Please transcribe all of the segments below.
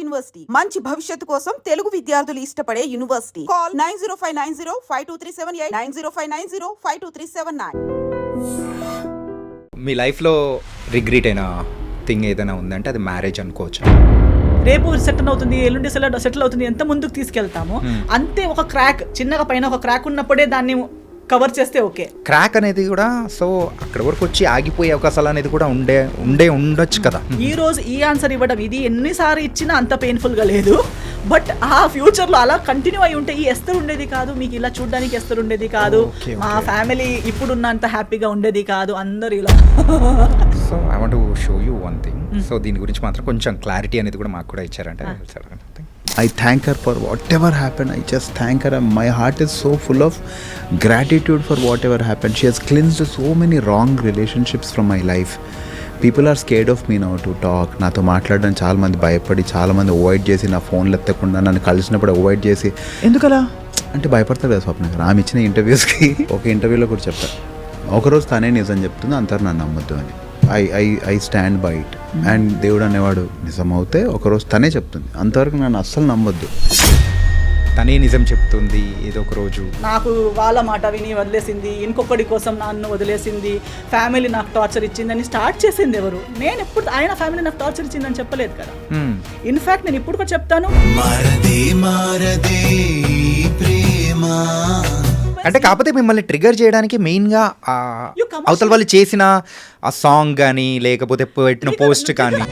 University మంచి భవిష్యత్తు కోసం తెలుగు విద్యార్థులు ఇష్టపడే యూనివర్సిటీ. కాల్ 9059052378 9059052379. మీ లైఫ్లో రిగ్రెట్ అయిన థింగ్ ఏదైనా ఉందంటే అది మ్యారేజ్ అనుకోవచ్చు. రేపు సెటిల్ అవుతుంది, ఎల్లుండి సెటిల్ అవుతుంది, ఎంత ముందుకు తీసుకెళ్తామో అంతే. ఒక క్రాక్ చిన్నగా పైన ఒక క్రాక్ ఉన్నప్పుడే దాన్ని కవర్ చేస్తే ఓకే. క్రాక్ అనేది కూడా సో అక్కడ వరకు వచ్చి ఆగిపోయే అవకాశాలు అనేది కూడా ఉండొచ్చు కదా. ఈ రోజు ఈ ఆన్సర్ ఇవ్వడం ఇది ఎన్నిసార్లు ఇచ్చినా అంత పెయిన్ఫుల్గా లేదు. బట్ ఆ ఫ్యూచర్లో అలా కంటిన్యూ అయి ఉంటే ఈ ఎస్తర్ ఉండేది కాదు, మీకు ఇలా చూడడానికి ఎస్తర్ ఉండేది కాదు, మా ఫ్యామిలీ ఇప్పుడున్నంత హ్యాపీగా ఉండేది కాదు, అందరు ఇలా. So I want to show you one thing. So దీని గురించి మాత్రం కొంచెం క్లారిటీ అనేది కూడా మాకు కూడా ఇచ్చారంటే I thank her for whatever happened. I just thank her. My heart is so full of gratitude for whatever happened. She has cleansed so many wrong relationships from my life. People are scared of me now to talk. నాతో మాట్లాడడం చాలా మంది భయపడి, చాలా మంది avoid చేసి, నా ఫోన్లు ఎత్తకుండా నన్ను కలిసినప్పుడు అవాయిడ్ చేసి, ఎందుకలా అంటే భయపడతారు కదా స్వప్న గారు. ఆమె ఇచ్చిన ఇంటర్వ్యూస్కి ఒక ఇంటర్వ్యూలో కూడా చెప్తారు, ఒకరోజు తనే నిజం చెప్తుంది, అంటారు నన్ను నమ్మొద్దు అని. I stand by it. And దేవుడు అనేవాడు నిజం అవుతే ఒకరోజు తనే చెప్తుంది, అంతవరకు నన్ను అస్సలు నమ్మొద్దు. తనే నిజం చెప్తుంది ఏదో ఒక రోజు. నాకు వాళ్ళ మాట విని వదిలేసింది, ఇంకొకటి కోసం నన్ను వదిలేసింది, ఫ్యామిలీ నాకు టార్చర్ ఇచ్చిందని స్టార్ట్ చేసింది ఎవరు? నేను ఎప్పుడు ఆయన ఫ్యామిలీ నాకు టార్చర్ ఇచ్చిందని చెప్పలేదు కదా. ఇన్ఫాక్ట్ నేను ఇప్పుడు కూడా చెప్తాను, అంటే కాకపోతే మిమ్మల్ని ట్రిగర్ చేయడానికి మెయిన్గా అవతల వాళ్ళు చేసిన ఆ సాంగ్ కానీ లేకపోతే పెట్టిన పోస్ట్ కానీ.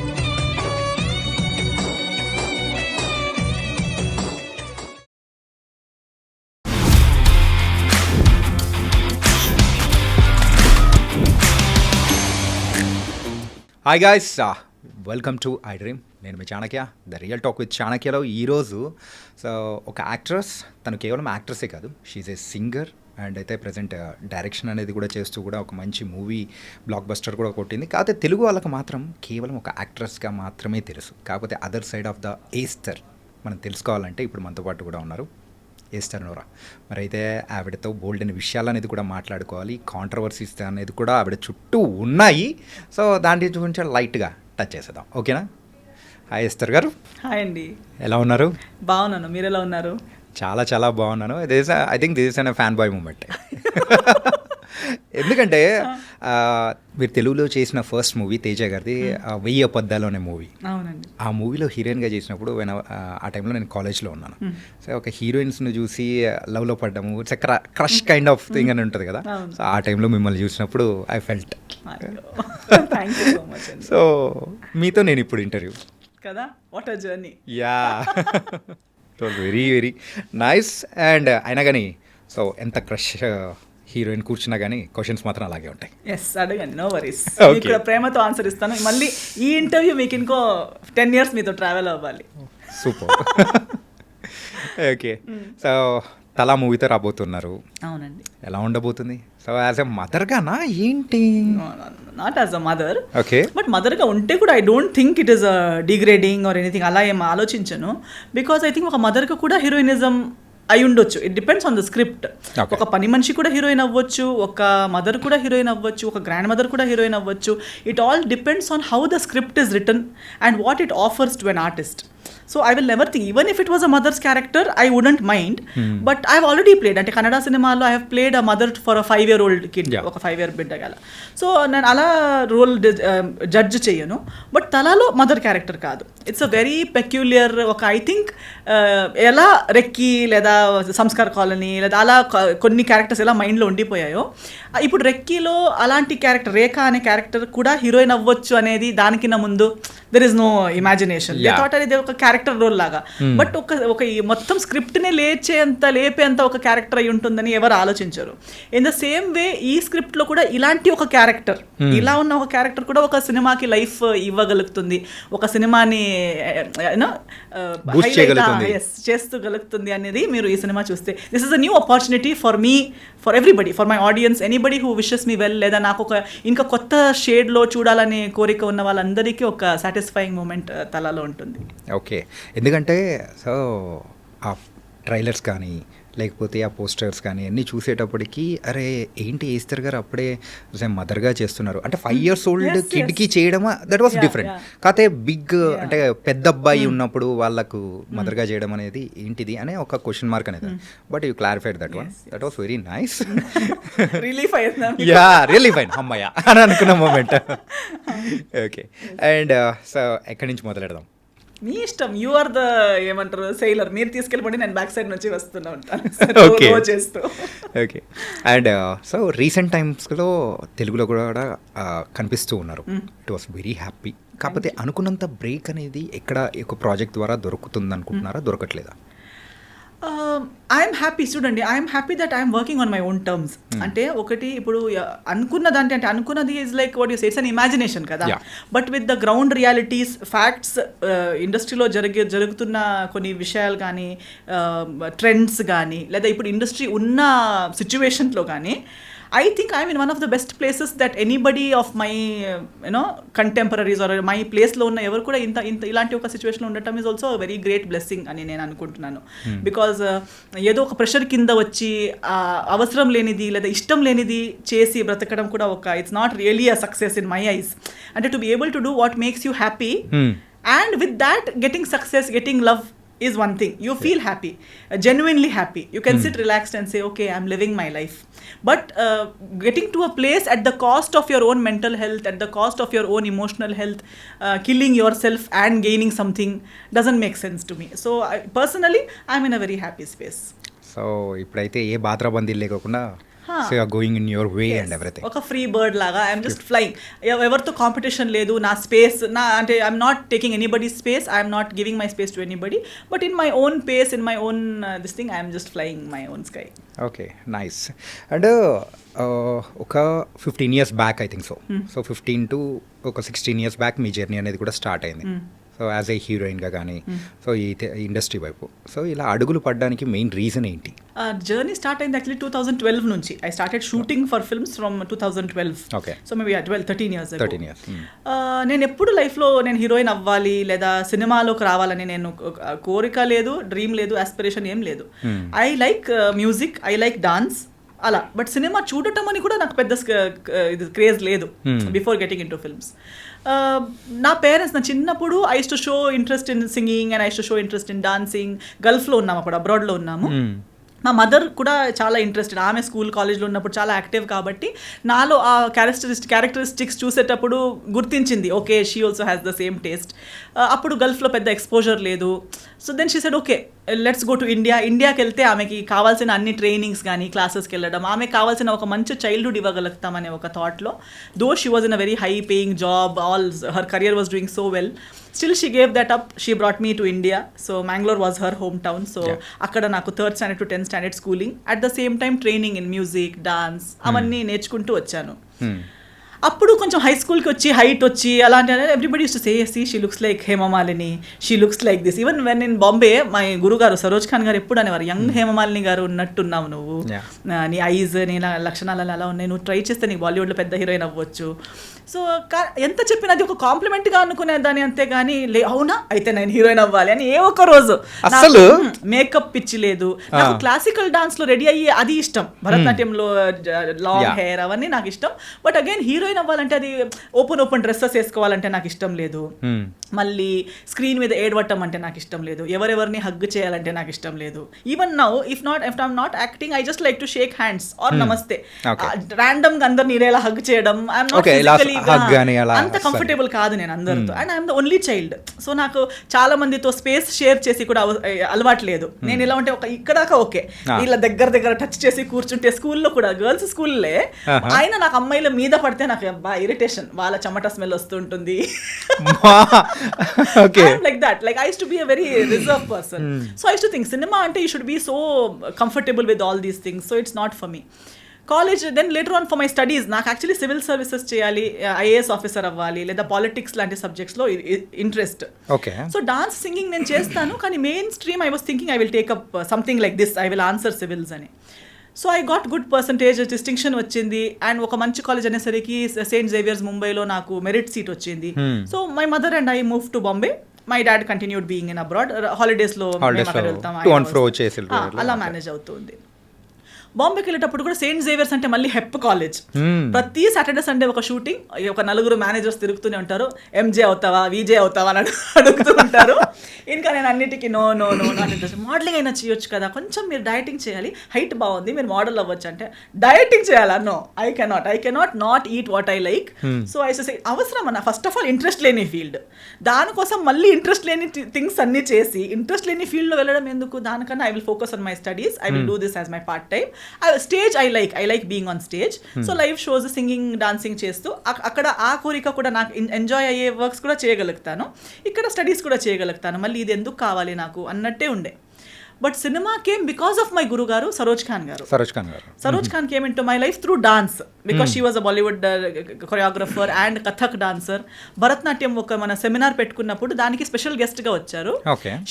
Hi guys, welcome to I dream. నేను మీ Chanakya, the real talk with చాణక్యలో ఈరోజు సో ఒక యాక్ట్రెస్, తను కేవలం యాక్ట్రెసే కాదు, షీఈ్ ఏ సింగర్ అండ్ అయితే ప్రజెంట్ డైరెక్షన్ అనేది కూడా చేస్తూ కూడా ఒక మంచి మూవీ బ్లాక్ బస్టర్ కూడా కొట్టింది. కాకపోతే తెలుగు వాళ్ళకి మాత్రం కేవలం ఒక యాక్ట్రెస్గా మాత్రమే తెలుసు. కాకపోతే other side of the Aster మనం తెలుసుకోవాలంటే ఇప్పుడు మనతో పాటు కూడా ఉన్నారు ఏస్టర్ నోరా. మరి అయితే ఆవిడతో బోల్డ్ అనే విషయాలు అనేది కూడా మాట్లాడుకోవాలి, కాంట్రవర్సీస్ అనేది కూడా ఆవిడ చుట్టూ ఉన్నాయి. సో దాని గురించి లైట్గా టచ్ చేసేద్దాం, ఓకేనా? హాయ్ ఏస్టర్ గారు. హాయ్ అండి, ఎలా ఉన్నారు? బాగున్నాను, మీరు ఎలా ఉన్నారు? చాలా చాలా బాగున్నాను. I think this is an fan boy moment. ఎందుకంటే మీరు తెలుగులో చేసిన ఫస్ట్ మూవీ తేజ గారిది 1000 అబద్ధాలు అనే మూవీ. అవునండి. ఆ మూవీలో హీరోయిన్గా చేసినప్పుడు ఆ టైంలో నేను కాలేజ్లో ఉన్నాను. సో ఒక హీరోయిన్స్ని చూసి లవ్లో పడ్డాము, it's crush kind of thing అని ఉంటుంది కదా. సో ఆ టైంలో మిమ్మల్ని చూసినప్పుడు ఐ ఫెల్ట్. సో మీతో నేను ఇప్పుడు ఇంటర్వ్యూ కదా, what a journey. Yeah, so very very nice. And అయినా కానీ సో ఎంత క్రష్ హీరోయిన్ కూర్చున్నా కానీ క్వశ్చన్స్ మాత్రం అలాగే ఉంటాయి. ఎస్, అడగండి, నో వరీస్. ఇక్కడ ప్రేమతో ఆన్సర్ ఇస్తాను. మళ్ళీ ఈ ఇంటర్వ్యూ మీకు ఇంకో 10 years మీతో ట్రావెల్ అవ్వాలి. సూపర్. ఓకే, సో తలా మూవీతో రాబోతున్నారు. అవునండి. ఎలా ఉండబోతుంది? సో యాజ్ ఎ మదర్గానా ఏంటి? Not as a mother. Okay, but మదర్గా ఉంటే కూడా I don't think it is degrading or anything, అలా ఏం ఆలోచించను. బికాస్ ఐ థింక్ ఒక మదర్గా కూడా హీరోయినిజం అయి ఉండొచ్చు. It depends on the script. ఒక పని మనిషి కూడా హీరోయిన్ అవ్వచ్చు, ఒక మదర్ కూడా హీరోయిన్ అవ్వచ్చు, ఒక గ్రాండ్ మదర్ కూడా హీరోయిన్ అవ్వచ్చు. It all depends on how the script is return and what it offers to an artist. So I will never think, even if it was a mother's character, I wouldn't mind. But I've already played, అంటే కన్నడ సినిమాలో I have played a mother for a 5-year-old kid, ఒక 5-year బిడ్డ గల. So నేను అలా role judge చేయను. But తలాలో mother character కాదు. It's a very peculiar, ఒక ఐ థింక్ ఎలా రెక్కి లేదా సంస్కార్ కాలనీ లేదా అలా కొన్ని క్యారెక్టర్స్ ఎలా మైండ్లో ఉండిపోయాయో, ఇప్పుడు రెక్కీలో అలాంటి క్యారెక్టర్ రేఖ అనే క్యారెక్టర్ కూడా హీరోయిన్ అవ్వచ్చు అనేది దానికన్నా ముందు there is no imagination. The thought అనేది ఒక క్యారెక్టర్ రోల్ లాగా. బట్ ఒక మొత్తం స్క్రిప్ట్ని లేపేంత ఒక క్యారెక్టర్ అయి ఉంటుందని ఎవరు ఆలోచించరు. ఇన్ ద సేమ్ వే ఈ స్క్రిప్ట్లో కూడా ఇలాంటి ఒక క్యారెక్టర్, ఇలా ఉన్న ఒక క్యారెక్టర్ కూడా ఒక సినిమాకి లైఫ్ ఇవ్వగలుగుతుంది, ఒక సినిమాని చేస్తూగలుగుతుంది అనేది మీరు ఈ సినిమా చూస్తే. This is a new opportunity for me, for everybody, for my audience, anybody who wishes me well, లేదా నాకు ఒక ఇంకా కొత్త షేడ్లో చూడాలనే కోరిక ఉన్న వాళ్ళందరికీ ఒక సాటిస్ఫైయింగ్ మూమెంట్ తలలో ఉంటుంది. ఓకే, ఎందుకంటే సో ట్రైలర్స్ కానీ లేకపోతే ఆ పోస్టర్స్ కానీ అన్నీ చూసేటప్పటికి అరే ఏంటి ఈస్తర్ గారు అప్పుడే మదర్గా చేస్తున్నారు అంటే 5 years old Yes, కిడ్కి చేయడమా that was Yeah, different. yeah. కాకపోతే బిగ్ అంటే పెద్ద అబ్బాయి ఉన్నప్పుడు వాళ్ళకు మదర్గా చేయడం అనేది ఏంటిది అనే ఒక క్వశ్చన్ మార్క్ అనేది. But you clarified that one, that was very nice. Relief అయ్యిందా? యా రియల్లీ ఫైన్ అమ్మయ్య అని అనుకున్న మూమెంట్. ఓకే అండ్ సో ఎక్కడి నుంచి మొదలెడదాం? మీ ఇష్టం, యు ఆర్ ద ఏమంటారు సెయిలర్, మీరు తీసుకెళ్ళిపోండి, నేను బ్యాక్ సైడ్ నుంచి వస్తూనే ఉంటాను Okay. row చేస్తూ. ఓకే అండ్ సో రీసెంట్ టైమ్స్లో తెలుగులో కూడా కనిపిస్తూ ఉన్నారు. It was very happy. కాకపోతే అనుకున్నంత బ్రేక్ అనేది ఎక్కడ ఒక ప్రాజెక్ట్ ద్వారా దొరుకుతుంది అనుకుంటున్నారా, దొరకట్లేదా? ఐఎమ్ హ్యాపీ, చూడండి I'm happy that I'm working on my own terms. అంటే ఒకటి ఇప్పుడు అనుకున్నదంటే అంటే అనుకున్నది is like what you say, it's an imagination కదా. Yeah. But with the ground realities facts, ఇండస్ట్రీలో జరుగుతున్న కొన్ని విషయాలు కానీ ట్రెండ్స్ కానీ లేదా ఇప్పుడు ఇండస్ట్రీ ఉన్న సిచ్యువేషన్లో కానీ I think I'm in one of the best places that anybody of my contemporaries or my place లో ఉన్న ఎవరు కూడా ఇంత ఇలాంటి ఒక సిచ్యువేషన్లో ఉండటం is also very great blessing అని నేను అనుకుంటున్నాను. బికాజ్ ఏదో ఒక ప్రెషర్ కింద వచ్చి అవసరం లేనిది లేదా ఇష్టం లేనిది చేసి బ్రతకడం కూడా ఒక it's not really a success in my eyes. అంటే to be able to do what makes you happy and with that getting success, getting love is one thing. You feel happy, genuinely happy. You can sit relaxed and say, okay, I'm living my life. But getting to a place at the cost of your own mental health, at the cost of your own emotional health, killing yourself and gaining something doesn't make sense to me. So personally, I'm in a very happy space. So ఇప్పుడైతే ఏ బాత్రాబందీ లేకుండా so you are going in your way and everything. ఒక free bird లాగా I'm just flying. ఎవరితో competition లేదు, నా space నా అంటే I'm not taking anybody space, I'm not giving my space to anybody, but in my own pace, in my own this thing I'm just flying my own sky. Okay nice. And ఒక 15 years back I think so 15 to ఒక 16 years back మీ journey అనేది కూడా start అయింది. So as a హీరోయిన్గా కానీ so ఈ industry వైపు so ఇలా అడుగులు పడడానికి మెయిన్ రీజన్ ఏంటి? జర్నీ స్టార్ట్ అయింది యాక్చువల్లీ 2012 నుంచి. I started shooting for films from 2012. Okay so maybe 13 years ago. 13 years. నేను ఎప్పుడు లైఫ్లో నేను హీరోయిన్ అవ్వాలి లేదా సినిమాలోకి రావాలని నేను కోరిక లేదు, డ్రీమ్ లేదు, ఆస్పిరేషన్ ఏం లేదు. I like music, I like dance అలా. బట్ సినిమా చూడటం అని కూడా నాకు పెద్ద ఇది క్రేజ్ లేదు before getting into films. నా పేరెంట్స్ నా చిన్నప్పుడు I use to show interest in singing and I use to show interest in dancing. గల్ఫ్లో ఉన్నాము అప్పుడు, అబ్రాడ్లో ఉన్నాము. మా మదర్ కూడా చాలా ఇంట్రెస్టెడ్, ఆమె స్కూల్ కాలేజ్లో ఉన్నప్పుడు చాలా యాక్టివ్ కాబట్టి నాలో ఆ క్యారెక్టరిస్టిక్స్ చూసేటప్పుడు గుర్తించింది, okay she also has the same taste. అప్పుడు గల్ఫ్లో పెద్ద ఎక్స్పోజర్ లేదు. So then she said okay let's go to India. ఇండియాకి వెళ్తే ఆమెకి కావాల్సిన అన్ని ట్రైనింగ్స్ కానీ క్లాసెస్కి వెళ్ళడం, ఆమెకు కావాల్సిన ఒక మంచి చైల్డ్హుడ్ ఇవ్వగలుగుతామనే ఒక థాట్లో, though she was in a very high paying job, all her career was doing so well, still she gave that up. She brought me to India. So Mangalore was her home town. So అక్కడ నాకు 3rd standard to 10th standard schooling, at the same time training in music, dance అవన్నీ నేర్చుకుంటూ వచ్చాను. అప్పుడు కొంచెం high స్కూల్కి వచ్చి height వచ్చి అలాంటి everybody use to say she looks like Hema Malini, she looks like this. Even when in Bombay my గురుగారు సరోజ్ ఖాన్ గారు ఎప్పుడు అనేవారు, యంగ్ హేమమాలిని గారు ఉన్నట్టున్నావు నువ్వు, నీ ఐజ్ నీ లక్షణాలు అలా ఉన్నాయి, నువ్వు ట్రై చేస్తే నీకు బాలీవుడ్లో పెద్ద హీరోయిన్ అవ్వచ్చు. సో ఎంత చెప్పినా అది ఒక కాంప్లిమెంట్గా అనుకునేదాన్ని, అంతేగాని అవునా అయితే నేను హీరోయిన్ అవ్వాలి అని ఏ ఒక్క రోజు అసలు మేకప్ పిచ్చి లేదు. నాకు క్లాసికల్ డాన్స్లో రెడీ అయ్యి అది ఇష్టం, భరతనాట్యంలో లాంగ్ హెయిర్ అవన్నీ నాకు ఇష్టం. బట్ అగైన్ హీరోయిన్ అవ్వాలంటే అది ఓపెన్ డ్రెస్సెస్ వేసుకోవాలంటే నాకు ఇష్టం లేదు. మళ్ళీ స్క్రీన్ మీద ఏడవటం అంటే నాకు ఇష్టం లేదు. ఎవరెవరిని హగ్ చేయాలంటే నాకు ఇష్టం లేదు. Even now if I'm not acting I just like to shake hands or namaste. Random గా అందరు నీరేలా హగ్ చేయడం ఐఎమ్ నాట్ ఫిజికల్లీ అంత కంఫర్టబుల్ కాదు నేను అందరితో. And I'm the only child. So నాకు చాలా మందితో స్పేస్ షేర్ చేసి కూడా అలవాటు లేదు. నేను ఇలా ఉంటే ఒక ఇక్కడాక ఓకే, వీళ్ళ దగ్గర టచ్ చేసి కూర్చుంటే స్కూల్లో కూడా గర్ల్స్ స్కూల్లే ఆయన నాకు అమ్మాయిల మీద పడితే నాకు బాగా ఇరిటేషన్, వాళ్ళ చెమట స్మెల్ వస్తుంటుంది. Like that. Like I used to be a very reserved person. So I used to think cinema ante you should be so comfortable with all these things. So it's not for me. College, then later on for my studies, నాకు actually civil services చేయాలి, IAS officer అవ్వాలి లేదా politics లాంటి సబ్జెక్ట్స్లో interest. Okay. So dance singing నేను చేస్తాను, కానీ main stream I was thinking I will take up something like this, I will answer civils అని. So I got good percentage, distinction వచ్చింది. అండ్ ఒక మంచి కాలేజ్ అనేసరికి సెయింట్ జేవియర్స్ ముంబైలో నాకు మెరిట్ సీట్ వచ్చింది. So my mother and I move to Bombay my dad continued being in abroad, హాలిడేస్లో వెళ్తాం, to and fro చేసి అలా మేనేజ్ అవుతుంది. బాంబేకి వెళ్ళేటప్పుడు కూడా సెయింట్ జేవియర్స్ అంటే మళ్ళీ హెప్ కాలేజ్, ప్రతి సాటర్డే సండే ఒక షూటింగ్, ఒక నలుగురు మేనేజర్స్ తిరుగుతూనే ఉంటారు, ఎంజే అవుతావా విజే అవుతావా అని అడుగుతూ ఉంటారు. ఇంకా నేను అన్నిటికీ no no no not interest, modelling అయినా చేయొచ్చు కదా, కొంచెం మీరు డైటింగ్ చేయాలి, హైట్ బాగుంది మీరు మోడల్ అవ్వచ్చు అంటే డైటింగ్ చేయాలా, no I cannot not eat what I like. So I say అవసరం అన్న, ఫస్ట్ ఆఫ్ ఆల్ ఇంట్రెస్ట్ లేని ఫీల్డ్, దానికోసం మళ్ళీ ఇంట్రెస్ట్ లేని థింగ్స్ అన్ని చేసి ఇంట్రెస్ట్ లేని ఫీల్డ్లో వెళ్ళడం ఎందుకు, దానికన్నా I will focus on my studies, I will do this as my part time. Stage I like being on stage. So live shows, singing, dancing చేస్తూ అక్కడ ఆ కోరిక కూడా నాకు ఎంజాయ్ అయ్యే వర్క్స్ కూడా చేయగలుగుతాను, ఇక్కడ స్టడీస్ కూడా చేయగలుగుతాను, మళ్ళీ ఇది ఎందుకు కావాలి నాకు అన్నట్టే ఉండే. But cinema came because of my guru గారు సరోజ్ ఖాన్ గారు. Saroj Khan came into my life through dance, because she was a Bollywood choreographer and Kathak dancer. Bharatanatyam ఒక మన సెమినార్ పెట్టుకున్నప్పుడు దానికి స్పెషల్ గెస్ట్ గా వచ్చారు.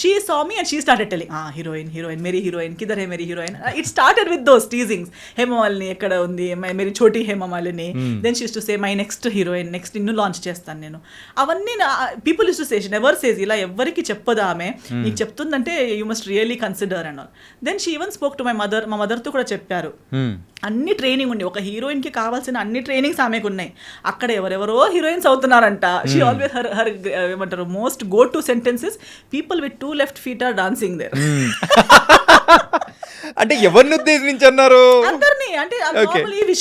She saw me and she started telling heroine మేరీ heroine కిధర్ హే మేరీ heroine. It started with those teasings, Hemamalini ఎక్కడ ఉంది, మేరీ చోటీ Hemamalini. Then she use to say my next heroine, next నిన్ను లాంచ్ చేస్తాను నేను. అవన్నీ people use to say, never says, ఇలా ఎవరికి చెప్పదు ఆమె, నీకు చెప్తుందంటే you must really consider and all. Then she even spoke to my mother, మా మదర్తో కూడా చెప్పారు. అన్ని ట్రైనింగ్ ఉంది, ఒక హీరోయిన్కి కావాల్సిన అన్ని ట్రైనింగ్స్ ఆమెకు ఉన్నాయి, అక్కడ ఎవరెవరో హీరోయిన్స్ అవుతున్నారంట. షీ ఆల్వేస్ హర్ ఏమంటారు most go to sentences, people with 2 left feet are dancing there. అంటే ఎవరిని ఉద్దేశించి అన్నారు? అందరినీ, అంటే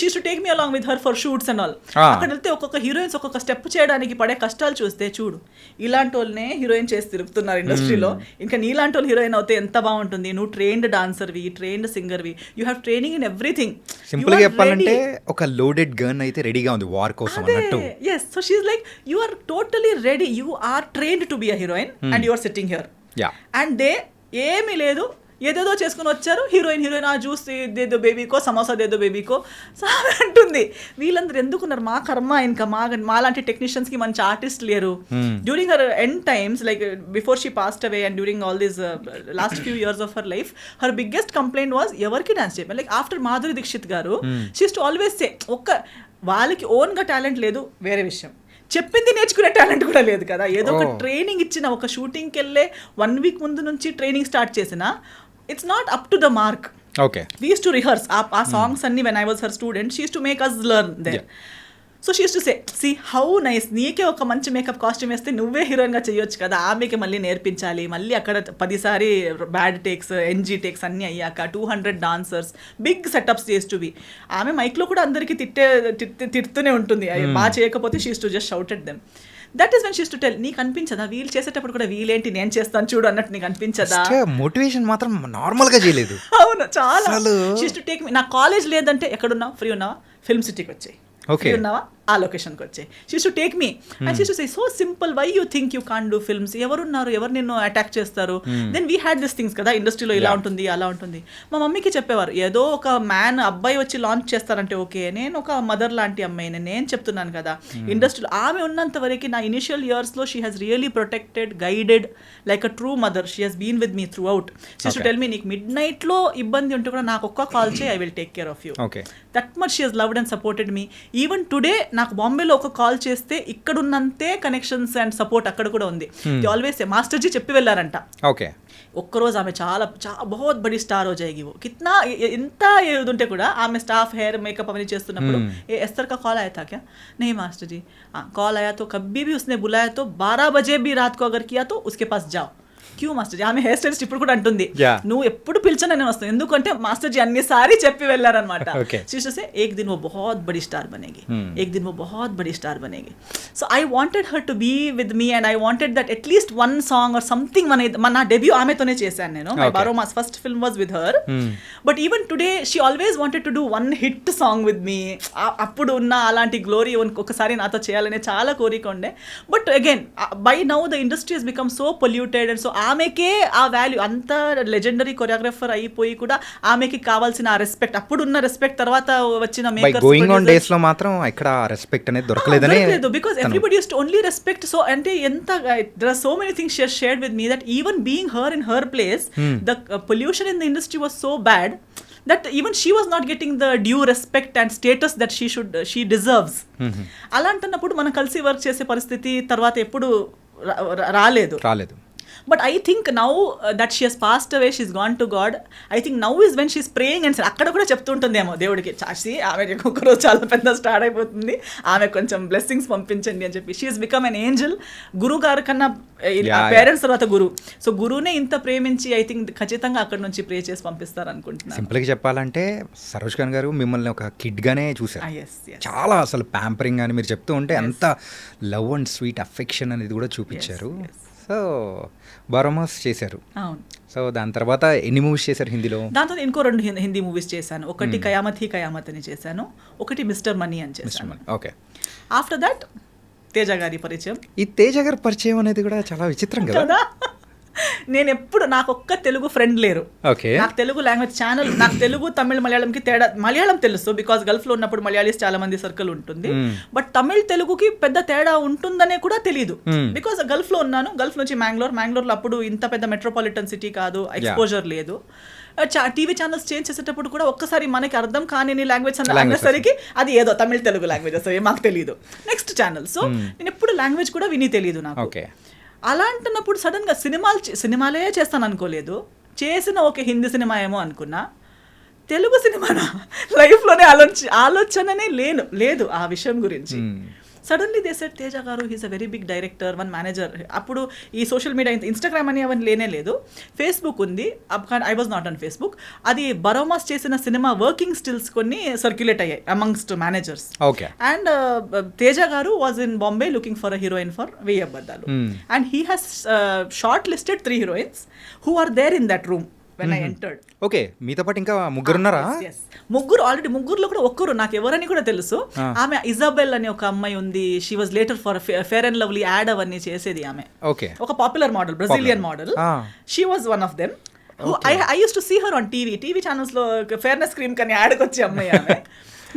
she to take me along with her for shoots and all. అక్కడ వెళ్తే ఒక్కొక్క హీరోయిన్స్ ఒక్కొక్క స్టెప్ చేయడానికి పడే కష్టాలు చూస్తే, చూడు ఇలాంటి వాళ్ళనే హీరోయిన్ చేసి తిరుగుతున్నారు ఇండస్ట్రీలో, ఇంకా నీలాంటి వాళ్ళు హీరోయిన్ అవుతే ఎంత బాగుంటుంది. నువ్వు ట్రైన్డ్ డాన్సర్వి, ట్రైన్డ్ సింగర్వి, you have training in everything. Simple గా చెప్పాలంటే ఒక లోడెడ్ గన్ అయితే రెడీగా ఉంది వార్ కోసం అన్నట్టు. yes, so she's like you are totally ready, you are trained to be a heroine and you are sitting here. And they ఏమీ లేదు, ఏదేదో చేసుకుని వచ్చారు, హీరోయిన్ ఆ జ్యూస్ దేదో బేబీకో, సమోసా దేదో బేబీకో అంటుంది. వీళ్ళందరూ ఎందుకున్నారు, మా కర్మ, ఇంకా మాలాంటి టెక్నీషియన్స్కి మంచి ఆర్టిస్ట్ లేరు. During her end times, like before she passed away and during all these last few years of her life, her biggest complaint was ఎవరికి డాన్స్ చేయాలి. లైక్ ఆఫ్టర్ మాధురి దీక్షిత్ గారు, she use to always say, వాళ్ళకి ఓన్గా talent లేదు వేరే విషయం, చెప్పింది నేర్చుకునే టాలెంట్ కూడా లేదు కదా. ఏదో ఒక ట్రైనింగ్ ఇచ్చిన, ఒక షూటింగ్కి వెళ్ళే 1 week ముందు నుంచి ట్రైనింగ్ స్టార్ట్ చేసిన, it's not up to the mark. We used to rehearse ఆ సాంగ్స్ అన్ని when I was her student, she used to make us learn there. So she use to say, see how nice, నీకే ఒక మంచి makeup costume వేస్తే నువ్వే హీరోయిన్గా చేయొచ్చు కదా, ఆమెకి మళ్ళీ నేర్పించాలి, మళ్ళీ అక్కడ 10 సారి బ్యాడ్ టేక్స్, NG టేక్స్ అన్నీ అయ్యాక 200 డాన్సర్స్, బిగ్ సెటప్స్ చేస్ టు బి. ఆమె మైక్లో కూడా అందరికీ తిడుతూనే ఉంటుంది, బాగా చేయకపోతే she use to just shout at them. That is when she use to tell, నీకు అనిపించదా వీళ్ళు చేసేటప్పుడు కూడా వీళ్ళేంటి నేను చేస్తాను చూడు అన్నట్టు నీకు అనిపించదా? మోటివేషన్ మాత్రం నార్మల్గా చేయలేదు. అవును, చాలా. షీ యూస్ టు టేక్ మీ, నా కాలేజ్ లేదంటే ఎక్కడున్నావు, ఫ్రీ ఉన్నావా, ఫిల్మ్ సిటీకి వచ్చాయి, ఉన్నావా ఆ లొకేషన్కి వచ్చాయి. She to take me and she to say, so simple, why you think you can do films, ఎవరున్నారు, ఎవరు నిన్ను అటాక్ చేస్తారు. Then we had this things కదా, ఇండస్ట్రీలో ఇలా ఉంటుంది అలా ఉంటుంది. మా మమ్మీకి చెప్పేవారు, ఏదో ఒక అబ్బాయి వచ్చి లాంచ్ చేస్తారంటే ఓకే, నేను ఒక మదర్ లాంటి అమ్మాయిని, నేను చెప్తున్నాను కదా ఇండస్ట్రీలో. ఆమె ఉన్నంత వరకు నా ఇనిషియల్ ఇయర్స్లో she has really protected, guided like a true mother. She has been with me throughout. She to tell me, నీకు midnightలో ఇబ్బంది ఉంటే కూడా నాకు ఒక్క కాల్ చేయి, I will take care of you. That much she has loved and supported me. Even today నాకు బాంబేలో ఒక కాల్ చేస్తే ఇక్కడున్నంతే కనెక్షన్స్ అండ్ సపోర్ట్ అక్కడ కూడా ఉంది. ఆల్వేస్ మాస్టర్జీ చెప్పి వెళ్ళారంట, ఒక్కరోజు ఆమె చాలా బహుత్ బడి స్టార్ హో జాయేగి, वो कितना ఎంత ఏదుంటే కూడా ఆమె స్టాఫ్ హెయిర్ మేకప్ అవన్నీ చేస్తున్నప్పుడు, ఏ ఎస్తర్ का कॉल आया था क्या, नहीं मास्टर जी कॉल आया तो कभी भी उसने बुलाया तो 12 बजे भी रात को अगर किया तो उसके पास जाओ. క్యూ మాస్టర్ జీ, ఆమె హెయిర్ స్టైలిస్ట్ ఇప్పుడు కూడా అంటుంది, నువ్వు ఎప్పుడు పిలిచినా నేను వస్తాను, ఎందుకంటే మాస్టర్ జీ అన్నిసారి చెప్పి వెళ్ళారనమాట. సే ఏక్ దిన్ वो बहुत बड़ी स्टार बनेगी, एक दिन वो बहुत बड़ी स्टार बनेगी. So I wanted her to be with me and I wanted that at least 1 song or something. నా డెబ్యూ ఆమెతోనే చేశాను నేను, మై బారో మాస్ first film was with her. But even today she always wanted to do 1 hit song with me. అప్పుడు ఉన్న అలాంటి glory ఒకసారి నాతో చేయాలనే చాలా కోరిక ఉండే. But again by now the industry has become so polluted and so ఆమెకే ఆ వాల్యూ, అంత లెజెండరీ కొరియోగ్రాఫర్ అయిపోయి కూడా ఆమెకి కావాల్సిన ఆ రెస్పెక్ట్, అప్పుడున్న రెస్పెక్ట్ తర్వాత వచ్చిన మేకర్స్ గోయింగ్ ఆన్ డేస్ లో మాత్రం ఇక్కడ రెస్పెక్ట్ అనేది దొరకలేదని, because everybody use to only respect. So అంటే ఎంత there are so many things she has shared with me that even being her in her place, the pollution in the industry was so bad that even she was not getting the due respect and status that she deserves. అలా అంటున్నప్పుడు మనం కలిసి work చేసే పరిస్థితి తర్వాత ఎప్పుడు రాలేదు. But I think now that she has passed away, she's gone to God. I think now is when she's praying and అక్కడ కూడా చెప్తుంటుందేమో దేవుడికి, చాసి ఆమె ఒక్కొక్కరోజు చాలా పెద్ద స్టార్ట్ అయిపోతుంది, ఆమె కొంచెం బ్లెస్సింగ్స్ పంపించండి అని చెప్పి. She has become an Angel. గురువు గారు కన్నా పేరెంట్స్ తర్వాత గురువు. సో గురువునే ఇంత ప్రేమించి ఐ థింక్ ఖచ్చితంగా అక్కడ నుంచి ప్రే చేసి పంపిస్తారు అనుకుంటున్నాను. సింపుల్గా చెప్పాలంటే సరోజ్ ఖాన్ గారు మిమ్మల్ని ఒక కిడ్గానే చూసారు. చాలా అసలు ప్యాంపరింగ్ అని మీరు చెప్తూ ఉంటే అంత లవ్ అండ్ స్వీట్ అఫెక్షన్ అనేది కూడా చూపించారు. సో బరోమాస్ చేశారు. సో దాని తర్వాత ఎన్ని మూవీస్ చేశారు హిందీలో? దాంతో ఇంకో 2 హిందీ మూవీస్ చేశాను. ఒకటి కయామత్ హీ కయామత్ అని చేశాను, ఒకటి మిస్టర్ మనీ అని చేశాను. ఓకే. ఆఫ్టర్ దట్ తేజ గారి పరిచయం. ఈ తేజ గారి పరిచయం అనేది కూడా చాలా విచిత్రం కదా. నేను ఎప్పుడు, నాకు ఒక్క తెలుగు ఫ్రెండ్ లేరు. నాకు తెలుగు లాంగ్వేజ్ ఛానల్, నాకు తెలుగు తమిళ మలయాళంకి తేడా, మలయాళం తెలుసు బికాస్ గల్ఫ్లో ఉన్నప్పుడు మలయాళీస్ చాలా మంది సర్కిల్ ఉంటుంది. బట్ తమిళ్ తెలుగుకి పెద్ద తేడా ఉంటుందనే కూడా తెలియదు బికాస్ గల్ఫ్లో ఉన్నాను. గల్ఫ్ నుంచి మ్యాంగ్లూర్లో అప్పుడు ఇంత పెద్ద మెట్రోపాలిటన్ సిటీ కాదు, ఎక్స్పోజర్ లేదు. టీవీ ఛానల్స్ చేంజ్ చేసేటప్పుడు కూడా ఒక్కసారి మనకి అర్థం కాని లాంగ్వేజ్ అనేసరికి అది ఏదో తమిళ తెలుగు లాంగ్వేజ్ వస్తుంది, మాకు తెలియదు. Next channel. సో నేను ఎప్పుడు లాంగ్వేజ్ కూడా విని తెలియదు నాకు. అలా అంటున్నప్పుడు సడన్గా సినిమాలే చేస్తాను అనుకోలేదు. చేసిన ఒక హిందీ సినిమా ఏమో అనుకున్నా, తెలుగు సినిమానా లైఫ్లోనే ఆలోచననే లేదు ఆ విషయం గురించి. Suddenly they said Teja garu he's a very big director, one manager. అప్పుడు ఈ సోషల్ మీడియా ఇన్స్టాగ్రామ్ అని అవన్నీ లేనే లేదు, ఫేస్బుక్ ఉంది. I was not on Facebook. అది బరోమాస్ చేసిన సినిమా వర్కింగ్ స్టిల్స్ కొన్ని సర్క్యులేట్ అయ్యాయి అమంగ్స్ట్ మేనేజర్స్. అండ్ తేజ గారు was in Bombay looking for a heroine for వెయ్యి అబద్ధాలు. And he has short listed 3 heroines who are there in that room when I entered. Okay, మీతో పాటు ఇంకా ముగ్గురు ఉన్నారా? ఆల్రెడీ ముగ్గురులో కూడా ఒక్కరు నాకు ఎవరని కూడా తెలుసు. ఆమె ఇజాబెల్ అని ఒక అమ్మాయి ఉంది. She was later for fair and lovely ad అవన్నీ చేసేది ఆమె. ఒక popular model, Brazilian model. She was one of them. I used to see her on TV channels లో ఫేర్నెస్ క్రీమ్ కని యాడ్కి వచ్చే అమ్మాయి ఆమె.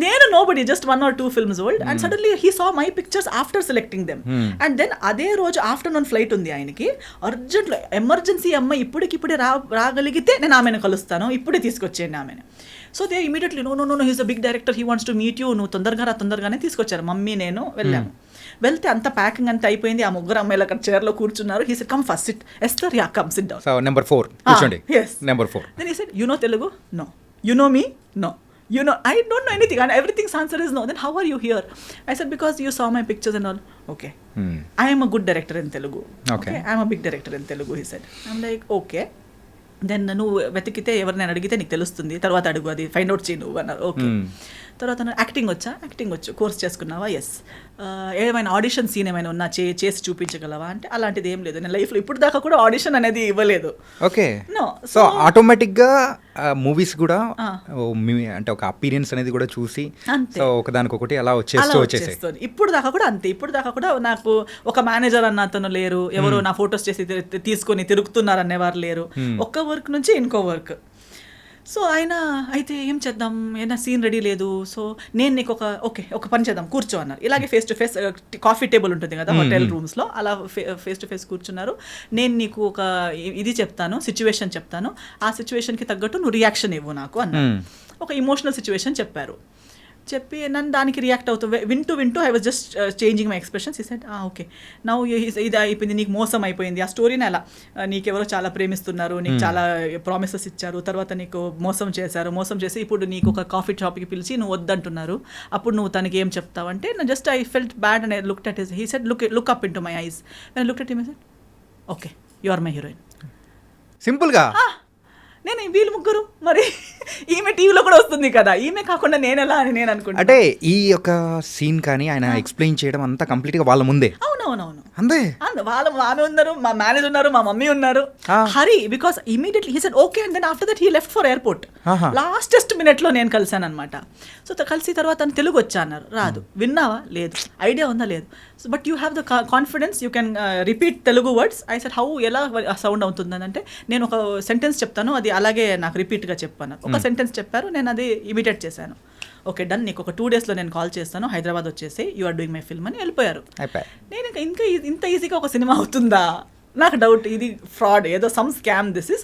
నేను nobody, just 1 or 2 films old. And suddenly he saw my pictures after selecting them. And then అదే రోజు afternoon flight ఉంది ఆయనకి. అర్జెంట్లో ఎమర్జెన్సీ అమ్మాయి ఇప్పుడే రాగలిగితే నేను ఆమెను కలుస్తాను, ఇప్పుడే తీసుకొచ్చేయండి ఆమెను. So they immediately no he's a big director, he wants to meet you, నువ్వు తొందరగానే తీసుకొచ్చారు. మమ్మీ నేను వెళ్ళాము. వెళ్తే అంత ప్యాకింగ్ అంతా అయిపోయింది. ఆ ముగ్గురు అమ్మాయిలు అక్కడ చైర్లో కూర్చున్నారు. He said come first SIT. Esther yeah come SIT down. So number 4 కూర్చోండి. yes, number 4. then he said you know Telugu? No. You know me? No. You know, I don't know anything, and everything's answer is no. Then how are you here? I said because you saw my pictures and all. Okay. I am a good director in Telugu. Okay. I am a big director in Telugu, he said. I'm like okay. Then నువ్వు వెతికితే ఎవరినైనా అడిగితే నీకు తెలుస్తుంది, తర్వాత అడుగు, అది find out చేయి నువ్వు అన్నారు. ఓకే. తర్వాత యాక్టింగ్ వచ్చు, కోర్స్ చేసుకున్నావా? ఎస్. ఏమైనా ఆడిషన్ సీన్ ఏమైనా ఉన్నా చేసి చూపించగలవా అంటే అలాంటిది ఏం లేదు. నేను లైఫ్లో ఇప్పుడు దాకా కూడా ఆడిషన్ అనేది ఇవ్వలేదు. ఓకే. సో ఆటోమేటిక్గా మూవీస్ కూడా అంటే ఒక అపీరియన్స్ అనేది కూడా చూసి సో ఒకదానికొకటి అలా వచ్చేస్తుంది. ఇప్పుడు దాకా కూడా అంతే. ఇప్పుడు దాకా కూడా నాకు ఒక మేనేజర్ అన్న అతను లేరు, ఎవరో నా ఫొటోస్ చేసి తీసుకొని తిరుగుతున్నారు అనేవారు లేరు. ఒక్క వర్క్ నుంచి ఇంకో వర్క్. సో ఆయన అయితే ఏం చేద్దాం, ఏదైనా సీన్ రెడీ లేదు. సో నేను నీకు ఒక పని చేద్దాం, కూర్చో అన్నారు. ఇలాగే face to face coffee table ఉంటుంది కదా హోటల్ రూమ్స్లో, అలా ఫేస్ టు ఫేస్ కూర్చున్నారు. నేను నీకు ఒక ఇది చెప్తాను, సిచ్యువేషన్ చెప్తాను, ఆ సిచ్యువేషన్కి తగ్గట్టు నువ్వు రియాక్షన్ ఇవ్వు నాకు అన్నారు. ఒక ఇమోషనల్ సిచ్యువేషన్ చెప్పి నన్ను దానికి రియాక్ట్ అవుతూ వింటూ I was just changing my expressions. ఈ సెడ్ ఓకే నౌ ఇది అయిపోయింది, నీకు మోసం అయిపోయింది. ఆ స్టోరీని అలా నీకెవరో చాలా ప్రేమిస్తున్నారు, నీకు చాలా ప్రామిసెస్ ఇచ్చారు, తర్వాత నీకు మోసం చేసి ఇప్పుడు నీకు ఒక కాఫీ షాప్కి పిలిచి నువ్వు వద్దంటున్నారు, అప్పుడు నువ్వు తనకి ఏం చెప్తావు అంటే just I felt bad and I looked at his. He said look up into my eyes. I looked at him. I said okay you are my heroine. సింపుల్గా. నేను వీళ్ళు ముగ్గురు, మరి ఈమె టీవీలో కూడా వస్తుంది కదా, ఈమె కాకుండా నేను ఎలా అని నేను అనుకుంటా. అంటే ఈ యొక్క సీన్ కానీ ఆయన ఎక్స్ప్లెయిన్ చేయడం అంతా కంప్లీట్గా వాళ్ళ ముందే. అవునవునవును అంతే. ఆమె ఉన్నారు, మా మేనేజర్ ఉన్నారు, మా మమ్మీ ఉన్నారు. Hari because immediately he said okay. And then after that he left for airport. Lastest మినిట్లో నేను కలిసాను అనమాట. సో కలిసి తర్వాత తను తెలుగు వచ్చా అన్నారు. రాదు. విన్నావా? లేదు. ఐడియా ఉందా? లేదు. So but you have the confidence, you can repeat Telugu words. I said how, ఎలా సౌండ్ అవుతుందని అంటే నేను ఒక సెంటెన్స్ చెప్తాను, అది అలాగే నాకు రిపీట్గా చెప్పాను. ఒక సెంటెన్స్ చెప్పారు, నేను అది ఇమిటేట్ చేశాను. ఓకే డన్, నీకు ఒక 2 daysలో నేను కాల్ చేస్తాను, హైదరాబాద్ వచ్చేసి you are doing my film అని వెళ్ళిపోయారు. నేను ఇంకా ఇంత ఈజీగా ఒక సినిమా అవుతుందా నాకు డౌట్ ఇది ఫ్రాడ్ ఏదో some scam this is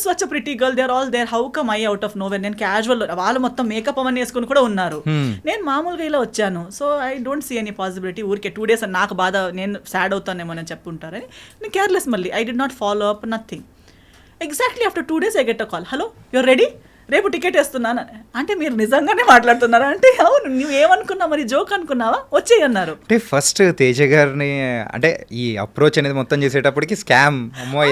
such a pretty girl they are all there how come I out of nowhere నేను క్యాజువల్ వాళ్ళు మొత్తం మేకప్ అవన్నీ వేసుకుని కూడా ఉన్నారు నేను మామూలుగా ఇలా వచ్చాను so I don't see any possibility ఊరికే 2 days నాకు బాధ నేను సాడ్ అవుతానేమో నేను చెప్పుంటారని నేను కేర్లెస్ మళ్ళీ I did not follow up nothing exactly after 2 days I get a call hello your ready రేపు టికెట్ వేస్తున్నాను అంటే మీరు నిజంగానే మాట్లాడుతున్నారా అంటే అవును నువ్వు ఏమనుకున్నావు మరి జోక్ అనుకున్నావా వచ్చేయి అన్నారు అంటే ఫస్ట్ తేజ గారిని అంటే ఈ అప్రోచ్ అనేది మొత్తం చేసేటప్పటికి స్కామ్ అమ్మో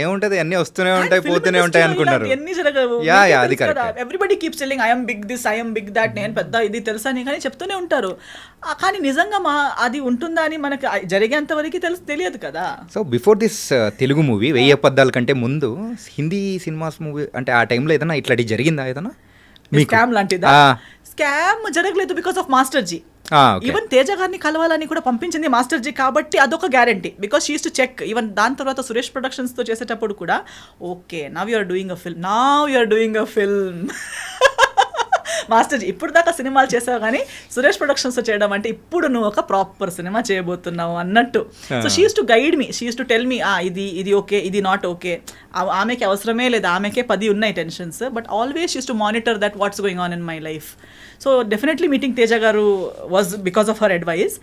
ఏముంటది అన్ని వస్తూనే ఉంటాయి పోతూనే ఉంటాయి అనుకున్నారు ఎన్ని జరగవు అది correct everybody keeps telling I'm big this I'm big that నేను పెద్ద ఇది తెలుసా అని కానీ చెప్తూనే ఉంటారు కానీ నిజంగా అది ఉంటుందా అని మనకి జరిగేంత వరకు తెలియదు కదా. So before this Telugu movie 1000 అబద్ధాల కంటే ముందు హిందీ సినిమాస్ మూవీ అంటే ఆ టైంలో ఏదైనా ఇట్లాంటి జరిగిందా ఏదైనా స్కామ్ లాంటిదా? స్కామ్ జరగలేదు because of master ji. Even Teja గారిని కలవాలని కూడా పంపించింది మాస్టర్ జీ కాబట్టి అదొక guarantee because she use to check. Even దాని తర్వాత సురేష్ ప్రొడక్షన్స్ తో చేసేటప్పుడు కూడా okay now you are doing a film master ji ఇప్పుడు దాకా సినిమాలు చేసావు కానీ సురేష్ ప్రొడక్షన్స్ చేయడం అంటే ఇప్పుడు నువ్వు ఒక ప్రాపర్ సినిమా చేయబోతున్నావు అన్నట్టు. So she use to guide me, she use to tell మీ ఇది ఓకే ఇది నాట్ ఓకే. ఆమెకి అవసరమే లేదు, ఆమెకే 10 ఉన్నాయి tensions, but always use to monitor that what's going on in my life. So definitely meeting Teja గారు was because of her advice.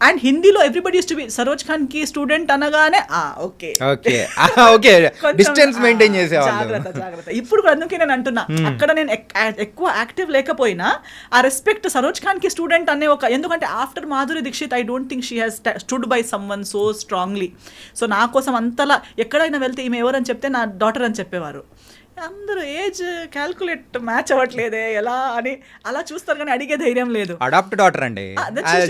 And హిందీలో everybody use to be Saroj Khan కి స్టూడెంట్ అనగానే డిస్టెన్స్ మెయింటైన్ చేసేవాళ్ళు. జాగ్రత్త. ఇప్పుడు కూడా అందుకే నేను అంటున్నా అక్కడ నేను ఎక్కువ యాక్టివ్ లేకపోయినా ఆ రెస్పెక్ట్ సరోజ్ ఖాన్ కి స్టూడెంట్ అనే ఒక, ఎందుకంటే after Madhuri Dixit I don't think she has stood by someone so strongly. So నా కోసం అంతలా ఎక్కడైనా వెళ్తే ఈమె ఎవరని చెప్తే నా డాటర్ అని చెప్పేవారు. అందరూ ఏజ్ క్యాల్కులేట్ మ్యాచ్ అవ్వట్లేదే ఎలా అని అలా చూస్తారు కానీ అడిగే ధైర్యం లేదు. అడాప్ట్ డాటర్ అండి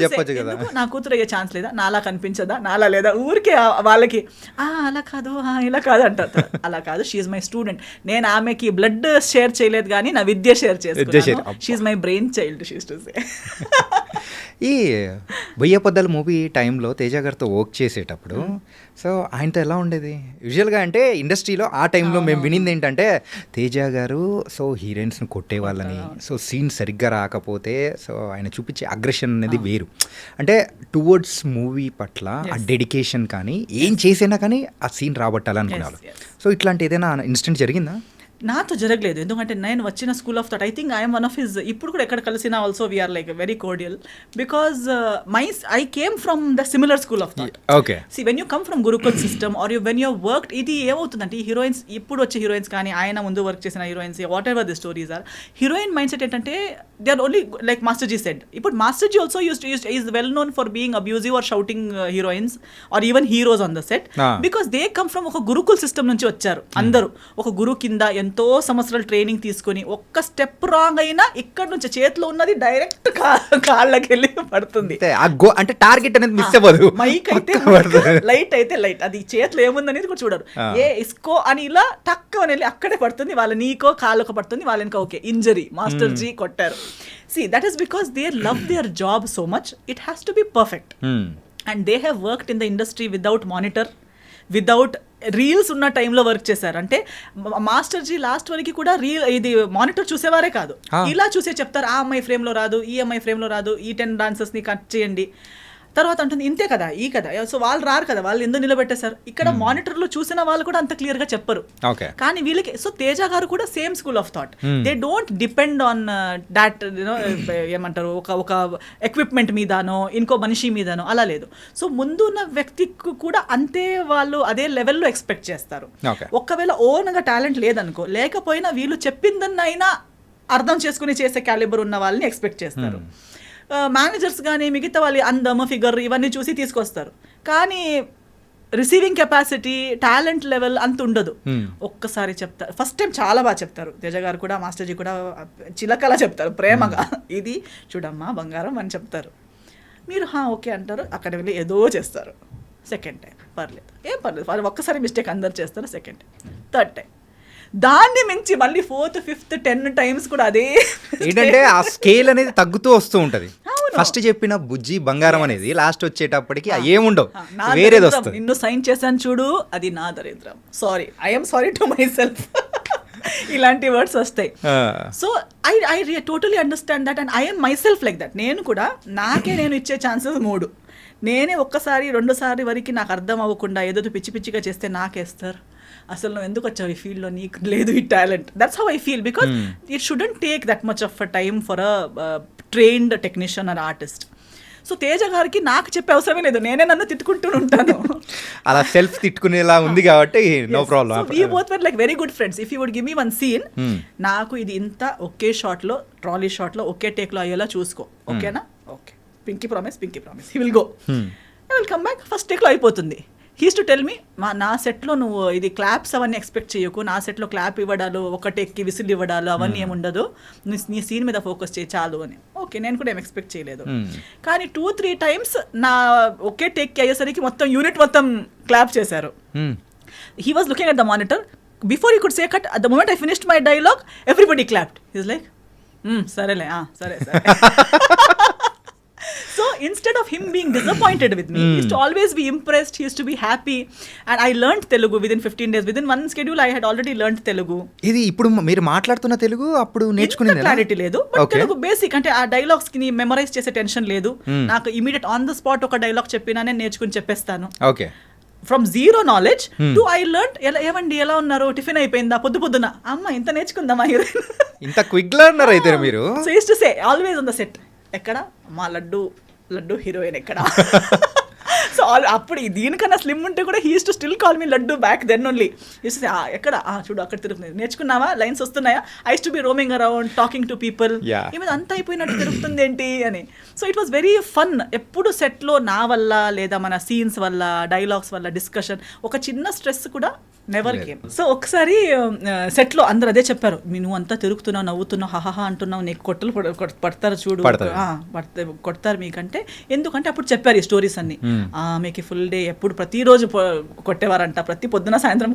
చెప్పొచ్చు కదా, నా కూతురు అయ్యే ఛాన్స్ లేదా, నాలా కనిపించదా, నాలా లేదా, ఊరికే వాళ్ళకి అలా కాదు ఇలా కాదు అంటారు. అలా కాదు, షీఈ్ మై స్టూడెంట్. నేను ఆమెకి బ్లడ్ షేర్ చేయలేదు కానీ నా విద్య షేర్ చేసుకున్నాను. She my brain child she's to say. ఈ 1000 అబద్ధాల మూవీ టైంలో తేజ గారితో వర్క్ చేసేటప్పుడు సో ఆయనతో ఎలా ఉండేది? యూజువల్గా అంటే ఇండస్ట్రీలో ఆ టైంలో మేము వినింది ఏంటంటే తేజ గారు సో హీరోయిన్స్ని కొట్టేవాళ్ళని, సో సీన్ సరిగ్గా రాకపోతే సో ఆయన చూపించే అగ్రెషన్ అనేది వేరు. అంటే టువర్డ్స్ మూవీ పట్ల ఆ డెడికేషన్ కానీ ఏం చేసినా కానీ ఆ సీన్ రాబట్టాలనుకున్నారు. సో ఇట్లాంటి ఏదైనా ఇన్సిడెంట్ జరిగిందా? నాతో జరగలేదు, ఎందుకంటే నేను వచ్చిన school of thought I think I'm one of his. ఇప్పుడు కూడా ఎక్కడ కలిసినా also we're like very cordial because I came from the similar school of thought. Okay, see when you come from gurukul system or you when you worked, ఇది ఏమవుతుందంటే ఈ heroines ఇప్పుడు వచ్చే heroines కానీ ఆయన ముందు వర్క్ చేసిన heroines whatever the stories are, heroine mindset ఏంటంటే they are only like master ji said. ఇప్పుడు master ji also is well known for being abusive or shouting heroines or even heroes on the set because they come from ఒక gurukul system నుంచి వచ్చారు. అందరూ ఒక గురువు కింద ఎంతో సంవత్సరాలు ట్రైనింగ్ తీసుకొని ఒక్క స్టెప్ రాంగ్ అయినా ఇక్కడ నుంచి చేతిలో ఉన్నది డైరెక్ట్ కాళ్ళకి వెళ్ళి పడుతుంది. అంటే టార్గెట్ అనేది మిస్ అవ్వదు. మైక్ అయితే లైట్ అయితే లైట్, అది చేతిలో ఏముందనేది కూడా చూడరు. ఇస్కో అని ఇలా టక్ అని వెళ్ళి అక్కడే పడుతుంది. వాళ్ళ నీకో కాళ్ళకో పడుతుంది, వాళ్ళనికో ఓకే ఇంజరీ, మాస్టర్ జీ కొట్టారు. See, that is because they love their job so much. It has to be perfect. And they have worked in the industry without monitor, without reels ఉన్న టైంలో వర్క్ చేశారు. అంటే master G last వరకు కూడా ఇది monitor చూసేవారే కాదు, ఇలా చూసే చెప్తారు ఆ అమ్మాయి ఫ్రేమ్లో రాదు, ఈ అమ్మాయి ఫ్రేమ్లో రాదు, ఈ 10 డాన్సర్స్ని కట్ చేయండి. తర్వాత అంటుంది ఇంతే కదా ఈ కదా, సో వాళ్ళు రారు కదా, వాళ్ళు ఎందుకు నిలబెట్టేశారు. ఇక్కడ మానిటర్లో చూసిన వాళ్ళు కూడా అంత క్లియర్గా చెప్పరు. కానీ వీళ్ళకి సో తేజ గారు కూడా same school of thought. They don't depend on that you know ఏమంటారు ఒక ఎక్విప్మెంట్ మీదనో ఇంకో మనిషి మీదనో, అలా లేదు. సో ముందున్న వ్యక్తికి కూడా అంతే వాళ్ళు అదే లెవెల్లో ఎక్స్పెక్ట్ చేస్తారు. ఒకవేళ ఓన్గా టాలెంట్ లేదనుకో, లేకపోయినా వీళ్ళు చెప్పిందన్నైనా అర్థం చేసుకుని చేసే క్యాలిబర్ ఉన్న వాళ్ళని ఎక్స్పెక్ట్ చేస్తారు. మేనేజర్స్ కానీ మిగతా వాళ్ళు అందము ఫిగర్ ఇవన్నీ చూసి తీసుకొస్తారు, కానీ రిసీవింగ్ కెపాసిటీ టాలెంట్ లెవెల్ అంత ఉండదు. ఒక్కసారి చెప్తారు, ఫస్ట్ టైం చాలా బాగా చెప్తారు తేజ గారు కూడా, మాస్టర్ జీ కూడా చిలకలా చెప్తారు ప్రేమగా, ఇది చూడమ్మా బంగారం అని చెప్తారు. మీరు ఓకే అంటారు, అక్కడ వెళ్ళి ఏదో చేస్తారు. సెకండ్ టైం పర్లేదు, ఏం పర్లేదు, వాళ్ళు ఒక్కసారి మిస్టేక్ అందరు చేస్తారు. సెకండ్ టైం, థర్డ్ టైం, దాన్ని మించి మళ్ళీ 4th 5th 10 times కూడా అదే ఏంటంటే ఆ స్కేల్ అనేది తగ్గుతూ వస్తూ ఉంటది. ఫస్ట్ చెప్పిన బుజ్జి బంగారం అనేది లాస్ట్ వచ్చేటప్పటికి ఏముండవు, వేరేది వస్తుంది. నిన్ను సైన్ చేశాను చూడు, అది నా దరిద్రం, sorry I'm sorry to my self, ఇలాంటి వర్డ్స్ వస్తాయి. So I totally understand that and I'm my self like that. నేను కూడా నేను ఇచ్చే ఛాన్సెస్ 3. నేనే ఒక్కసారి రెండోసారి వరకు నాకు అర్థం అవ్వకుండా ఏదో పిచ్చి పిచ్చిగా చేస్తే నాకేస్తారు. అసలు నువ్వు ఎందుకు వచ్చావు ఈ ఫీల్డ్లో, నీకు లేదు ఈ talent. That's how I feel, because it shouldn't take that much of a time for a trained technician are artist. So Teja గారికి నాకు చెప్పే అవసరమే లేదు, నేనే నన్ను తిట్టుకుంటూ ఉంటాను. అలా సెల్ఫ్ తిట్టుకునేలా ఉంది కాబట్టి no problem. We both were like very good friends. If you would give me one scene, నాకు ఇది ఇంత ఒకే షాట్లో, ట్రాలీ షాట్లో ఒకే టేక్లో అయ్యేలా చూసుకో, ఓకేనా? Okay, pinky promise, he will go, I will come back, first టేక్లో అయిపోతుంది. హీస్ టు టెల్ మీ, నా సెట్లో నువ్వు ఇది క్లాప్స్ అవన్నీ ఎక్స్పెక్ట్ చేయకు, నా సెట్లో క్లాప్ ఇవ్వడాలు, ఒక టేక్కి విసిల్ ఇవ్వడాలు అవన్నీ ఏముండదు, నీ సీన్ మీద ఫోకస్ చేయి చాలు అని. ఓకే, నేను కూడా ఏం ఎక్స్పెక్ట్ చేయలేదు. కానీ 2-3 టైమ్స్ నా ఒకే టేక్కి అయ్యేసరికి మొత్తం యూనిట్ మొత్తం క్లాప్ చేశారు. He was looking at the monitor, before you could say cut, at the moment I finished my dialogue everybody clapped. He's like సరేలే, సరే. So instead of him being disappointed with me, he used to always be impressed, he used to be happy. And I learned Telugu within 15 days. Within one schedule I had already learned Telugu. ఇది ఇప్పుడు మీరు మాట్లాడుతున్న తెలుగు అప్పుడు నేర్చుకునేది clarity లేదు, but Telugu basic అంటే ఆ dialogues కి మెమరైజ్ చేసే టెన్షన్ లేదు నాకు. ఇమీడియట్ ఆన్ ద స్పాట్ ఒక డైలాగ్ చెప్పినా నేను నేర్చుకుని చెప్పేస్తాను. Okay, from zero knowledge to I learn. ఏమండి ఎలా ఉన్నారు, టిఫిన్ అయిపోయిందా, పొద్దున అమ్మ ఇంత నేర్చుకుందామా హీరోయిన్, ఇంత క్విక్ లెర్నర్ అయితే మీరు. So use to say always on the set, ఎక్కడ మా లడ్డు హీరోయిన్ ఎక్కడ. సో అప్పుడు దీనికన్నా స్లిమ్ ఉంటే కూడా he use to still call me laddu back then only. Use to ఎక్కడ చూడు అక్కడ తిరుగుతుంది, నేర్చుకున్నావా, లైన్స్ వస్తున్నాయా, I use to be roaming around talking to people, ఈమె అంతా అయిపోయినట్టు తిరుగుతుంది ఏంటి అని. So it was very fun. ఎప్పుడు సెట్లో నా వల్ల లేదా మన సీన్స్ వల్ల, డైలాగ్స్ వల్ల డిస్కషన్, ఒక చిన్న స్ట్రెస్ కూడా నెవర్ కేమ్. సో ఒకసారి సెట్లో అందరు అదే చెప్పారు, నువ్వు అంతా తిరుగుతున్నావు, నవ్వుతున్నావు, హహహా అంటున్నావు, నీకు కొట్టలు పడతారు చూడు, కొడతారు మీకంటే. ఎందుకంటే అప్పుడు చెప్పారు ఈ స్టోరీస్ అన్ని. మీకు ఫుల్ డే ఎప్పుడు ప్రతిరోజు కొట్టేవారంట, ప్రతి పొద్దున సాయంత్రం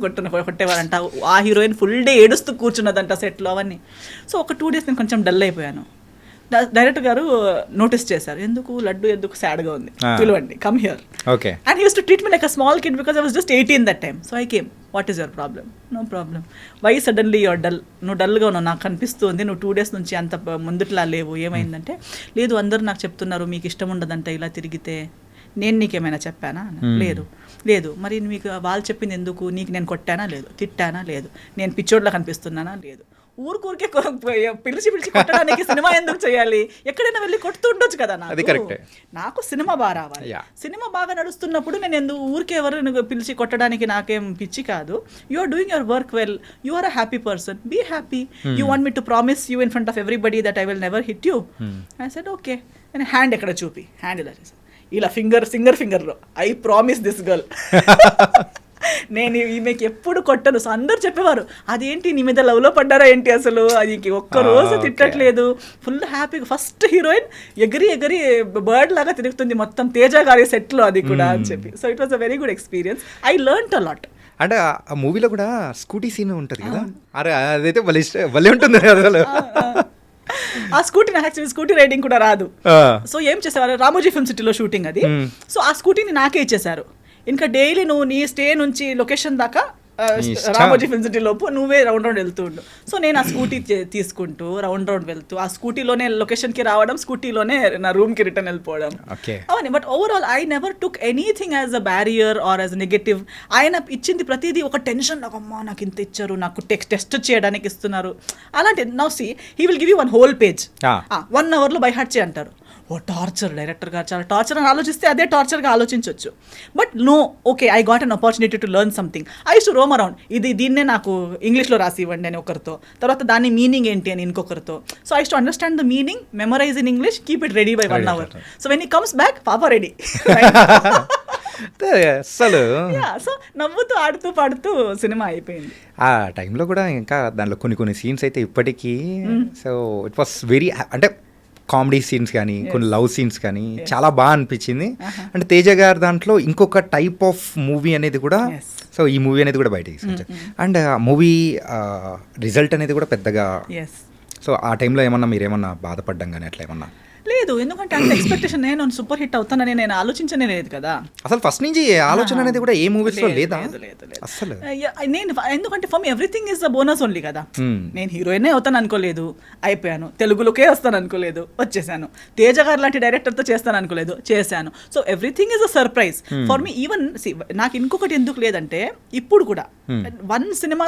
కొట్టేవారంట, ఆ హీరోయిన్ ఫుల్ డే ఏడుస్తూ కూర్చున్నదంట సెట్లో అవన్నీ. సో ఒక 2 days నేను కొంచెం డల్ అయిపోయాను. డైరెక్టర్ గారు నోటీస్ చేశారు, ఎందుకు సాడ్గా ఉంది, పిలవండి, come here. Okay, and he use to treat me like a small kid because I was just 18 that time. So I came, what is your problem? No problem. Why suddenly your dull? నువ్వు డల్గా ఉన్నావు, నాకు కనిపిస్తుంది, నువ్వు 2 days నుంచి అంత ముందుట్లా లేవు, ఏమైందంటే, లేదు అందరూ నాకు చెప్తున్నారు మీకు ఇష్టం ఉండదంట ఇలా తిరిగితే, నేను నీకేమైనా చెప్పానా? లేదు. మరి మీకు వాళ్ళు చెప్పింది ఎందుకు? నీకు నేను కొట్టానా? లేదు. తిట్టానా? లేదు. నేను పిచ్చోడ్లా కనిపిస్తున్నానా? లేదు. ఊరికే పిలిచి కొట్టడానికి సినిమా ఎందుకు చేయాలి? ఎక్కడైనా వెళ్ళి కొడుతూ ఉండొచ్చు కదా. నాకు సినిమా బాగా రావాలి. సినిమా బాగా నడుస్తున్నప్పుడు నేను ఎందుకు ఊరికే ఎవరు పిలిచి కొట్టడానికి నాకేం పిచ్చి కాదు. You are doing your work well, you are a happy person, be happy. You want me to promise you in front of everybody that I will never hit you. I said okay. నేను hand ఎక్కడ చూపి, hand ఇలా చేశాను, ఇలా ఫింగర్లో I promise this girl నేను ఈమెకి ఎప్పుడు కొట్టను. సో అందరు చెప్పేవారు, అదేంటి నీ మీద లవ్లో పడ్డారా ఏంటి, అసలు అది ఒక్కరోజు తిట్టట్లేదు, ఫుల్ హ్యాపీగా. ఫస్ట్ హీరోయిన్ ఎగిరి బర్డ్ లాగా తిరుగుతుంది మొత్తం తేజ గారి సెట్లో, అది కూడా అని చెప్పి. So it was a very good experience. I learned a lot. అంటే ఆ మూవీలో కూడా స్కూటీ సీన్ ఉంటుంది కదా, అరే అదైతే భలే ఉంటుంది అసలు. ఆ స్కూటీ నాకు యాక్చువల్లీ స్కూటీ రైడింగ్ కూడా రాదు. సో ఏం చేసేవారు, రామోజీ ఫిల్మ్ సిటీలో షూటింగ్ అది. సో ఆ స్కూటీని నాకే ఇచ్చేసారు. ఇంకా డైలీ నువ్వు నీ స్టే నుంచి లొకేషన్ దాకా రామోజీ ఫిల్మ్ సిటీ లోపు నువ్వే రౌండ్ వెళ్తూ ఉండు. సో నేను ఆ స్కూటీ తీసుకుంటూ రౌండ్ వెళ్తూ, ఆ స్కూటీలోనే లొకేషన్కి రావడం, స్కూటీలోనే నా రూమ్కి రిటర్న్ వెళ్ళిపోవడం అవన్నీ. But overall I never took anything as a barrier or as negative. ఆయన ఇచ్చింది ప్రతిదీ ఒక టెన్షన్, నాకు అమ్మా నాకు ఇంత ఇచ్చారు, నాకు టెస్ట్ చేయడానికి ఇస్తున్నారు అలాంటి. Now see he will give you 1 whole page, 1 hourలో బై హార్ట్ చేయి అంటారు. ఓ టార్చర్, డైరెక్టర్ గారు చాలా టార్చర్ అని ఆలోచిస్తే అదే టార్చర్గా ఆలోచించవచ్చు. But no, okay, I got an opportunity to learn something. I use to roam around, దీన్నే నాకు ఇంగ్లీష్లో రాసి ఇవ్వండి అని ఒకరితో, తర్వాత దాని మీనింగ్ ఏంటి అని ఇంకొకరితో. So I use to understand the meaning, memorize in English, keep it ready by 1 hour. So when he comes back, పాపా రెడీ. అసలు సో నవ్వుతూ ఆడుతూ పాడుతూ సినిమా అయిపోయింది. ఆ టైంలో కూడా ఇంకా దాంట్లో కొన్ని సీన్స్ అయితే ఇప్పటికీ, సో ఇట్ వాస్ వెరీ, అంటే కామెడీ సీన్స్ కానీ కొన్ని లవ్ సీన్స్ కానీ చాలా బాగా అనిపించింది. అంటే తేజ గారు దాంట్లో ఇంకొక టైప్ ఆఫ్ మూవీ అనేది కూడా, సో ఈ మూవీ అనేది కూడా బయట తీసుకొచ్చారు. అండ్ మూవీ రిజల్ట్ అనేది కూడా పెద్దగా, సో ఆ టైంలో ఏమన్నా మీరేమన్నా బాధపడ్డం కానీ అట్లా ఏమన్నా? లేదు, ఎందుకంటే అంత ఎక్స్పెక్టేషన్ నేను సూపర్ హిట్ అవుతానని నేను ఆలోచించనే లేదు కదా. అసలు ఫస్ట్ నుంచి ఆలోచన అనేది కూడా ఏ మూవీస్లో లేదా లేదు. అసలు? నేను ఎందుకంటే for me everything is the bonus only కదా. నేను హీరోయినే అవుతాను అనుకోలేదు, అయిపోయాను. తెలుగులోకే వస్తాను అనుకోలేదు, వచ్చేసాను. తేజ గారు లాంటి డైరెక్టర్తో చేస్తాను అనుకోలేదు, చేశాను. So everything is a surprise for me. Even నాకు ఇంకొకటి ఎందుకు లేదంటే, ఇప్పుడు కూడా వన్ సినిమా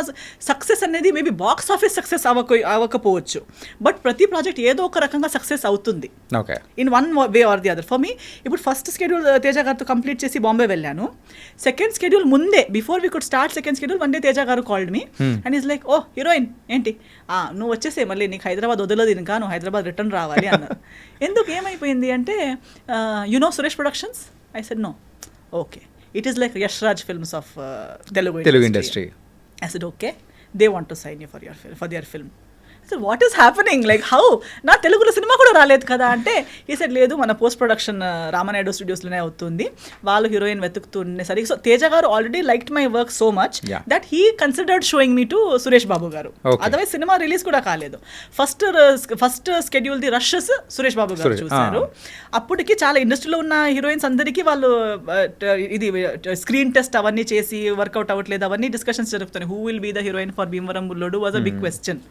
సక్సెస్ అనేది మేబీ బాక్స్ ఆఫీస్ సక్సెస్ అవ్వకపోవచ్చు, బట్ ప్రతి ప్రాజెక్ట్ ఏదో ఒక రకంగా సక్సెస్ అవుతుంది okay in one way or the other. For me ఇప్పుడు ఫస్ట్ స్కెడ్యూల్ తేజ గారితో కంప్లీట్ చేసి బాంబే వెళ్ళాను. సెకండ్ స్కెడ్యూల్ ముందే, before we could start second schedule, one day Teja garu called me and is like, oh heroine ఏంటి, నువ్వు వచ్చేసే, మళ్ళీ నీకు హైదరాబాద్ వదలదు ఇంకా, నువ్వు హైదరాబాద్ రిటర్న్ రావాలి అన్నారు. ఎందుకు ఏమైపోయింది అంటే, Suresh Productions? I said no. Okay, it is like Yash Raj Films of Telugu industry. I said, okay, they want to sign you for their film. So what is happening, like how? నా తెలుగులో సినిమా కూడా రాలేదు కదా అంటే, ఈ సెడ్ లేదు, మన పోస్ట్ ప్రొడక్షన్ రామనాయుడు స్టూడియోస్లోనే అవుతుంది, వాళ్ళు heroine వెతుకుతుండేసరికి. So Teja garu already liked my work so much that he considered showing me to Suresh Babu garu. Otherwise cinema release కూడా కాలేదు. First schedule the rushes Suresh Babu garu చూశారు. అప్పటికి చాలా ఇండస్ట్రీలో ఉన్న హీరోయిన్స్ అందరికీ వాళ్ళు ఇది స్క్రీన్ టెస్ట్ అవన్నీ చేసి వర్కౌట్ అవ్వట్లేదు, అవన్నీ డిస్కషన్స్ జరుగుతున్నాయి. Who will be the heroine for Bhimavaram Bullodu was a big question.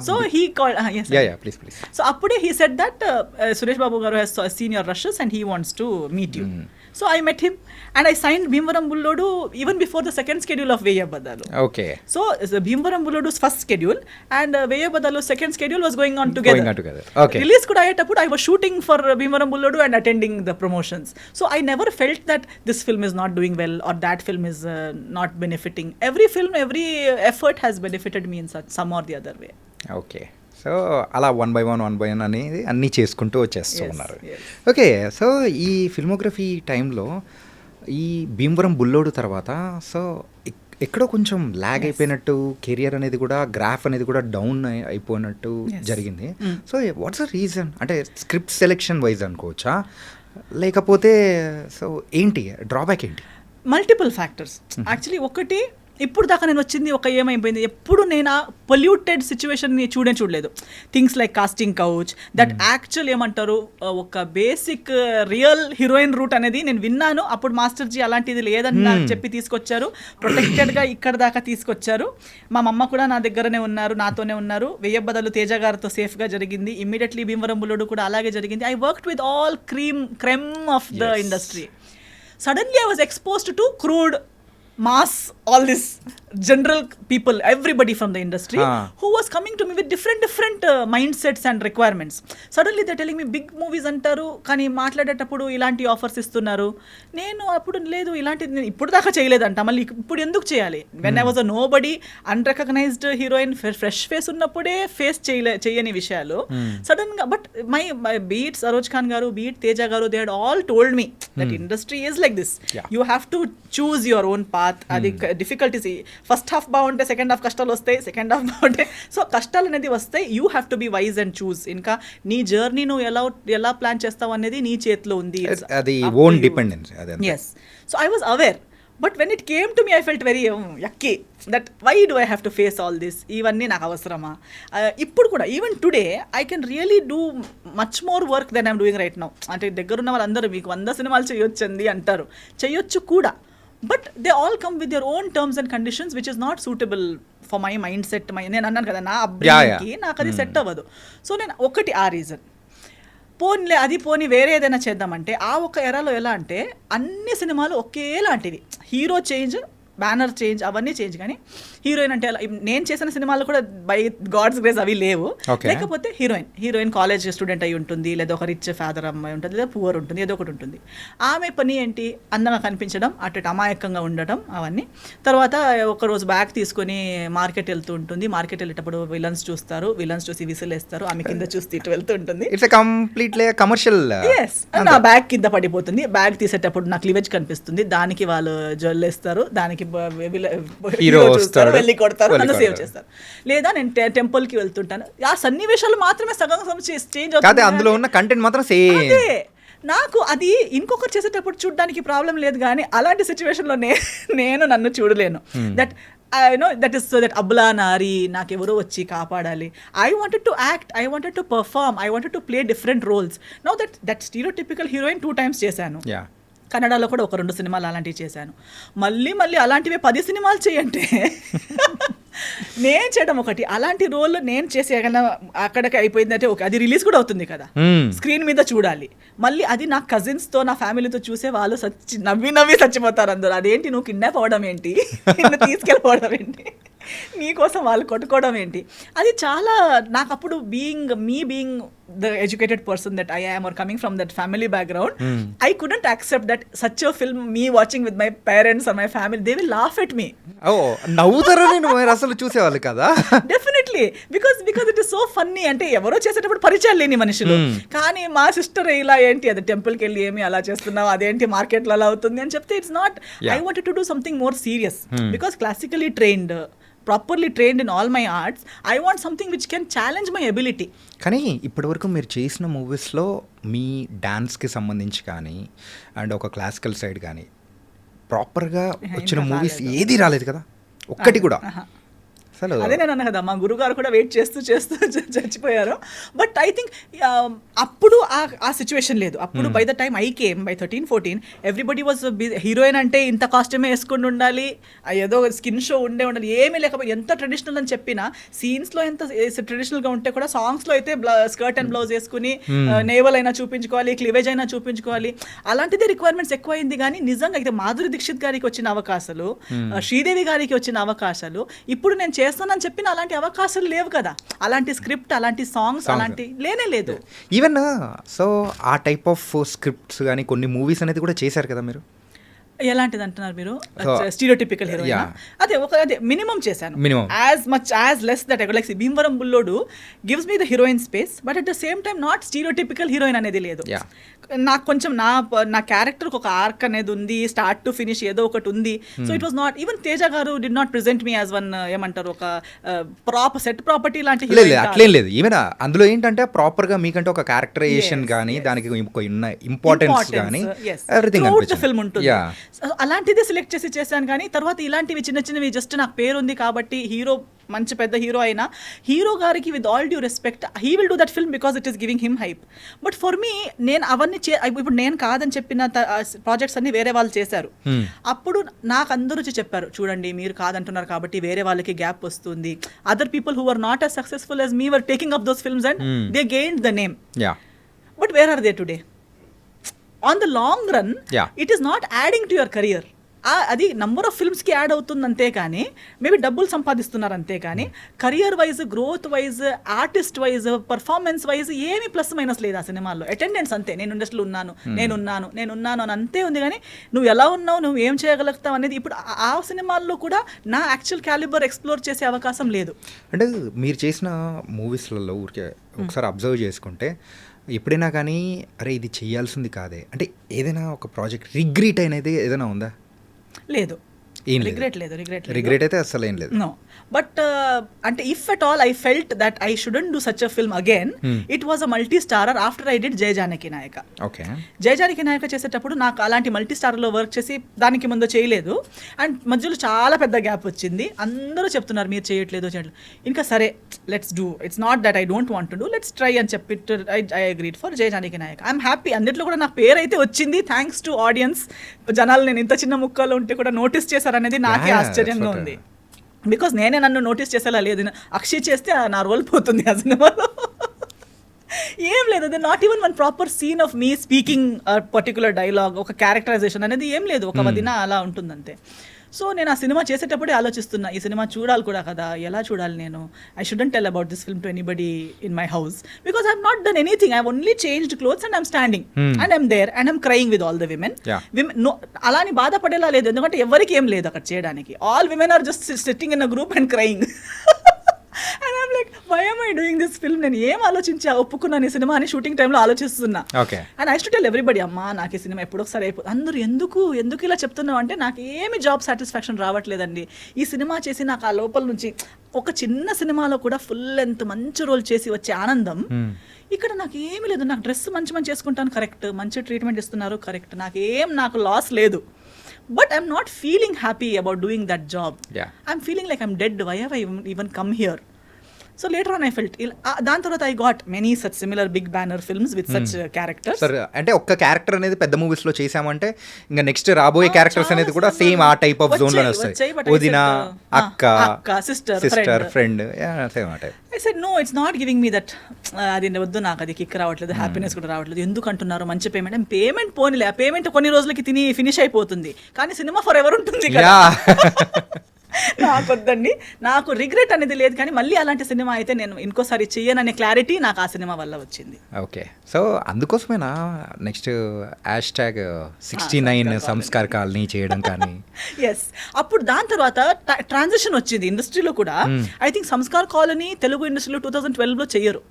So he called, yes. Yeah, please. So appude he said that Suresh Babu garu has seen your rushes and he wants to meet you. So I met him and I signed Bhimvaram Bullodu even before the second schedule of Veya Badalu. Okay. So Bhimvaram Bullodu's first schedule and Veya Badalu's second schedule was going on together. Okay. Release kuda ayetappudu I was shooting for Bhimvaram Bullodu and attending the promotions. So I never felt that this film is not doing well or that film is not benefiting. Every film, every effort has benefited me in some or the other way. Okay, so అలా one by one అనేది అన్నీ చేసుకుంటూ వచ్చేస్తూ ఉన్నారు. Yes. Okay, so ఈ filmography టైంలో ఈ భీమవరం బుల్లోడు తర్వాత సో ఎక్కడో కొంచెం ల్యాగ్ అయిపోయినట్టు, కెరియర్ అనేది కూడా, గ్రాఫ్ అనేది కూడా డౌన్ అయిపోయినట్టు జరిగింది. So what's the reason? అంటే స్క్రిప్ట్ సెలెక్షన్ వైజ్ అనుకోవచ్చా, లేకపోతే సో ఏంటి డ్రాబ్యాక్ ఏంటి? Multiple factors actually. ఒకటి, ఇప్పుడు దాకా నేను వచ్చింది ఒక ఏమైపోయింది, ఎప్పుడు నేను ఆ పొల్యూటెడ్ సిచ్యువేషన్ని చూడలేదు. Things like casting couch, that actual ఏమంటారు, ఒక బేసిక్ రియల్ హీరోయిన్ రూట్ అనేది నేను విన్నాను. అప్పుడు మాస్టర్ జీ అలాంటిది లేదని నాకు చెప్పి తీసుకొచ్చారు, ప్రొటెక్టెడ్గా ఇక్కడ దాకా తీసుకొచ్చారు. మా మమ్మ కూడా నా దగ్గరనే ఉన్నారు, నాతోనే ఉన్నారు. వెయ్యబ్బదలు తేజ గారితో సేఫ్గా జరిగింది. ఇమ్మీడియట్లీ భీమవరం బుల్లోడు కూడా అలాగే జరిగింది. I worked with all cream of the industry. Suddenly I was exposed to crude, mass, all this general people, everybody from the industry who was coming to me with different mindsets and requirements. Suddenly they're telling me big movies antaru kani మాట్లాడేటప్పుడు ఇలాంటి offers ఇస్తున్నారు. నేను అప్పుడు లేదు, ఇలాంటిది నేను ఇప్పుడు దాకా చేయలేదంట, మళ్ళీ ఇప్పుడు ఎందుకు చేయాలి? When I was a nobody, unrecognised heroine, fresh face ఉన్నప్పుడే ఫేస్ చేయని విషయాలు సడన్ గా. But my beat Saroj Khan garu, beat Teja garu, they had all told me that industry is like this, you have to choose your own path. అది difficulties, first half బాగుంటే second half కష్టాలు వస్తాయి, second half బాగుంటే so కష్టాలు అనేది వస్తాయి. You have to be wise and choose. ఇంకా నీ జర్నీ నువ్వు ఎలా ప్లాన్ చేస్తావు అనేది నీ చేతిలో ఉంది. అది own dependence. Yes, so I was aware. But when it came to me I felt very yucky that why do I have to face all this, ఇవన్నీ నాకు అవసరమా? ఇప్పుడు కూడా even today I can really do much more work than I'm doing right now. అంటే దగ్గరున్న వాళ్ళందరూ మీకు 100 సినిమాలు చేయొచ్చండి అంటారు, చేయొచ్చు కూడా. But they all come with your own terms and conditions which is not suitable for my mind set. నేను అన్నాను కదా, నా అబ్బాయికి నాకు అది సెట్ అవ్వదు. సో నేను ఒకటి ఆ రీజన్, పోనీ వేరే ఏదైనా చేద్దామంటే ఆ ఒక ఎరాలో ఎలా అంటే అన్ని సినిమాలు ఒకేలాంటివి, హీరో చేంజ్, బ్యానర్ చేంజ్, అవన్నీ చేంజ్, కానీ హీరోయిన్ అంటే అలా. నేను చేసిన సినిమాలు కూడా బై గాడ్స్ గ్రేస్ అవి లేవు. లేకపోతే హీరోయిన్ కాలేజ్ స్టూడెంట్ అయి ఉంటుంది, లేదా ఒక రిచ్ ఫాదర్ అమ్మాయి ఉంటుంది, లేదా పువర్ ఉంటుంది, ఏదో ఒకటి ఉంటుంది. ఆమె పని ఏంటి, అందంగా కనిపించడం, అటు అమాయకంగా ఉండటం, అవన్నీ. తర్వాత ఒకరోజు బ్యాగ్ తీసుకొని మార్కెట్ వెళ్తూ ఉంటుంది. మార్కెట్ వెళ్ళేటప్పుడు విలన్స్ చూస్తారు, విలన్స్ చూసి విసిలేస్తారు, ఆమె కింద చూసి ఇటు వెళ్తూ ఉంటుంది. It's completely commercial. ఎస్, నా బ్యాగ్ కింద పడిపోతుంది, బ్యాగ్ తీసేటప్పుడు నాకు క్లీవేజ్ కనిపిస్తుంది, దానికి వాళ్ళు జ్వెల్లేస్తారు, దానికి హీరో చూస్తారు, వెళ్ళి కొడతారు, నన్ను సేవ్ చేస్తారు. లేదా నేను టెంపుల్కి వెళ్తుంటాను, ఆ సన్నివేశాలు మాత్రమే సగం చేంజ్ అవుతుంది, అందులో ఉన్న కంటెంట్ మాత్రం సేమ్. నాకు అది ఇంకొకరు చేసేటప్పుడు చూడడానికి ప్రాబ్లం లేదు, కానీ అలాంటి సిచ్యువేషన్లో నేను నన్ను చూడలేను. That I know that is so that అబ్బులా నారి నాకెవరో వచ్చి కాపాడాలి. I wanted to act, I wanted to perform, I wanted to play different roles. Now that stereotypical heroine 2 times చేశాను. కన్నడలో కూడా ఒక 2 సినిమాలు అలాంటివి చేశాను. మళ్ళీ అలాంటివే 10 సినిమాలు చేయంటే నేను చేయడం ఒకటి, అలాంటి రోల్ నేను చేసి అక్కడికి అయిపోయిందంటే ఓకే, అది రిలీజ్ కూడా అవుతుంది కదా, స్క్రీన్ మీద చూడాలి. మళ్ళీ అది నా కజిన్స్తో నా ఫ్యామిలీతో చూసే వాళ్ళు నవ్వి చచ్చిపోతారు అందరూ. అదేంటి నువ్వు కిడ్నాప్ అవ్వడం ఏంటి, నిన్ను తీసుకెళ్ళిపోవడం ఏంటి, నీకోసం వాళ్ళు కొట్టుకోవడం ఏంటి, అది చాలా నాకు అప్పుడు being the educated person that I am or coming from that family background, I couldn't accept that such a film me watching with my parents or my family, they will laugh at me. నవ్వుతారని నువ్వు అసలు చూసేవాళ్ళు కదా. Definitely because it is so funny. అంటే ఎవరో చేసేటప్పుడు పరిచయాలు లేని మనుషులు, కానీ మా సిస్టర్ ఇలా ఏంటి అది టెంపుల్కి వెళ్ళి ఏమి అలా చేస్తున్నావు, అదేంటి మార్కెట్లో అలా అవుతుంది అని చెప్తే it's not. I wanted to do something more serious because classically trained, properly trained in all my arts, I want something which can challenge my ability. కానీ ఇప్పటివరకు మీరు చేసిన మూవీస్లో మీ డాన్స్కి సంబంధించి కానీ అండ్ ఒక క్లాసికల్ సైడ్ కానీ ప్రాపర్గా వచ్చిన మూవీస్ ఏది రాలేదు కదా, ఒక్కటి కూడా. అసలు అదే నేను అన్నా కదా, మా గురుగారు కూడా వెయిట్ చేస్తూ చచ్చిపోయారు. బట్ ఐ థింక్ అప్పుడు ఆ సిచ్యువేషన్ లేదు. అప్పుడు by the time I came by 13-14 everybody was heroine అంటే ఇంత కాస్ట్యూమే వేసుకుని ఉండాలి, ఏదో స్కిన్ షో ఉండాలి, ఏమీ లేకపోతే ఎంత ట్రెడిషనల్ అని చెప్పినా సీన్స్లో ఎంత ట్రెడిషనల్గా ఉంటే కూడా సాంగ్స్లో అయితే స్కర్ట్ అండ్ బ్లౌజ్ వేసుకుని నేవల్ అయినా చూపించుకోవాలి, క్లివేజ్ అయినా చూపించుకోవాలి, అలాంటిదే రిక్వైర్మెంట్స్ ఎక్కువైంది. కానీ నిజంగా అయితే మాధురి దీక్షిత్ గారికి వచ్చిన అవకాశాలు, శ్రీదేవి గారికి వచ్చిన అవకాశాలు, ఇప్పుడు నేను చేస్తానని చెప్పిన అలాంటి అవకాశాలు లేవు కదా. అలాంటి స్క్రిప్ట్, అలాంటి సాంగ్స్ అలాంటి లేనే లేదు. ఈవెన్ సో ఆ టైప్ ఆఫ్ స్క్రిప్ట్స్ కానీ కొన్ని మూవీస్ అనేది కూడా చేశారు కదా మీరు. ఎలాంటిది అంటున్నారు మీరు? స్టీరియోటిపికల్ హీరోయిన్ అదే మినిమం చేశాను, as much as less that like Bhimavaram Bullodu gives me the heroine space, but at the same time not stereotypical heroine అనేది లేదు. నాకు కొంచెం నా క్యారెక్టర్కి ఒక ఆర్క్ అనేది ఉంది, స్టార్ట్ టు ఫినిష్ ఏదో ఒకటి ఉంది. So it was not even Teja garu did not present me as one ఏమంటారు ఒక సెట్ ప్రాపర్టీ లాంటి అట్లేం లేదు. ఈవెన్ అందులో ఏంటంటే ప్రాపర్ గా మీకంటే ఒక క్యారెక్టరైజేషన్ కానీ దానికి ఇంపార్టెన్స్ కానీ ఎవ్రీథింగ్ ఫిల్మ్ ఉంటుంది. అలాంటిదే సెలెక్ట్ చేశాను. కానీ తర్వాత ఇలాంటివి చిన్నవి జస్ట్ నాకు పేరు ఉంది కాబట్టి హీరో మంచి పెద్ద హీరో అయినా హీరో గారికి with all due respect he will do that film because it is giving him hype. But for me నేను అవన్నీ ఇప్పుడు నేను కాదని చెప్పిన ప్రాజెక్ట్స్ అన్ని వేరే వాళ్ళు చేశారు. అప్పుడు నాకు అందరూ చెప్పారు, చూడండి మీరు కాదంటున్నారు కాబట్టి వేరే వాళ్ళకి గ్యాప్ వస్తుంది. Other people who are not as successful as me were taking up those films and they gained the name. But where are they today? On the long run, it is not adding to your career. అది number of ఫిల్మ్స్కి add అవుతుంది అంతే కానీ maybe డబ్బులు సంపాదిస్తున్నారు అంతే కానీ career wise, growth wise, artist wise, performance wise ఏమీ plus minus లేదు ఆ సినిమాల్లో. అటెండెన్స్ అంతే, నేను ఇండస్ట్రీలో ఉన్నాను అని అంతే ఉంది. కానీ నువ్వు ఎలా ఉన్నావు, నువ్వు ఏం చేయగలుగుతావు అనేది ఇప్పుడు ఆ సినిమాల్లో కూడా నా యాక్చువల్ క్యాలిబర్ ఎక్స్ప్లోర్ చేసే అవకాశం లేదు. అంటే మీరు చేసిన మూవీస్లలో ఊరికే ఒకసారి అబ్జర్వ్ చేసుకుంటే ఎప్పుడైనా కానీ అరే ఇది చేయాల్సింది కాదే అంటే ఏదైనా ఒక ప్రాజెక్ట్ రిగ్రెట్ అనేది ఏదైనా ఉందా? లేదు, రిగ్రెట్ అయితే అసలు ఏం లేదు. నో, బట్ అంటే if at all I felt that I shouldn't do such a film again, it was a multi starrer after I did Jaya Janaki Nayaka. Jaya Janaki నాయక చేసేటప్పుడు నాకు అలాంటి మల్టీ స్టారర్లో వర్క్ చేసి దానికి ముందు చేయలేదు. అండ్ మధ్యలో చాలా పెద్ద గ్యాప్ వచ్చింది. అందరూ చెప్తున్నారు మీరు చేయట్లేదు. ఇంకా సరే let's do, it's not that I don't want to do, let's try అని చెప్పి I agreed for Jaya Janaki Nayaka. I'm happy. అన్నిట్లో కూడా నాకు పేరు అయితే వచ్చింది థ్యాంక్స్ టు ఆడియన్స్. జనాలు నేను ఇంత చిన్న ముక్కలో ఉంటే కూడా నోటీస్ చేశారనేది నాకే ఆశ్చర్యంగా ఉంది. బికాస్ నేనే నన్ను నోటీస్ చేసేలా లేదు. అక్షయ్ చేస్తే నా రోల్ పోతుంది ఆ సినిమాలో. ఏం లేదు, అది not even one proper scene of me speaking particular dialogue, ఒక క్యారెక్టరైజేషన్ అనేది ఏం లేదు. ఒక వదిన అలా ఉంటుందంతే. సో నేను ఆ సినిమా చేసేటప్పుడే ఆలోచిస్తున్నా, ఈ సినిమా చూడాలి కూడా కదా, ఎలా చూడాలి నేను. I shouldn't tell about this film to anybody in my house because I have not done anything. I have only changed clothes and I'm standing and I'm there and I'm crying with all the women. అలాని బాధపడేలా లేదు, ఎందుకంటే ఎవరికి ఏం లేదు అక్కడ చేయడానికి. All women are just sitting in a group and crying. And I'm like why am I doing this film? నేను ఏం ఆలోచించి ఒప్పుకున్నాను ఈ సినిమా అని షూటింగ్ టైంలో ఆలోచిస్తున్నా. And I to tell everybody, అమ్మా నాకు ఈ సినిమా ఎప్పుడు ఒకసారి అయిపోతుంది. అందరూ ఎందుకు ఇలా చెప్తున్నావు అంటే నాకు ఏమి జాబ్ సాటిస్ఫాక్షన్ రావట్లేదండి. ఈ సినిమా చేసి నాకు ఆ లోపల నుంచి ఒక చిన్న సినిమాలో కూడా ఫుల్ లెంత్ మంచి రోల్ చేసి వచ్చే ఆనందం ఇక్కడ నాకు ఏమీ లేదు. నాకు డ్రెస్ మంచి చేసుకుంటాను కరెక్ట్, మంచి ట్రీట్మెంట్ ఇస్తున్నారు కరెక్ట్, నాకు లాస్ లేదు. but I'm not feeling happy about doing that job. Yeah. I'm feeling like I'm dead. Why have I even come here? So later on I felt దాని తర్వాత I got many such similar big banner films with such characters. Sir అంటే ఒక్క character అనేది పెద్ద movies లో చేసామంటే ఇంకా next రాబోయే క్యారెక్టర్స్ అనేది కూడా సేమ్ ఆ టైప్ ఆఫ్ జోన్ లోనే వస్తాయి. వదిన, అక్క, సిస్టర్, ఫ్రెండ్, సేమ్ ఆ type. I said no, it's not giving me that అది వద్దు, నాకు అది కిక్ రావట్లేదు, హ్యాపీనెస్ కూడా రావట్లేదు. ఎందుకు అంటున్నారు మంచి పేమెంట్ పోనీలే, ఆ పేమెంట్ కొన్ని రోజులకి తిని ఫినిష్ అయిపోతుంది, కానీ సినిమా ఫర్ ఎవర్ ఉంటుంది కదా. నాకు వద్దండి, నాకు రిగ్రెట్ అనేది లేదు, కానీ మళ్ళీ అలాంటి సినిమా అయితే నేను ఇంకోసారి చెయ్యననే క్లారిటీ నాకు ఆ సినిమా వల్ల వచ్చింది. ఓకే, సో అందుకోసమేనా నెక్స్ట్ #69 సంస్కార్ కాలనీ చేయడం కానీ. ఎస్, అప్పుడు దాని తర్వాత ట్రాన్సిషన్ వచ్చింది ఇండస్ట్రీలో కూడా. I think Sanskar colony Telugu ఇండస్ట్రీలో 2012లో చెయ్యరు,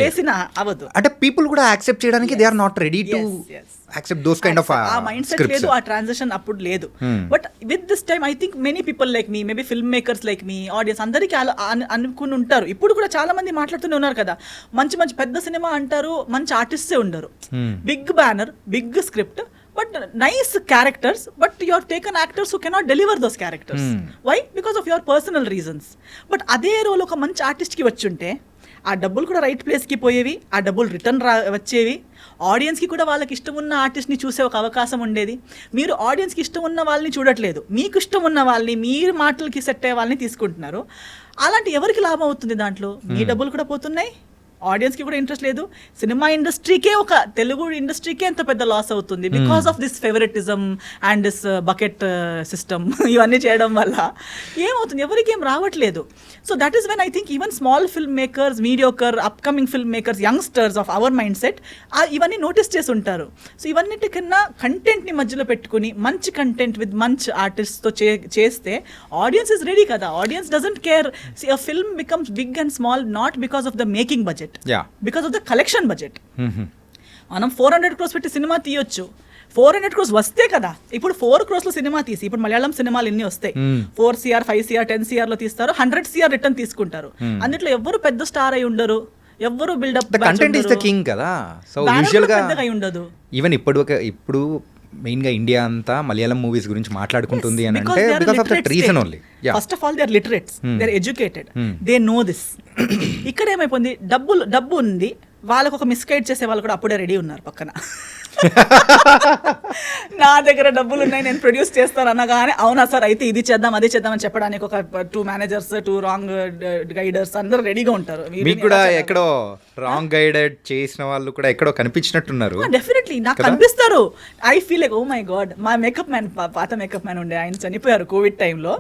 చేసిన అవ్వదు. అంటే పీపుల్ కూడా యాక్సెప్ట్ చేయడానికి they are not ready to accept those kind of ఆ మైండ్ సెట్ లేదు, ఆ ట్రాన్సిషన్ అప్పుడు లేదు. But with this time I think many people like me, maybe filmmakers like me, audience అందరికీ అనుకుని ఉంటారు. ఇప్పుడు కూడా చాలా మంది మాట్లాడుతూనే ఉన్నారు కదా, మంచి మంచి పెద్ద సినిమా అంటారు, మంచి ఆర్టిస్టే ఉండరు, big banner, big script, but nice characters, but you are taken actors who cannot deliver those characters. Why? Because of your personal reasons. But అదే రోల్ ఒక మంచి ఆర్టిస్ట్కి వచ్చుంటే ఆ డబ్బులు కూడా రైట్ ప్లేస్కి పోయేవి, ఆ డబ్బులు రిటర్న్ వచ్చేవి, ఆడియన్స్కి కూడా వాళ్ళకి ఇష్టం ఉన్న ఆర్టిస్ట్ని చూసే ఒక అవకాశం ఉండేది. మీరు ఆడియన్స్కి ఇష్టం ఉన్న వాళ్ళని చూడట్లేదు, మీకు ఇష్టం ఉన్న వాళ్ళని, మీరు మాటలకి సెట్ అయ్యే వాళ్ళని తీసుకుంటున్నారు. అలాంటి ఎవరికి లాభం అవుతుంది దాంట్లో? మీ డబ్బులు కూడా పోతున్నాయి, ఆడియన్స్కి కూడా ఇంట్రెస్ట్ లేదు, సినిమా ఇండస్ట్రీకే, ఒక తెలుగు ఇండస్ట్రీకే ఎంత పెద్ద లాస్ అవుతుంది because of this favouritism and this bucket system. ఇవన్నీ చేయడం వల్ల ఏమవుతుంది, ఎవరికి ఏం రావట్లేదు. So that is when I think even small film makers, mediocre, upcoming film makers, youngsters of our mind set ఇవన్నీ నోటీస్ చేసి ఉంటారు. సో ఇవన్నిటికన్నా కంటెంట్ని మధ్యలో పెట్టుకుని మంచి కంటెంట్ విత్ మంచి ఆర్టిస్ట్తో చేస్తే ఆడియన్స్ ఇస్ రెడీ కదా. Audience doesn't care. A film becomes big and small not because of the making budget, because of the collection budget. మనం 400 crores పెట్టి సినిమా తీయొచ్చు, 400 crores వస్తే కదా. ఇప్పుడు 4 crores లో సినిమా తీసి, ఇప్పుడు మలయాళం సినిమాలు ఎన్ని వస్తాయి, 4 CR, 5 CR, 10 CR లో తీస్తారు, 100 CR రిటర్న్ తీసుకుంటారు. అందులో ఎవరు పెద్ద స్టార్ అయి ఉండరు, ఎవరు buildup, content is the king కదా. సో యూజువల్ గా ఉండదు. ఈవెన్ ఇప్పుడు మెయిన్ గా ఇండియా అంతా మలయాళం మూవీస్ గురించి మాట్లాడుకుంటుంది అని అంటే because of that reason only. First of all they are literates, they are educated, they know this. ఇక్కడ ఏమైపోయింది, డబ్బు ఉంది, వాళ్ళకు ఒక మిస్గైడ్ చేసే వాళ్ళు కూడా అప్పుడే రెడీ ఉన్నారు పక్కన. నా దగ్గర డబ్బులు ఉన్నాయి, నేను ప్రొడ్యూస్ చేస్తాను అనగానే అవునా సార్ అయితే ఇది చేద్దాం అది చేద్దాం అని చెప్పడానికి ఒక 2 మేనేజర్స్, 2 రాంగ్ గైడర్స్ అందరూ రెడీగా ఉంటారు. మీకు కూడా ఎక్కడో రాంగ్ గైడెడ్ చేసిన వాళ్ళు కూడా ఎక్కడో కనిపించినట్టున్నారు. డెఫినెట్లీ నాకు కనిపిస్తారు. I feel like oh my god, మా మేకప్ మ్యాన్, పాత మేకప్ మ్యాన్ ఉండే, ఆయన చనిపోయారు కోవిడ్ టైంలో.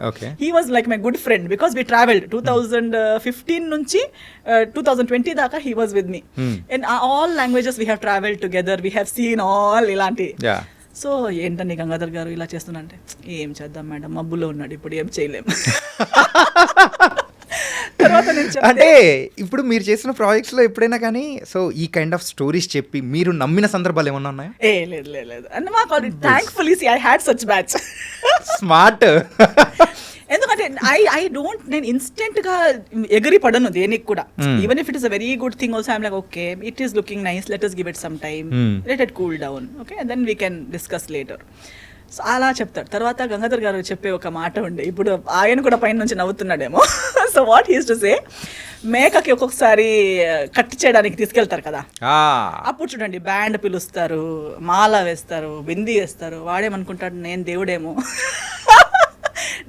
He was like my good friend because we travelled 2015 నుంచి 2020 దాకా he was with me. In all languages we have travelled together, we have seen all ఇలాంటి. So ఏంటండి గంగాధర్ గారు ఇలా చేస్తున్నా అంటే, ఏం చేద్దాం మేడం, మబ్బులో ఉన్నాడు, ఇప్పుడు ఏం చేయలేము. తర్వాత అంటే ఇప్పుడు మీరు చేసిన ప్రాజెక్ట్స్ లో ఎప్పుడైనా కానీ సో ఈ కైండ్ ఆఫ్ స్టోరీస్ చెప్పి మీరు నమ్మిన సందర్భాలు ఏమన్నా ఉన్నాయా? లేదు అంటే మాకు thankfully I had such batch. Smart. ఎందుకంటే ఐ డోంట్, నేను ఇన్స్టెంట్ గా ఎగిరి పడను దేనికి కూడా. Even if it is a very good thing also I'm like okay it is looking nice, let us give it some time, let it cool down, okay, and then we can discuss later. So అలా చెప్తాడు. తర్వాత గంగాధర్ గారు చెప్పే ఒక మాట ఉండే, ఇప్పుడు ఆయన కూడా పైన నుంచి నవ్వుతున్నాడేమో. So what he's to say, మేకకి ఒక్కొక్కసారి కట్ చేయడానికి తీసుకెళ్తారు కదా, అప్పుడు చూడండి బ్యాండ్ పిలుస్తారు, మాల వేస్తారు, బిందీ వేస్తారు, వాడేమనుకుంటాడు నేను దేవుడేమో,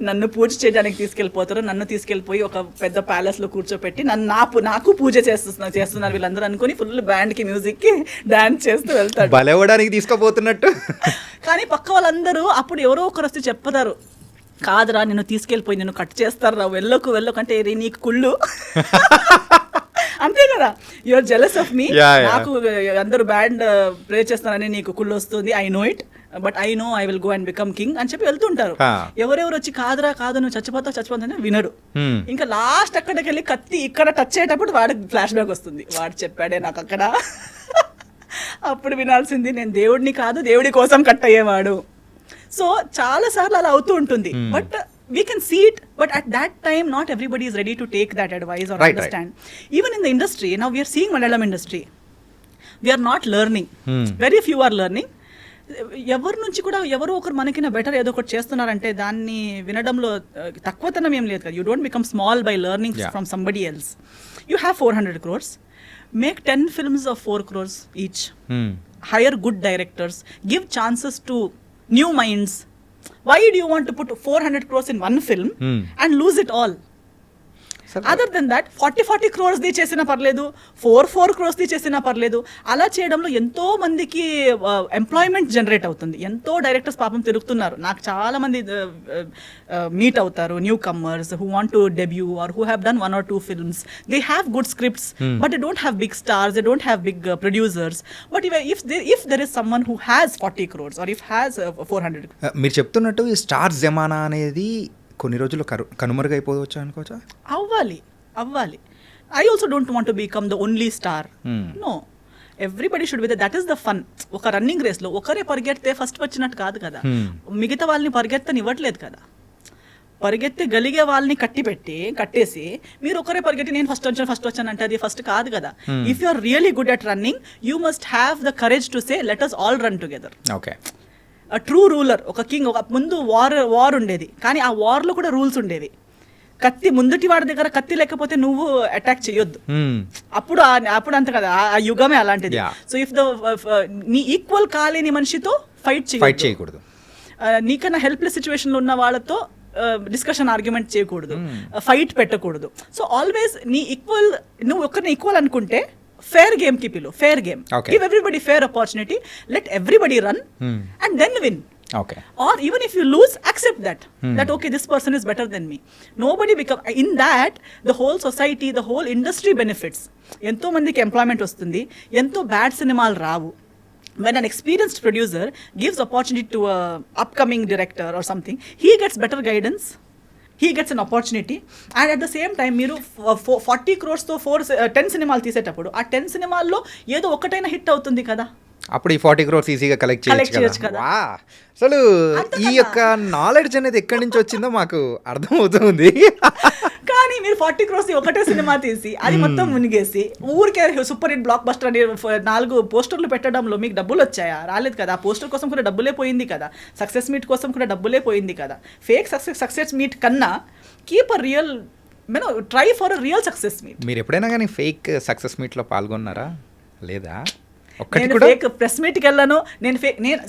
నన్ను పూజ చేయడానికి తీసుకెళ్ళిపోతారు, నన్ను తీసుకెళ్ళిపోయి ఒక పెద్ద ప్యాలెస్ లో కూర్చోపెట్టి నాకు పూజ చేస్తున్నారు వీళ్ళందరూ అనుకుని ఫుల్ బ్యాండ్ కి మ్యూజిక్ కి డాన్స్ చేస్తూ వెళ్తాడు, బలవడానికి తీసుకోబోతున్నట్టు. కానీ పక్క వాళ్ళందరూ అప్పుడు ఎవరో ఒకరు వస్తే చెప్తారు, కాదురా నిన్ను తీసుకెళ్ళిపోయి నిన్ను కట్ చేస్తారా, వెళ్ళకు అంటే నీకు కుళ్ళు. అంతే కదా, యూఆర్ జెలస్ ఆఫ్ మీ, నాకు అందరూ బ్యాండ్ ప్లే చేస్తారని నీకు కుళ్ళు వస్తుంది, I know it, but I know I will go and become king అని చెప్పి వెళ్తుంటారు. ఎవరెవరు వచ్చి కాదురా కాదు నువ్వు చచ్చిపోతావు వినడు. ఇంకా లాస్ట్ అక్కడికి వెళ్ళి కత్తి ఇక్కడ టచ్ అయ్యేటప్పుడు వాడికి ఫ్లాష్ బ్యాక్ వస్తుంది, వాడు చెప్పాడే నాకు అక్కడ. అప్పుడు వినాల్సింది నేను దేవుడిని కాదు, దేవుడి కోసం కట్ అయ్యేవాడు. సో చాలా సార్లు అలా అవుతూ ఉంటుంది, but we can see it, but at that time not everybody is ready to take that advice or understand. Even in the industry, now we are seeing Malayalam industry, we are not learning. Very few are learning. ఎవరి నుంచి కూడా ఎవరో ఒకరు మనకిన better ఏదో ఒకటి చేస్తున్నారంటే దాన్ని వినడంలో తక్కువతనం ఏం లేదు కదా. You don't become small by learning from somebody else. You have 400 crores, make 10 films of 4 crores each. Hire good directors, give chances to new minds. Why do you want to put 400 crores in one film and lose it all? Other than that 40 crores ది చేసినా పర్లేదు, 4 crores ది చేసినా పర్లేదు. అలా చేయడంలో ఎంతో మందికి ఎంప్లాయ్మెంట్ జనరేట్ అవుతుంది. ఎంతో డైరెక్టర్స్ పాపం తిరుగుతున్నారు. నాకు చాలా మంది మీట్ అవుతారు, newcomers who want to debut or who have done 1 or 2 films. They have good scripts but they don't have big stars, they don't have big producers. But if there is someone who has 40 crores or if has 400. మీరు చెప్తున్నట్టు ఈ star జమానా అనేది కొన్ని రోజులు కనుమరుగైపోవచ్చు అనుకోవచ్చా? అవ్వాలి. I also don't want to become the only star. No, everybody should be that is the fun. ఒక రన్నింగ్ రేస్లో ఒకరే పరిగెడితే ఫస్ట్ వచ్చినట్టు కాదు కదా. మిగతా వాళ్ళని పరిగెత్తని ఇవ్వట్లేదు కదా. పరిగెత్తి గలిగే వాళ్ళని కట్టేసి మీరు ఒకరే పరిగెత్తి నేను ఫస్ట్ వచ్చాను అంటే అది ఫస్ట్ కాదు కదా. If you are really good at running you must have the courage to say let us all run together. Okay, true ruler, ఒక కింగ్. ఒక ముందు వార్ ఉండేది, కానీ ఆ వార్లో కూడా రూల్స్ ఉండేవి. కత్తి ముందుటి వాడి దగ్గర కత్తి లేకపోతే నువ్వు అటాక్ చేయొద్దు. అప్పుడు అంత కదా, ఆ యుగమే అలాంటిది. సో ఇఫ్ నీ ఈక్వల్ కాలేని మనిషితో ఫైట్ చేయకూడదు. నీకన్నా హెల్ప్లెస్ సిచ్యువేషన్లో ఉన్న వాళ్ళతో డిస్కషన్ ఆర్గ్యుమెంట్ చేయకూడదు, ఫైట్ పెట్టకూడదు. సో ఆల్వేస్ నువ్వు ఒకరిని ఈక్వల్ అనుకుంటే fair game ki pilu, fair game. Okay. Give everybody fair opportunity, let everybody run and then win. Okay. Or even if you lose, accept that okay, this person is better than me. Nobody become, in that the whole society, the whole industry benefits. Ento mandiki employment vastundi, ento bad cinemalu ravu. When an experienced producer gives opportunity to a upcoming director or something, he gets better guidance, he gets an opportunity, and at the same time మీరు 40 crores తో 10 సినిమాలు తీసేటప్పుడు ఆ 10 సినిమాల్లో ఏదో ఒకటైనా hit అవుతుంది కదా. అప్పుడు ఈ 40 crores ఈజీగా కలెక్ట్ చేయొచ్చు కదా. అసలు ఈ యొక్క నాలెడ్జ్ అనేది ఎక్కడి నుంచి వచ్చిందో మాకు అర్థమవుతుంది. కానీ మీరు 40 crores ఒకటే సినిమా తీసి అది మొత్తం మునిగేసి ఊరికే సూపర్ హిట్ బ్లాక్ బస్టర్ అని 4 పోస్టర్లు పెట్టడంలో మీకు డబ్బులు వచ్చాయా? రాలేదు కదా. ఆ పోస్టర్ కోసం కూడా డబ్బులే పోయింది కదా, సక్సెస్ మీట్ కోసం కూడా డబ్బులే పోయింది కదా. ఫేక్ సక్సెస్ మీట్ కన్నా keep a real, try for a real success meet. మీరు ఎప్పుడైనా కానీ ఫేక్ సక్సెస్ మీట్లో పాల్గొన్నారా? లేదా? నేను ఫేక్ ప్రెస్ మీట్కి వెళ్ళాను, నేను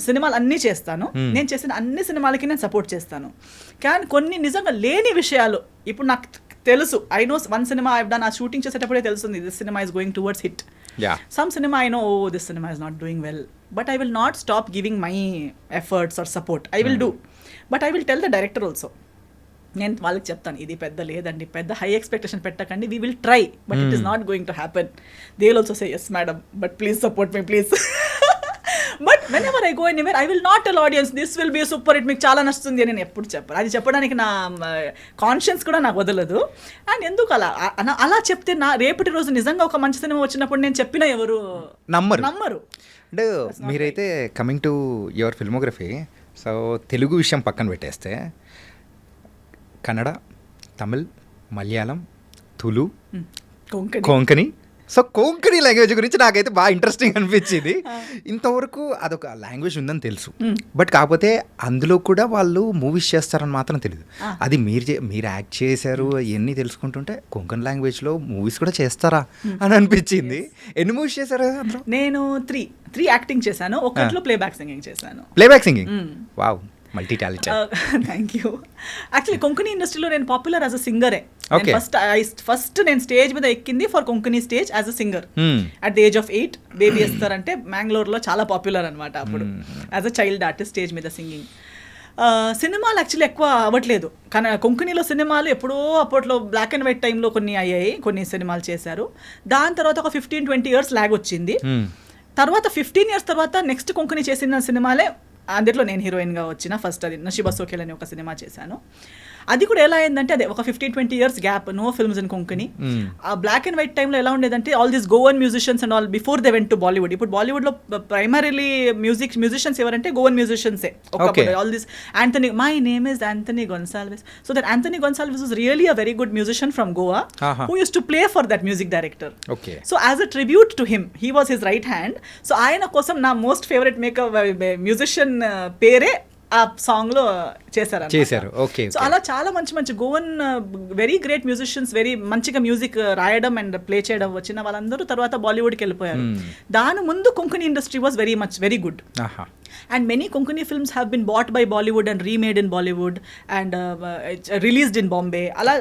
సినిమాలు అన్నీ చేస్తాను, నేను చేసిన అన్ని సినిమాలకి నేను సపోర్ట్ చేస్తాను. కానీ కొన్ని నిజంగా లేని విషయాలు ఇప్పుడు నాకు తెలుసు. I know one cinema I done, ఆ షూటింగ్ చేసేటప్పుడే తెలుస్తుంది this cinema is going towards hit. Some cinema I know this cinema is not doing well, but I will not stop giving my efforts or support. I will do, but I will tell the director also. నేను వాళ్ళకి చెప్తాను ఇది పెద్ద లేదండి, పెద్ద high expectation పెట్టకండి, we will try but it is not going to happen. They will also say yes madam but please support me please. But whenever I go anywhere I will not tell audience this will be super hit, మీకు చాలా నచ్చుతుంది అని నేను ఎప్పుడు చెప్పాను. అది చెప్పడానికి నా కాన్షియన్స్ కూడా నాకు వదలదు. అండ్ ఎందుకు అలా చెప్తే నా రేపటి రోజు నిజంగా ఒక మంచి సినిమా వచ్చినప్పుడు నేను చెప్పినా ఎవరు నమ్మరు. అంటే మీరైతే coming to your filmography, so Telugu విషయం పక్కన పెట్టేస్తే కన్నడ, తమిళ్, మలయాళం, తులు, కొంకణి. సో కొంకణి లాంగ్వేజ్ గురించి నాకైతే బాగా ఇంట్రెస్టింగ్ అనిపించింది. ఇంతవరకు అదొక లాంగ్వేజ్ ఉందని తెలుసు, బట్ కాకపోతే అందులో కూడా వాళ్ళు మూవీస్ చేస్తారని మాత్రం తెలియదు. అది మీరు యాక్ట్ చేశారు ఇవన్నీ తెలుసుకుంటుంటే కొంకణి లాంగ్వేజ్లో మూవీస్ కూడా చేస్తారా అని అనిపించింది. ఎన్ని మూవీస్ చేశారు అందులో? నేను త్రీ యాక్టింగ్ చేశాను, ఒకటిలో ప్లేబ్యాక్ సింగింగ్ చేశాను. Playback singing, wow, multi talented. Thank you. Actually Konkani ఇండస్ట్రీలో నేను పాపులర్ యాజ్ అ సింగరే. ఫస్ట్ నేను స్టేజ్ మీద ఎక్కింది for Konkani stage as a singer at the age of 8. Baby Esther అంటే మ్యాంగ్లూర్లో చాలా పాపులర్ అనమాట అప్పుడు, as a child artist stage మీద సింగింగ్. సినిమాలు యాక్చువల్లీ ఎక్కువ అవ్వట్లేదు, కానీ కొంకణిలో సినిమాలు ఎప్పుడో అప్పట్లో బ్లాక్ అండ్ వైట్ టైంలో కొన్ని అయ్యాయి, కొన్ని సినిమాలు చేశారు. దాని తర్వాత ఒక 15-20 years లాగ్ వచ్చింది. తర్వాత 15 years తర్వాత నెక్స్ట్ కొంకణి చేసిన సినిమాలే, అందులో నేను హీరోయిన్గా వచ్చిన ఫస్ట్ అది నషీబా సోఖేల్ అని ఒక సినిమా చేశాను. అది కూడా ఎలా అయిందంటే అదే ఒక 15-20 years gap, no films in Konkani. ఆ బ్లాక్ అండ్ వైట్ టైంలో ఎలా ఉండేదంటే all these Goan musicians and all before they went to Bollywood. ఇప్పుడు బాలీవుడ్లో ప్రైమరీలీ మ్యూజిషియన్స్ ఎవరంటే గోవన్ మ్యూజిషియన్సే. All this Anthony, my name is Anthony Gonsalves. So that Anthony Gonsalves was really a very good musician from Goa who use to play for that music director. So as a tribute to him, he was his right hand. So ఆయన కోసం నా most favourite makeup musician పేరే ఆ song లో చేశారు. Okay. So అలా చాలా మంచి మంచి Goan very great musicians, very మంచిగా మ్యూజిక్ రాయడం అండ్ ప్లే చేయడం వచ్చిన వాళ్ళందరూ తర్వాత బాలీవుడ్కి వెళ్ళిపోయారు. దాని ముందు Konkani industry was very good. And many Konkani films have been bought by Bollywood and remade in Bollywood and released in Bombay. అలా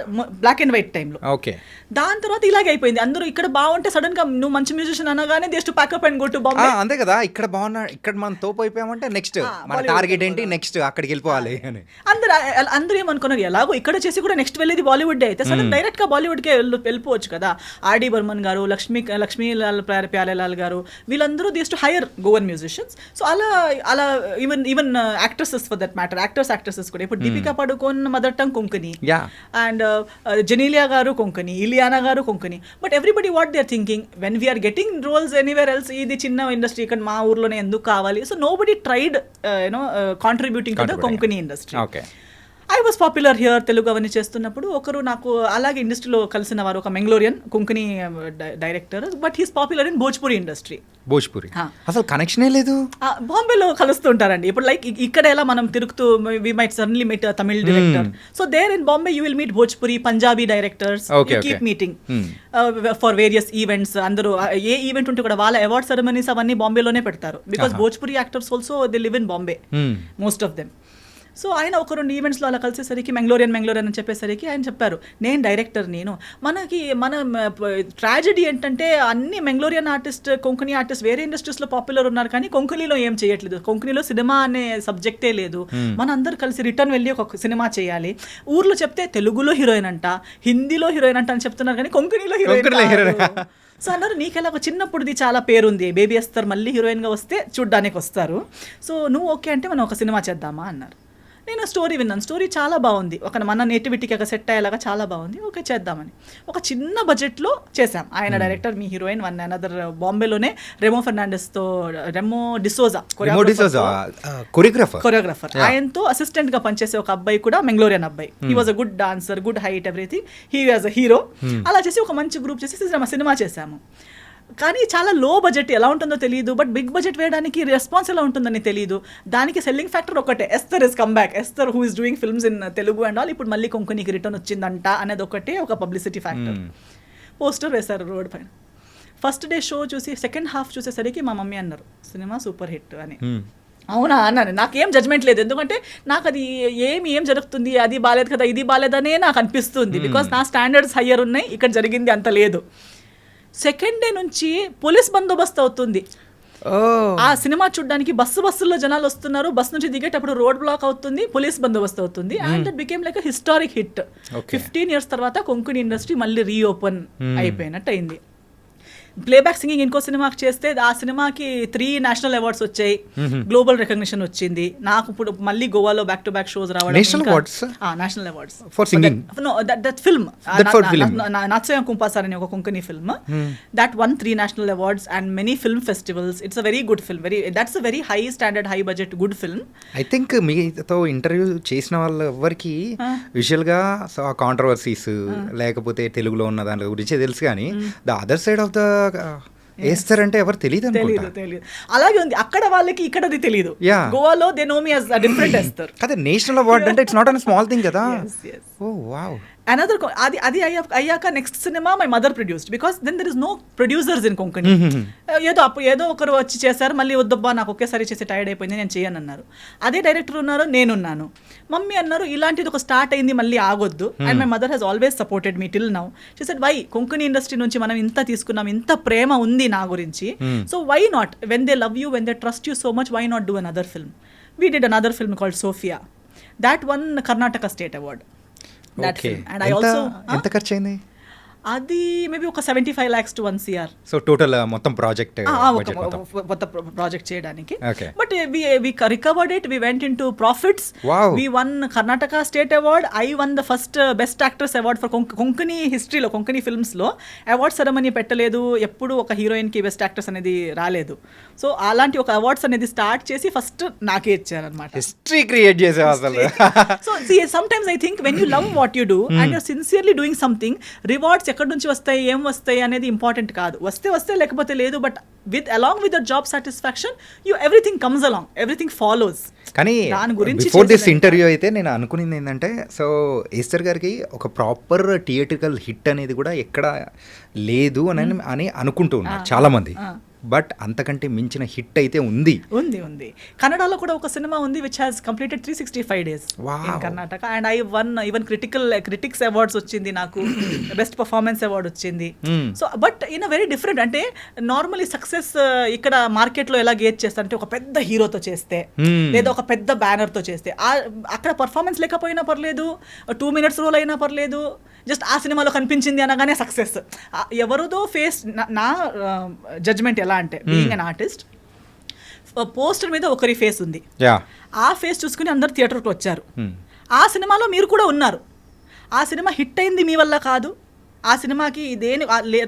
బ్లాక్ అండ్ వైట్ టైంలో. ఓకే. దాని తర్వాత ఇలాగే అయిపోయింది. అందరూ ఇక్కడ బాగుంటే సడన్ గా నువ్వు మంచి మ్యూజిషియన్ అనగానే they to pack up and go to Bombay. అంతే కదా, ఇక్కడ బాగున్నా, ఇక్కడ మనం తోపు అయిపోయామంటే నెక్స్ట్ మన టార్గెట్ ఏంటి, నెక్స్ట్ అక్కడికి వెళ్ళిపోవాలి అని అందరూ ఏమనుకున్నారు, ఎలాగో ఇక్కడ చేసి కూడా నెక్స్ట్ వెళ్ళేది బాలీవుడ్ అయితే సడన్ డైరెక్ట్ గా బాలీవుడ్కే వెళ్ళిపోవచ్చు కదా. ఆర్డి బర్మన్ గారు, లక్ష్మీలాల్ ప్యారేలాల్ గారు, వీళ్ళందరూ they to hire Goan musicians. So అలా even actresses for that matter, actresses కూడా ఇప్పుడు Deepika Padukone mother tongue Konkani and Genelia garu Konkani, Ileana garu Konkani. But everybody what they are thinking when we're getting roles anywhere else, ఇది చిన్న ఇండస్ట్రీ ఇక్కడ మా ఊర్లోనే ఎందుకు కావాలి. So nobody tried contributing to the Konkani industry. I was popular here. Telugu అవన్నీ చేస్తున్నప్పుడు ఒకరు నాకు అలాగే ఇండస్ట్రీలో కలిసిన వారు, ఒక Mangalorean Konkani director, but he's popular in Bhojpuri industry. Bhojpuri అసలు కనెక్షనే లేదు. బాంబేలో కలుస్తుంటారండి. ఇప్పుడు లైక్ ఇక్కడ ఎలా మనం తిరుగుతూ we might suddenly meet Tamil director. So there in Bombay you will meet Bhojpuri, Punjabi directors, keep meeting for various events. అందరూ ఏ ఈవెంట్ ఉంటే కూడా వాళ్ళ అవార్డ్ సెరమనీస్ అవన్నీ బాంబేలోనే పెడతారు. Because Bhojpuri actors also they live in Bombay, most of them. So ఆయన ఒక 2 ఈవెంట్స్లో అలా కలిసేసరికి మెంగ్లోరియన్ అని చెప్పేసరికి ఆయన చెప్పారు, నేను డైరెక్టర్, మన ట్రాజెడీ ఏంటంటే అన్ని మెంగ్లోరియన్ ఆర్టిస్ట్, కొంకణి ఆర్టిస్ట్ వేరే ఇండస్ట్రీస్లో పాపులర్ ఉన్నారు కానీ కొంకణిలో ఏం చేయట్లేదు. కొంకణిలో సినిమా అనే సబ్జెక్టే లేదు. మన అందరూ కలిసి రిటర్న్ వెళ్ళి ఒక సినిమా చేయాలి. ఊర్లో చెప్తే తెలుగులో హీరోయిన్ అంట, హిందీలో హీరోయిన్ అంట అని చెప్తున్నారు కానీ కొంకణిలో హీరోయిన్. సో అన్నారు, నీకెలా ఒక చిన్నప్పుడుది చాలా పేరుంది, బేబీ ఎస్తర్ మళ్ళీ హీరోయిన్గా వస్తే చూడ్డానికి వస్తారు. సో నువ్వు ఓకే అంటే మనం ఒక సినిమా చేద్దామా అన్నారు. నేను స్టోరీ విన్నాను, స్టోరీ చాలా బాగుంది, ఒక మన నేటివిటీకి ఒక సెట్ అయ్యేలాగా చాలా బాగుంది, ఓకే చేద్దామని ఒక చిన్న బడ్జెట్లో చేశాం. ఆయన director, me heroine one another బాంబేలోనే రెమో డిసోజా కొరియోగ్రాఫర్, ఆయనతో అసిస్టెంట్ గా పనిచేసే ఒక అబ్బాయి కూడా మెంగ్లోరియన్ అబ్బాయి. He was a good dancer, good height, everything. He was a hero. అలా చేసి ఒక మంచి గ్రూప్ చేసి సినిమా చేశాము. కానీ చాలా లో బడ్జెట్, ఎలా ఉంటుందో తెలియదు, బట్ బిగ్ బడ్జెట్ వేయడానికి రెస్పాన్స్ ఎలా ఉంటుందని తెలియదు. దానికి సెల్లింగ్ ఫ్యాక్టర్ ఒకటే, Esther is come back, Esther who is doing films in Telugu and all, ఇప్పుడు మళ్ళీ కొంకణికి రిటర్న్ వచ్చిందంట అనేది ఒకటే ఒక పబ్లిసిటీ ఫ్యాక్టర్. పోస్టర్ వేశారు రోడ్ పైన. ఫస్ట్ డే షో చూసి సెకండ్ హాఫ్ చూసేసరికి మా మమ్మీ అన్నారు, సినిమా సూపర్ హిట్ అని. అవునా అన్నాను. నాకేం జడ్జ్మెంట్ లేదు, ఎందుకంటే నాకు అది ఏం జరుగుతుంది, అది బాలేదు కదా, ఇది బాలేదనే నాకు అనిపిస్తుంది. బికాస్ నా స్టాండర్డ్స్ హయ్యర్ ఉన్నాయి, ఇక్కడ జరిగింది అంత లేదు. సెకండ్ డే నుంచి పోలీస్ బందోబస్తు అవుతుంది. ఆ సినిమా చూడడానికి బస్సుల్లో జనాలు వస్తున్నారు, బస్ నుంచి దిగేటప్పుడు రోడ్ బ్లాక్ అవుతుంది, పోలీస్ బందోబస్తు అవుతుంది. And that became like historic hit. 15 years తర్వాత కొంకణి ఇండస్ట్రీ మళ్ళీ రీఓపెన్ అయిపోయినట్టు అయింది. ప్లేబ్యాక్ సింగింగ్ ఇంకో సినిమాకి చేస్తే ఆ సినిమాకి 3 నేషనల్ అవార్డ్స్ వచ్చాయి, గ్లోబల్ రికగ్నిషన్ వచ్చింది. నాకు ఇప్పుడు మళ్ళీ గోవాలో బ్యాక్ టు బ్యాక్ షోస్ రావడం. National awards for singing. No that film Nachomia Kumpasar అనే ఒక Konkani film, that one 3 national awards and many film festivals. It's a very good film, that's a very high standard, high budget, good film. I think మీతో interview చేసిన వాళ్ళు ఎవరికి visual గా controversies లేకపోతే తెలుగులో ఉన్న దాని గురించి తెలుసు, కానీ the other side of the వేస్తారంటే ఎవరు తెలియదు. అలాగే ఉంది అక్కడ వాళ్ళకి, ఇక్కడ అది తెలియదు. గోవాలో they know me as a different Esther. అదే నేషనల్ అవార్డ్ అంటే it's not an small thing కదా. Oh wow. అనదర్ అది అయ్యాక next cinema my mother produced, because then there is no producers in Konkani. ఏదో ఒకరు వచ్చి చేశారు, మళ్ళీ వద్దబ్బా నాకు ఒకేసారి చేసి టైర్డ్ అయిపోయింది, నేను చేయను అన్నారు. అదే డైరెక్టర్ ఉన్నారు, నేనున్నాను. మమ్మీ అన్నారు ఇలాంటిది ఒక స్టార్ట్ అయింది, మళ్ళీ ఆగొద్దు. And my mother has always supported me till now. She said why, Konkani industry నుంచి మనం ఇంత తీసుకున్నాం, ఇంత ప్రేమ ఉంది నా గురించి, so why not, when they love you, when they trust you so much, why not do another film. We did another film called Sofia, that one Karnataka state award. That film. And I also ఎంత ఖర్చు అయింది? అది maybe ఒక 75 lakhs to 1 crore. So total మొత్తం project budget మొత్తం కొత్త project చేయడానికి. Okay. But we recovered it, we went into profits. Wow. We won Karnataka state award. I won the first best actress award for Konkani హిస్టరీలో, Konkani ఫిల్మ్స్లో award ceremony పెట్టలేదు, ఎప్పుడు ఒక హీరోయిన్కి best actress అనేది రాలేదు. సో అలాంటి ఒక అవార్డ్స్ అనేది స్టార్ట్ చేసి ఫస్ట్ నాకే ఇచ్చారనమాట. హిస్టరీ క్రియేట్ చేసే అసలు. So sometimes I think when you love what you do and you're sincerely doing something, rewards ఎక్కడి నుంచి వస్తాయి, ఏం వస్తాయి అనేది ఇంపార్టెంట్ కాదు. వస్తే లేకపోతే లేదు. But along with the job satisfaction everything comes along, everything follows. కానీ దాని గురించి బిఫోర్ దిస్ ఇంటర్వ్యూ అయితే నేను అనుకునేది ఏంటంటే, సో ఈస్టర్ గారికి ఒక ప్రాపర్ థియేట్రికల్ హిట్ అనేది కూడా ఎక్కడ లేదు అని అనుకుంటూ ఉన్నారు చాలా మంది. బట్ అంతకంటే మించిన హిట్ అయితే ఉంది. ఉంది కన్నడలో కూడా ఒక సినిమా ఉంది which has completed 365 days in Karnataka. And I one even critics awards వచ్చింది నాకు, బెస్ట్ పర్ఫార్మెన్స్ అవార్డ్ వచ్చింది. So but in a very different. అంటే నార్మలీ సక్సెస్ ఇక్కడ మార్కెట్లో ఎలా గేజ్ చేస్తారంటే ఒక పెద్ద హీరోతో చేస్తే, లేదా ఒక పెద్ద బ్యానర్తో చేస్తే, అక్కడ పర్ఫార్మెన్స్ లేకపోయినా పర్లేదు, 2 minutes రోల్ అయినా పర్లేదు, జస్ట్ ఆ సినిమాలో కనిపించింది అనగానే సక్సెస్. ఎవరిదో ఫేస్, నా జడ్జ్మెంట్ ఎలా అంటే, బీయింగ్ అన్ ఆర్టిస్ట్, పోస్టర్ మీద ఒకరి ఫేస్ ఉంది, ఆ ఫేస్ చూసుకుని అందరు థియేటర్కి వచ్చారు. ఆ సినిమాలో మీరు కూడా ఉన్నారు. ఆ సినిమా హిట్ అయింది మీ వల్ల కాదు. ఆ సినిమాకి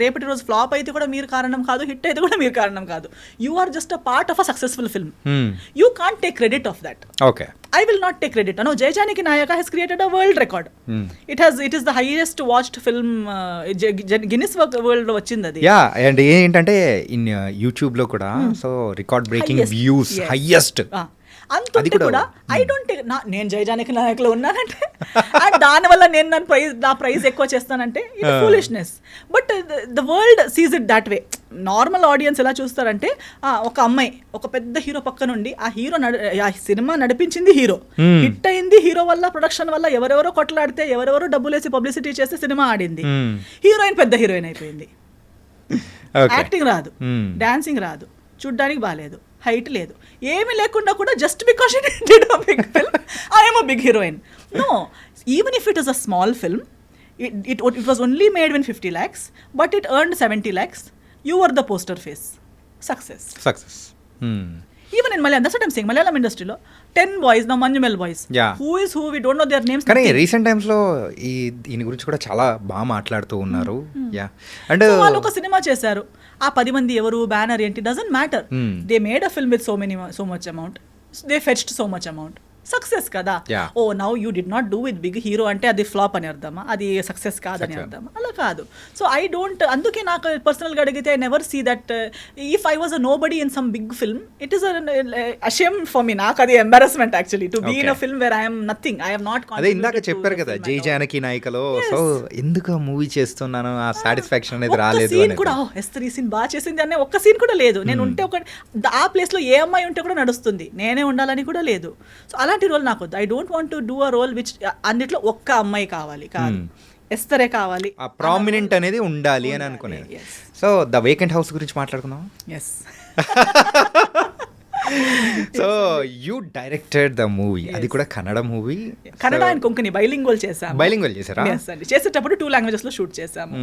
రేపటి రోజు ఫ్లాప్ అయితే కూడా మీరు కారణం కాదు, హిట్ అయితే కూడా మీరు కారణం కాదు. You are just a part of a successful film. You can't take credit of that. Okay, I will not take credit. No, Jai Janaki Nayaka has created a world record. It is the highest watched film, Guinness World లో వచ్చింది అది. Yeah, and ఏంటంటే in YouTube లో కూడా so record breaking views highest. అంతుంటే కూడా I don't take, నేను జై జానకి నాయకులో ఉన్నానంటే అండ్ దానివల్ల నేను నా ప్రైజ్ ఎక్కువ చేస్తానంటే ఇది foolishness. But the world seize it that way. Normal audience ఎలా చూస్తారంటే, ఒక అమ్మాయి ఒక పెద్ద హీరో పక్క నుండి ఆ సినిమా నడిపించింది హీరో, హిట్ అయింది హీరో వల్ల, ప్రొడక్షన్ వల్ల, ఎవరెవరో కొట్లాడితే, ఎవరెవరో డబ్బులేసి పబ్లిసిటీ చేస్తే సినిమా ఆడింది, హీరోయిన్ పెద్ద హీరోయిన్ అయిపోయింది. యాక్టింగ్ రాదు, డాన్సింగ్ రాదు, చూడ్డానికి బాగాలేదు, హైట్ లేదు, ఏమీ లేకుండా కూడా just because it did a big film I am a big heroine. No, even if it is a small film, it was only made in 50 lakhs, but it earned 70 lakhs. You were the poster face. Success. Even in Malayalam, that's what I'm saying. Malayalam industry lo 10 boys, now Manjumal boys. Yeah. Who is who? We don't know their names. కానీ recent times లో దీని గురించి కూడా చాలా బాగా మాట్లాడుతూ ఉన్నారు. Yeah, and వాళ్ళు ఒక సినిమా చేశారు, ఆ 10 మంది ఎవరు, బ్యానర్ ఏంటి, doesn't matter. They made a film with so much amount, they fetched so much amount. Success కదా. Oh now you did not do with big hero అంటే అది ఫ్లాప్ అని అర్థమా, అది సక్సెస్ కాదని అర్థమా? అలా కాదు. సో ఐ డోంట్, అందుకే నాకు పర్సనల్గా అడిగితే I never see that if I was a nobody in some big film, it is a shame for me. నాకు అది embarrassment actually to be in a film where I am nothing, I have not. అదే ఇందాక చెప్పారు కదా జై జానకి నాయకలో, so ఎందుకు movie చేస్తున్నాను, ఆ సాటిస్ఫాక్షన్ అనేది రాలేదు. సీన్ కూడా ఎస్తర్ ఈ సీన్ బాగా చేసింది అనే ఒక్క సీన్ కూడా లేదు. నేను ఉంటే ఒక ఆ ప్లేస్లో ఏ అమ్మాయి ఉంటే కూడా నడుస్తుంది, నేనే ఉండాలని కూడా లేదు. సో అలాంటి రోల్ నాకు వద్దు. I don't want to do a role which అన్నిట్లో ఒక్క అమ్మాయి కావాలి, కాదు ఎస్తరే కావాలి, ఆ ప్రామినెంట్ అనేది ఉండాలి అని అనుకునేది. సో ద వేకెంట్ హౌస్ గురించి మాట్లాడుకుందాం. Yes. So you directed the movie, అది కూడా Kannada movie. Kannada and Konkani bilingual చేసాము. బైలింగ్వల్ చేశారా? చేసేటప్పుడు 2 languages లో షూట్ చేసాము.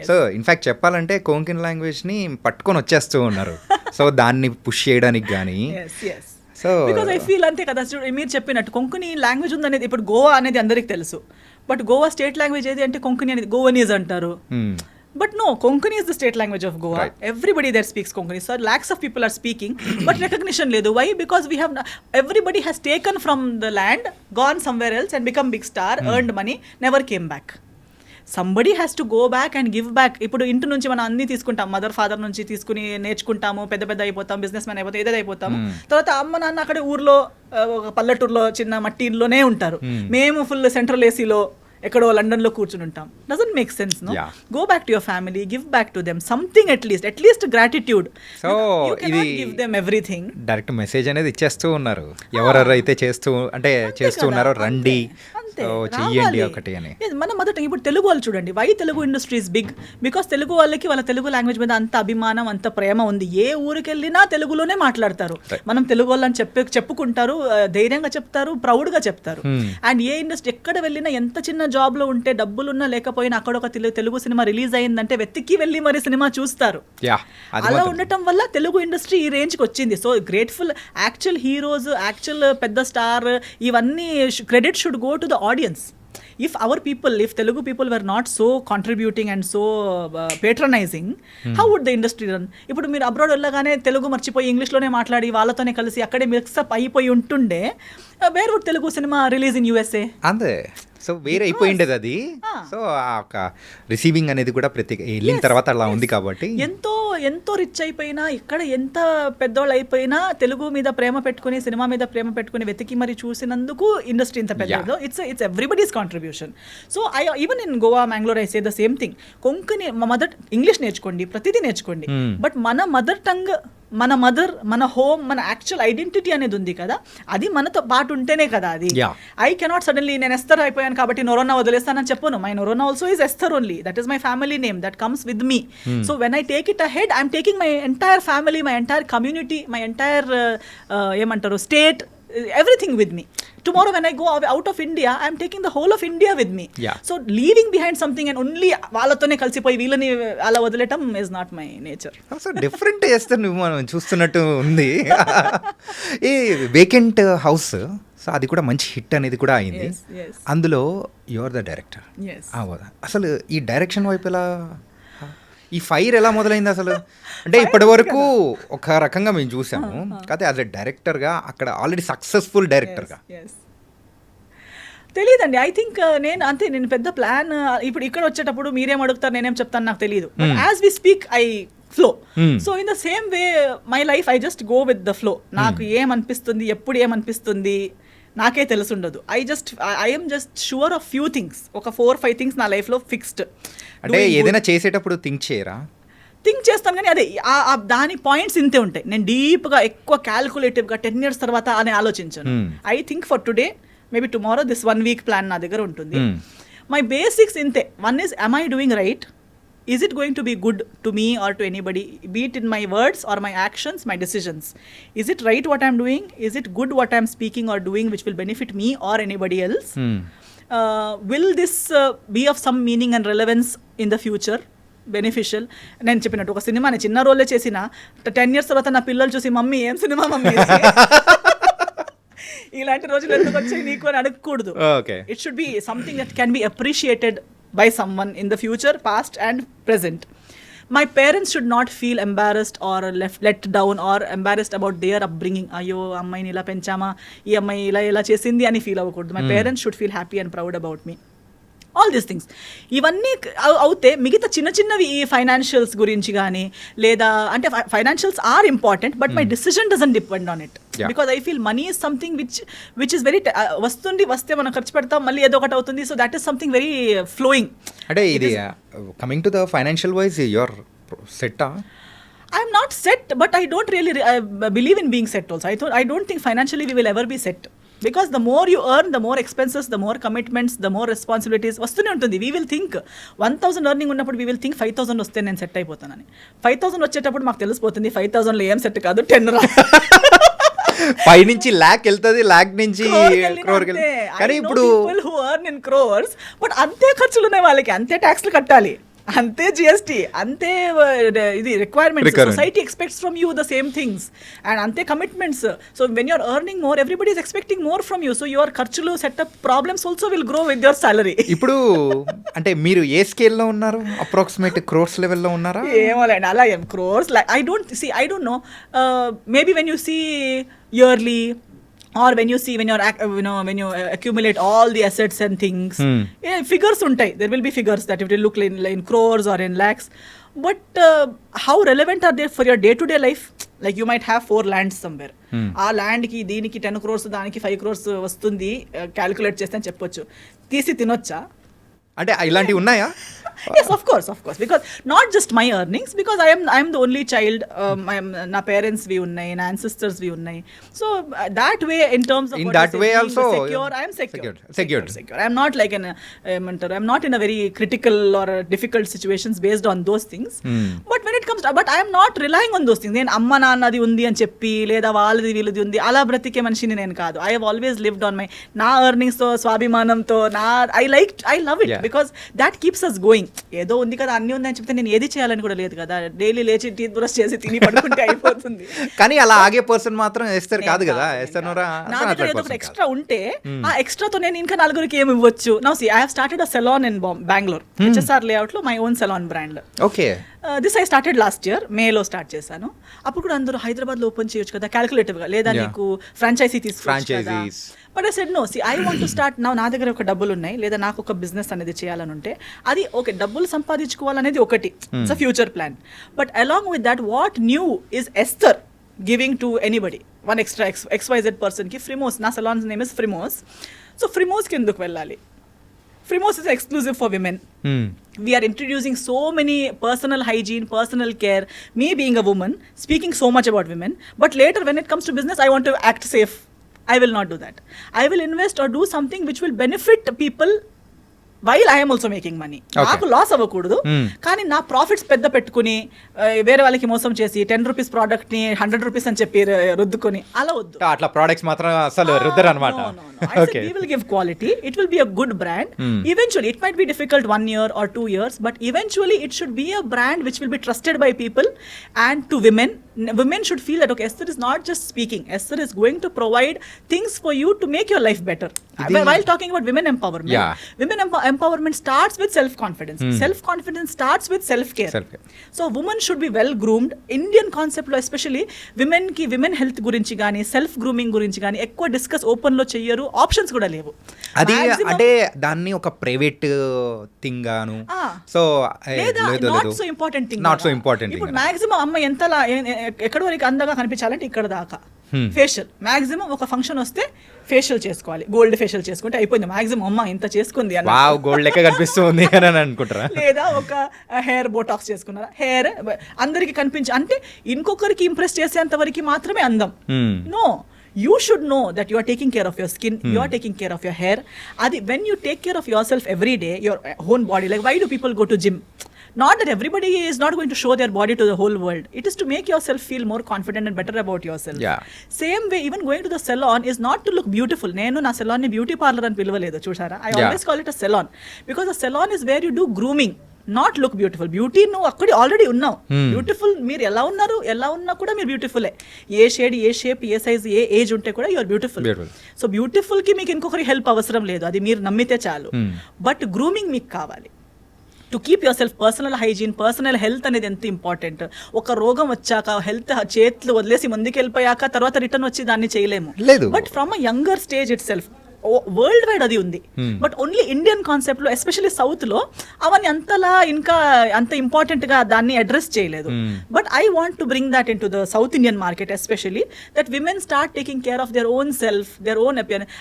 సో ఇన్ఫాక్ట్ చెప్పాలంటే కొంకణి లాంగ్వేజ్ ని పట్టుకొని వచ్చేస్తూ ఉన్నారు. సో దాన్ని పుష్ చేయడానికి కానీ. సో బికాజ్ ఐ ఫీల్ అంతే కదా, మీరు చెప్పినట్టు కొంకణి లాంగ్వేజ్ ఉందనేది ఇప్పుడు గోవా అనేది అందరికి తెలుసు, బట్ గోవా స్టేట్ లాంగ్వేజ్ ఏది అంటే కొంకణి అనేది గోవనీస్ అంటారు. But no, Konkani is the state language of Goa. Right. Everybody there speaks Konkani. So lakhs of people are speaking, but recognition ledu. Why? Because we have everybody has taken from the land, gone somewhere else and become big star, earned money, never came back. Somebody has to go back and give back. ఇప్పుడు ఇంటి నుంచి మనం అన్ని తీసుకుంటాం, mother father నుంచి తీసుకుని నేర్చుకుంటాము, పెద్ద అయిపోతాం, బిజినెస్ మ్యాన్ అయిపోతాం, ఏదైతే అయిపోతాము. తర్వాత అమ్మ నాన్న అక్కడ ఊర్లో పల్లెటూరులో చిన్న మట్టి ఇంట్లోనే ఉంటారు. మేము ఫుల్ సెంట్రల్ ఏసీలో ఎక్కడో లండన్లో కూర్చుని ఉంటాం. Doesn't make sense. No, go back to your family, give back to them something, at least gratitude. So ఇది give them everything. Direct message అనేది ఇచ్చేస్తూ ఉన్నారు ఎవరెవరైతే చేస్తూ ఉన్నారో, రండి అంతే ఓ, చెయ్యండి ఒకటి అని. Yes, మన మదర్ టంగ్. ఇప్పుడు తెలుగు వాళ్ళు చూడండి, why Telugu industry is big, because Telugu వాళ్ళకి వాళ్ళ తెలుగు లాంగ్వేజ్ మీద అంత అభిమానం, అంత ప్రేమ ఉంది. ఏ ఊరికి వెళ్ళినా తెలుగులోనే మాట్లాడతారు. మనం తెలుగు వాళ్ళని చెప్పుకుంటారు, ధైర్యంగా చెప్తారు, ప్రౌడ్గా చెప్తారు. అండ్ ఏ ఇండస్ట్రీ ఎక్కడ వెళ్ళినా, ఎంత చిన్న జాబ్లో ఉంటే, డబ్బులున్నా లేకపోయినా, అక్కడ ఒక తెలుగు సినిమా రిలీజ్ అయిందంటే వెతికి వెళ్ళి మరి సినిమా చూస్తారు. అలా ఉండటం వల్ల తెలుగు ఇండస్ట్రీ ఈ రేంజ్కి వచ్చింది. So grateful. Actual heroes, actual పెద్ద స్టార్, ఇవన్నీ credit should go to the audience. If our people, if Telugu people were not so contributing and so patronizing, how would the industry run? ఇప్పుడు మీరు abroad వెళ్ళగానే తెలుగు మర్చిపోయి ఇంగ్లీష్లోనే మాట్లాడి వాళ్ళతోనే కలిసి అక్కడే మిక్సప్ అయిపోయి ఉంటుండే, where would Telugu cinema release in USA? అంతే. సో వేరే అయిపోయిండేది అది. సో ఆ ఒక రిసీవింగ్ అనేది కూడా ప్రతి వెళ్ళిన తర్వాత అలా ఉంది కాబట్టి ఎంతో ఎంతో రిచ్ అయిపోయినా, ఇక్కడ ఎంత పెద్దోళ్ళు అయిపోయినా, తెలుగు మీద ప్రేమ పెట్టుకుని, సినిమా మీద ప్రేమ పెట్టుకుని వెతికి మరి చూసినందుకు ఇండస్ట్రీ ఇంత పెద్దదో. It's everybody's contribution. So I even in Goa, Mangalore, I say the same thing. Konkani mother English నేర్చుకోండి, ప్రతిదీ నేర్చుకోండి, బట్ మన మదర్ టంగ్, మన మదర్, మన హోమ్, మన యాక్చువల్ ఐడెంటిటీ అనేది ఉంది కదా, అది మనతో పాటు ఉంటేనే కదా అది. ఐ కెనాట్ సడన్లీ నేను ఎస్తర్ అయిపోయాను కాబట్టి నొరోనా వదిలేస్తానని చెప్పను. My Noronha also is Esther only. That is my family name that comes with me. So when I take it ahead, I'm taking my entire family, my entire community, my entire ఏమంటారు state, everything with me. Tomorrow when I go out of India, I am taking the whole of India with me. So leaving behind something and only వాళ్ళతోనే కలిసిపోయి వీళ్ళని అలా వదిలేయటం is not my nature. So different చేస్తే నువ్వు మనం చూస్తున్నట్టు ఉంది. ఈ వేకెంట్ హౌస్, సో అది కూడా మంచి హిట్ అనేది కూడా అయింది. అందులో యు ఆర్ ద డైరెక్టర్. అసలు ఈ డైరెక్షన్ వైపు ఎలా, ఈ ఫైర్ ఎలా మొదలైంది అసలు? అంటే ఇప్పటి వరకు ఒక రకంగా మేము చూసాము, కాకపోతే యాజ్ ఎ డైరెక్టర్గా అక్కడ ఆల్రెడీ సక్సెస్ఫుల్ డైరెక్టర్గా తెలియదండి. ఐ థింక్ నేను పెద్ద ప్లాన్ ఇప్పుడు ఇక్కడ వచ్చేటప్పుడు మీరేం అడుగుతారు, నేనేం చెప్తాను నాకు తెలియదు. As we speak I flow. So in the same way my life, I just go with the flow. నాకు ఏమనిపిస్తుంది, ఎప్పుడు ఏమనిపిస్తుంది నాకే తెలుసుండదు. I'm just sure of few things. ఒక 4-5 థింగ్స్ నా లైఫ్లో ఫిక్స్డ్. అంటే ఏదైనా చేసేటప్పుడు థింక్ చేయరా? థింక్ చేస్తాను, కానీ అదే దాని పాయింట్స్ ఇంతే ఉంటాయి. నేను డీప్గా ఎక్కువ క్యాల్కులేటివ్గా 10 years తర్వాత అని ఆలోచించాను. I think for today, maybe tomorrow, this 1 week plan నా దగ్గర ఉంటుంది. మై బేసిక్స్ ఇంతే. One is, am I doing right? Is it going to be good to me or to anybody, be it in my words or my actions, my decisions? Is it right what I'm doing? Is it good what I'm speaking or doing which will benefit me or anybody else? Will this be of some meaning and relevance in the future? Beneficial. నేను చెప్పినట్టు ఒక cinema నేను చిన్న రోలే చేసిన 10 years తర్వాత నా పిల్లలు చూసి మమ్మీ ఏం సినిమా మమ్మీ, ఇలాంటి రోజులు ఎందుకు వచ్చాయి నీకు అని అడగకూడదు. It should be something that can be appreciated by someone in the future, past and present. My parents should not feel embarrassed or let down or embarrassed about their upbringing. Ayyo ammayini ila penchama, ee ammayi ila chesindi ani feel avakuddu. My parents should feel happy and proud about me. All these things. ఇవన్నీ అవుతే మిగతా చిన్న చిన్నవి ఈ financials గురించి కానీ, లేదా అంటే financials are important, but my decision doesn't depend on it. Because I feel money is something which is very వస్తే మనం ఖర్చు పెడతాం, మళ్ళీ ఏదో ఒకటి అవుతుంది. So that is something very flowing. అంటే ఇది coming to the financial wise your సెట్టా? I'm not set, but I don't really believe in being set also. I don't think financially we will ever be set. Because the more you earn, the more expenses, the more commitments, the more responsibilities వస్తూనే ఉంటుంది. We will think 1,000 earning ఉన్నప్పుడు we will think 5,000 వస్తే నేను set అయిపోతానని. 5,000 వచ్చేటప్పుడు మాకు తెలిసిపోతుంది 5,000లో ఏం set కాదు, 10 రా. 5 నుంచి lakh వెళ్తుంది, lakh నుంచి crore కి. కానీ ఇప్పుడు people who earn in crores, but అంతే ఖర్చులు ఉన్నాయి వాళ్ళకి, అంతే ట్యాక్స్లు కట్టాలి, అంతే జిఎస్టీ, అంతే ఇది requirements. Society expects from you the same things and అంతే commitments. So when you're earning more, everybody is expecting more from you. So your ఖర్చులు, setup problems also will grow with your salary. ఇప్పుడు అంటే మీరు ఏ స్కేల్లో ఉన్నారు? Approximate crores లెవెల్లో ఉన్నారా? ఏమోలేండి, అలా ఏం crores like I don't know. Maybe when you see yearly, or when you accumulate all the assets and things, figures untai, there will be figures that it will look in crores or in lakhs, but how relevant are they for your day to day life? Like you might have 4 lands somewhere, ఆ land కి దీనికి 10 crores, దానికి 5 crores వస్తుంది, calculate చేస్తే అని చెప్పొచ్చు. తీసి తినొచ్చా? అంటే ఇలాంటివి ఉన్నాయా? Yes, of course, because not just my earnings, because I am the only child. Na parents vi unnai, na ancestors vi unnai. So that way, in terms of In what that you say, way being also, secure, I am secure. Secured. I am not like I'm not in a very critical or difficult situations based on those things. But when it comes to, but I am not relying on those things. నేను అమ్మ నాన్నది ఉంది అని చెప్పి లేదా వాళ్ళది వీళ్ళది ఉంది అలా బ్రతికే మనిషిని నేను కాదు. I have always lived on my నా ఎర్నింగ్స్ తో స్వాభిమానంతో I love it because that keeps us going. ఏదో ఉంది కదా అన్ని ఉంది అని చెప్తే నేను ఏది చేయాలని కూడా లేదు కదా. డైలీ లేచి టీ బ్రష్ చేసి తిని పడుకుంటే అయిపోతుంది. కానీ అలా ఆగే పర్సన్ మాత్రం ఎస్తర్ కాదు కదా. ఎస్తర్ నా దగ్గర ఏదో ఒకటి ఎక్స్ట్రా ఉంటే ఆ ఎక్స్ట్రాతో నేను ఇంకా నలుగురికి ఏమి ఇవ్వచ్చు. Now see I have started a salon in Bengaluru, HSR layout లో my own salon brand. Okay. This I started last year మేలో స్టార్ట్ చేశాను. అప్పుడు కూడా అందరూ హైదరాబాద్లో ఓపెన్ చేయొచ్చు కదా క్యాలిక్యులేటివ్గా, లేదా నీకు ఫ్రాంచైజీ తీసుకోవచ్చు కదా. But I said no, see I want to start now. నా దగ్గర ఒక డబ్బులు ఉన్నాయి, లేదా నాకు ఒక బిజినెస్ అనేది చేయాలని ఉంటే అది ఓకే, డబ్బులు సంపాదించుకోవాలనేది ఒకటి, it's a future plan. But along with that what new is Esther giving to anybody one extra XYZ పర్సన్కి ఫ్రిమోస్, నా సలాన్స్ నేమ్ ఇస్ ఫ్రిమోస్. సో ఫ్రిమోస్కి ఎందుకు వెళ్ళాలి? Frimoz is exclusive for women. We are introducing so many personal hygiene, personal care. Me being a woman, speaking so much about women. But later when it comes to business, I want to act safe. I will not do that. I will invest or do something which will benefit people while I am also making money. నాకు loss అవ్వకూడదు, కానీ నా profits పెద్ద పెట్టుకుని వేరే వాళ్ళకి మోసం చేసి 10 రూపీస్ ప్రోడక్ట్ ని 100 రూపీస్ అని చెప్పి రుద్దుకొని అలా వద్దు. అట్లా ప్రొడక్ట్స్ మాత్రం అసలు రుద్దరు అన్నమాట. Okay. We will give quality. It will be a good brand. Eventually, it might be difficult 1 year or 2 years, but eventually it should be a brand which will be trusted by people and to women. Women should feel that, okay, Esther is not just speaking. Esther is going to provide things for you to make your life better. While talking about women empowerment, women empowerment starts with self-confidence. Self-confidence starts with self-care. So, women should be well groomed. Indian concept lo especially women ki women health gurinchi gaani, self grooming gurinchi gaani ఎక్కువ discuss open లో చెయ్యరు, options కూడా లేవు. అది అంటే దాన్ని ఒక private thing గాను, so not so important thing. ఇప్పుడు మాక్సిమం అమ్మ ఎంత ఎక్కడి వరకు అందంగా కనిపించాలంటే ఇక్కడ దాకా ఫేషియల్. మాక్సిమం ఒక ఫంక్షన్ వస్తే ఫేషియల్ చేసుకోవాలి, గోల్డ్ ఫేషియల్ చేసుకుంటే అయిపోయింది. మాక్సిమం అమ్మ ఇంత చేసుకుంది అన్న గోల్డ్ లెక్క కనిపిస్తుంది అని అనుకుంటారా? లేదా ఒక హెయిర్ బోటాక్స్ చేసుకున్నారా, హెయిర్ అందరికి కనిపించి అంటే ఇంకొకరికి ఇంప్రెస్ చేసేంత వరకు మాత్రమే అందం. No, you should know that you are taking care of your skin, you are taking care of your hair. When you take care of yourself every day, your own body, like why do people go to gym? Not that everybody is not going to show their body to the whole world. It is to make yourself feel more confident and better about yourself. Same way, even going to the salon is not to look beautiful. Nenu na salon ni beauty parlor ani pilvaledu chusara. I always call it a salon, because a salon is where you do grooming, not look beautiful. Beauty నువ్వు అక్కడ already ఉన్నావు. Beautiful మీరు ఎలా ఉన్నారు, ఎలా ఉన్నా కూడా మీరు బ్యూటిఫుల్లే. ఏ షేడ్, ఏ షేప్, ఏ సైజ్, ఏ ఏజ్ ఉంటే కూడా యూఆర్ బ్యూటిఫుల్. సో బ్యూటిఫుల్ కి మీకు ఇంకొకరి హెల్ప్ అవసరం లేదు, అది మీరు నమ్మితే చాలు. బట్ గ్రూమింగ్ మీకు కావాలి to keep your self. Personal hygiene, personal health అనేది ఎంత ఇంపార్టెంట్. ఒక రోగం వచ్చాక హెల్త్ చేతులు వదిలేసి ముందుకు వెళ్ళిపోయాక తర్వాత రిటర్న్ వచ్చి దాన్ని చేయలేము. But from a younger stage it self world wide అది ఉంది. బట్ ఓన్లీ ఇండియన్ కాన్సెప్ట్ లో, ఎస్పెషల్లీ సౌత్ లో అవన్నీ అంతలా ఇంకా అంత ఇంపార్టెంట్ గా దాన్ని అడ్రస్ చేయలేదు. But I want to bring that in to the south Indian market, especially that women start taking care of their own self, their own appearance.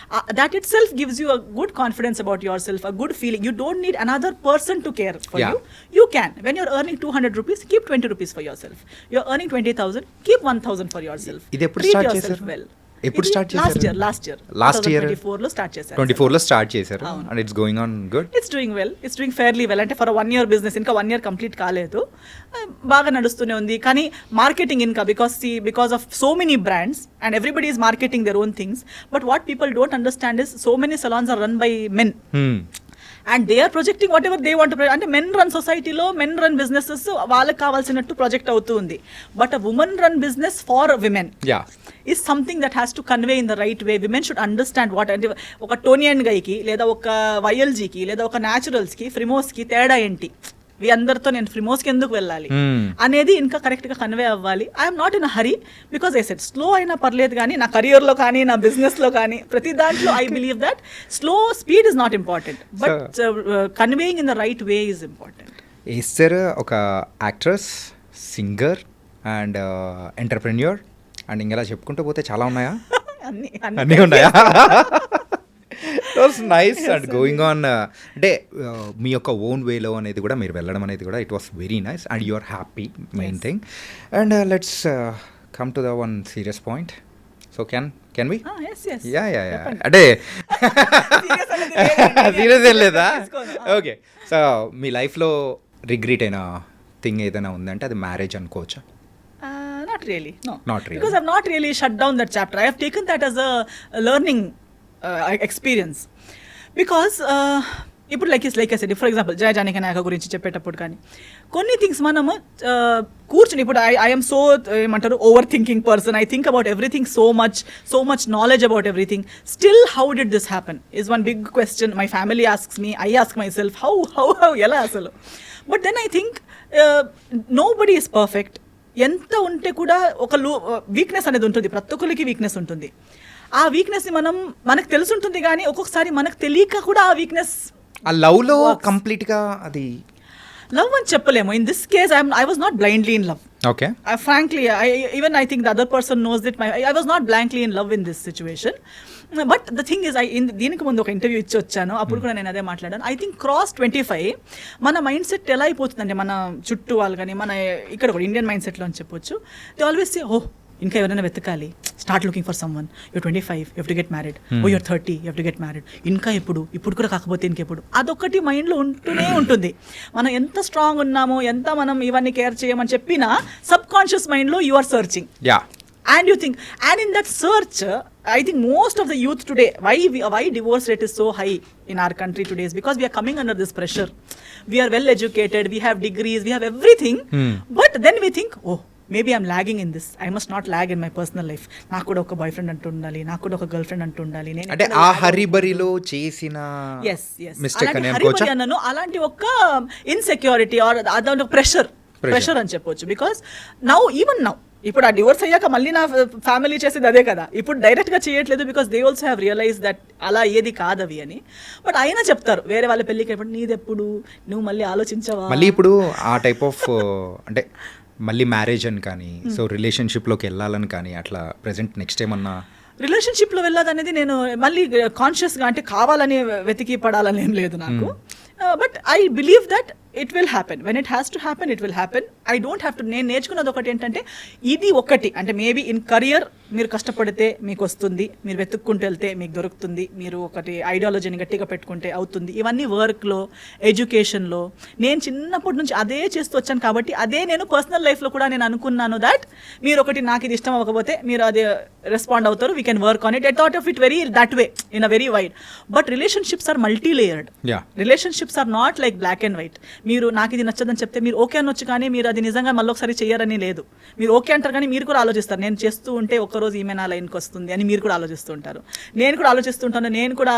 That itself gives you a good confidence about yourself, a good feeling. You don't need another person to care for you. You can. When you're earning 200 rupees, keep 20 rupees for yourself. You're earning 20,000, keep 1,000 for yourself. Treat yourself well. ఎప్పుడు start చేశారు? Last year 24 లో start చేశారు. 24 లో start చేశారు. And it's going on good. It's doing well, it's doing fairly well. అంటే for 1 year business, ఇంకా 1 year complete కాలేదు, బాగా నడుస్తూనే ఉంది. కానీ మార్కెటింగ్ ఇంకా because of so many brands and everybody is marketing their own things. But what people don't understand is so many salons are run by men. And they are projecting whatever they want. అంటే men run సొసైటీలో men run businesses వాళ్ళకి కావాల్సినట్టు project అవుతూ ఉంది. But a women run business for women is something that has to convey in the right way. Women should understand what, అంటే ఒక Tony and గైకి, లేదా ఒక వైఎల్జీకి, లేదా ఒక న్యాచురల్స్కి, ఫ్రిమోస్కి తేడా ఏంటి, అందరితో నేను ఫ్రిమోస్కి ఎందుకు వెళ్ళాలి అనేది ఇంకా కరెక్ట్గా కన్వే అవ్వాలి. I'm not in a hurry, because I said slow అయినా పర్లేదు, కానీ నా కెరియర్లో కానీ నా బిజినెస్లో కానీ ప్రతి దాంట్లో I believe that speed is not important, but conveying in the right way is important. Esther ఒక actress, singer and entrepreneur, and ఇంకా చెప్పుకుంటూ పోతే చాలా ఉన్నాయా? అన్నీ ఉన్నాయా? Was nice and going on అంటే మీ యొక్క ఓన్ వేలో అనేది కూడా మీరు వెళ్ళడం అనేది కూడా it was very nice and you are happy main thing and let's come to the one serious point so can we yeah అంటే సీరియస్ ఏం లేదా ఓకే సో మీ లైఫ్లో రిగ్రెట్ అయిన థింగ్ ఏదైనా ఉందంటే అది మ్యారేజ్ అనుకోవచ్చా? Not really, no. Not really. Because I've not really shut down that chapter. I have taken that as a learning experience. Because ఇప్పుడు like I said, for example Jaya Janaki Nayaka గురించి చెప్పేటప్పుడు కానీ కొన్ని థింగ్స్ మనము కూర్చుని ఇప్పుడు ఐఎమ్ సో ఏమంటారు over thinking person. I think about everything so much knowledge about everything. Still how did this happen is one big question. My family asks me, I ask myself how ఎలా అసలు. But then I think nobody is perfect. ఎంత ఉంటే కూడా ఒక weakness అనేది ఉంటుంది, ప్రతి ఒక్కరికి వీక్నెస్ ఉంటుంది. ఆ వీక్నెస్ని మనకు తెలుసుంటుంది కానీ ఒక్కొక్కసారి మనకు తెలియక కూడా ఆ వీక్నెస్ ఆ లవ్లో కంప్లీట్గా అది లవ్ అని చెప్పలేము. In this case I was not blindly in love. Okay, frankly, I think the other person knows that I was not blankly in love in this situation. But the thing is, దీనికి ముందు ఒక interview ఇచ్చి వచ్చాను, అప్పుడు కూడా నేను అదే మాట్లాడాను. ఐ థింక్ క్రాస్ 25 మన మైండ్ సెట్ ఎలా అయిపోతుందంటే మన చుట్టూ వాళ్ళు కానీ మన ఇక్కడ కూడా ఇండియన్ మైండ్ సెట్లో అని చెప్పొచ్చు. దే ఆల్వేస్ సే ఇంకా ఎవరైనా వెతకాలి, start looking for someone, you're 25, you have to get married, you're 30, you have to get married. ఇంకా ఇప్పుడు కూడా కాకపోతే ఇంకెప్పుడు, అదొకటి మైండ్లో ఉంటూనే ఉంటుంది. మనం ఎంత స్ట్రాంగ్ ఉన్నామో, ఎంత మనం ఇవన్నీ కేర్ చేయమని చెప్పినా సబ్ కాన్షియస్ మైండ్లో you are searching. Yeah, and you think, and in that search, I think most of the youth today, why divorce rate is so high in our country today is because we are coming under this pressure. We are well educated, we have degrees, we have everything, but then we think, maybe I'm lagging in this, I must not lag in my personal life. నాకు కూడా ఒక boy friend అంటూ ఉండాలి, నాకు కూడా ఒక girl friend అంటూ ఉండాలి. నేను అంటే ఆ హరిబరిలో చేసిన మిస్టేక్ అని అనుకోవచ్చా? అన్నాను అలాంటి ఒక ఇన్సెక్యూరిటీ ఆర్ అదొక ప్రెషర్ అని చెప్పొచ్చు. బికాస్ ఈవెన్ నౌ ఇప్పుడు ఆ డివోర్స్ అయ్యాక మళ్ళీ నా ఫ్యామిలీ చేసేది అదే కదా, ఇప్పుడు డైరెక్ట్గా చేయట్లేదు. Because they also have realise that అలా ఏది కాదవి అని. బట్ అయినా చెప్తారు వేరే వాళ్ళ పెళ్ళికి అయినప్పుడు, నీదెప్పుడు నువ్వు మళ్ళీ ఆలోచించవా? మళ్ళీ ఇప్పుడు ఆ టైప్ ఆఫ్ అంటే మళ్ళీ మ్యారేజ్ అని కానీ, సో రిలేషన్షిప్లోకి వెళ్ళాలని కానీ అట్లా ప్రెసెంట్ నెక్స్ట్ ఏమన్నా రిలేషన్షిప్లో వెళ్ళాలనేది నేను మళ్ళీ కాన్షియస్గా అంటే కావాలని వెతికి పడాలని ఏం లేదు నాకు. But I believe that it will happen. When it has to happen it will happen. I don't have to. నేను నేర్చుకున్నది ఒకటి ఏంటంటే, ఇది ఒకటి అంటే మేబీ ఇన్ కరియర్ మీరు కష్టపడితే మీకు వస్తుంది, మీరు వెతుక్కుంటూ వెళ్తే మీకు దొరుకుతుంది, మీరు ఒకటి ఐడియాలజీని గట్టిగా పెట్టుకుంటే అవుతుంది. ఇవన్నీ వర్క్లో, ఎడ్యుకేషన్లో నేను చిన్నప్పటి నుంచి అదే చేస్తూ వచ్చాను కాబట్టి అదే నేను పర్సనల్ లైఫ్లో కూడా నేను అనుకున్నాను దట్ మీరు ఒకటి నాకు ఇది ఇష్టం అవ్వకపోతే మీరు అదే రెస్పాండ్ అవుతారు, we can work on it. I thought of it very that way in a very wide. But relationships are multi layered. Relationships are not like black and white. మీరు నాకు ఇది నచ్చదని చెప్తే మీరు ఓకే అనొచ్చు, కానీ మీరు అది నిజంగా మళ్ళీ ఒకసారి చేయరని లేదు. మీరు ఓకే అంటారు కానీ మీరు కూడా ఆలోచిస్తారు, నేను చేస్తూ ఉంటే ఒక్కరోజు ఈమె నా లైన్కి వస్తుంది అని మీరు కూడా ఆలోచిస్తూ ఉంటారు. నేను కూడా ఆలోచిస్తుంటాను, నేను కూడా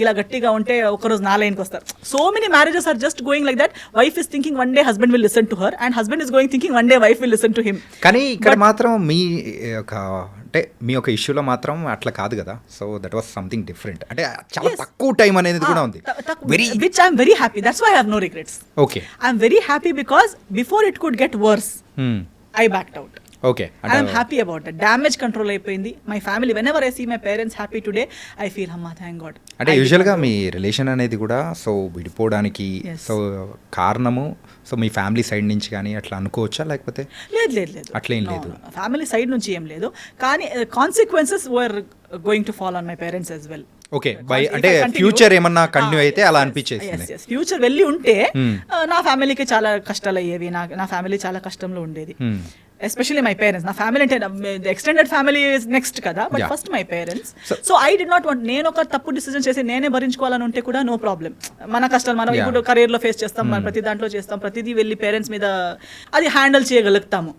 ఇలా గట్టిగా ఉంటే ఒక్కరోజు నా లైన్కి వస్తారు. So many marriages are just going like that. Wife is thinking one day husband will listen to her and husband is going thinking one day wife will listen to him. కానీ ఇక్కడ మాత్రం మీ ఒక అంటే మీ యొక్క ఇష్యూలో మాత్రం అట్లా కాదు కదా. So that was something different. అంటే చాలా తక్కువ టైం అనేది కూడా ఉంది. Which I'm very happy. That's why I have no regrets. Okay. I'm very happy because before it could get worse, I backed out. Okay. I'm happy about that. Damage control అయిపోయింది. My family, whenever I see my parents happy today, I feel, Amma, thank God. అంటే యూజువల్గా మీ relation అనేది కూడా so విడిపోవడానికి so కారణము so మీ family side నుంచి కానీ అట్లా అనుకోవచ్చా, లేకపోతే లేదు అట్లేం లేదు? ఫ్యామిలీ సైడ్ నుంచి ఏం లేదు, కానీ consequences were going to fall on my parents as well. Okay, by అంటే ఫ్యూచర్ ఏమన్నా కంటిన్యూ అయితే అలా అనిపించేసింది. ఫ్యూచర్ వెళ్ళి ఉంటే నా ఫ్యామిలీకి చాలా కష్టాలు అయ్యేవి, నా ఫ్యామిలీ చాలా కష్టంలో ఉండేది. Especially my parents. నా ఫ్యామిలీ అంటే ఎక్స్టెండెడ్ ఫ్యామిలీ ఇస్ నెక్స్ట్ కదా, but first my parents. So I did not want, నేను ఒక తప్పు డిసిజన్ చేసి నేనే భరించుకోవాలని ఉంటే కూడా నో ప్రాబ్లం. మన కష్టాలు మనం ఇప్పుడు కెరీర్లో ఫేస్ చేస్తాం, మనం ప్రతి దాంట్లో చేస్తాం, ప్రతిదీ వెళ్ళి పేరెంట్స్ మీద అది హ్యాండిల్ చేయగలుగుతాము.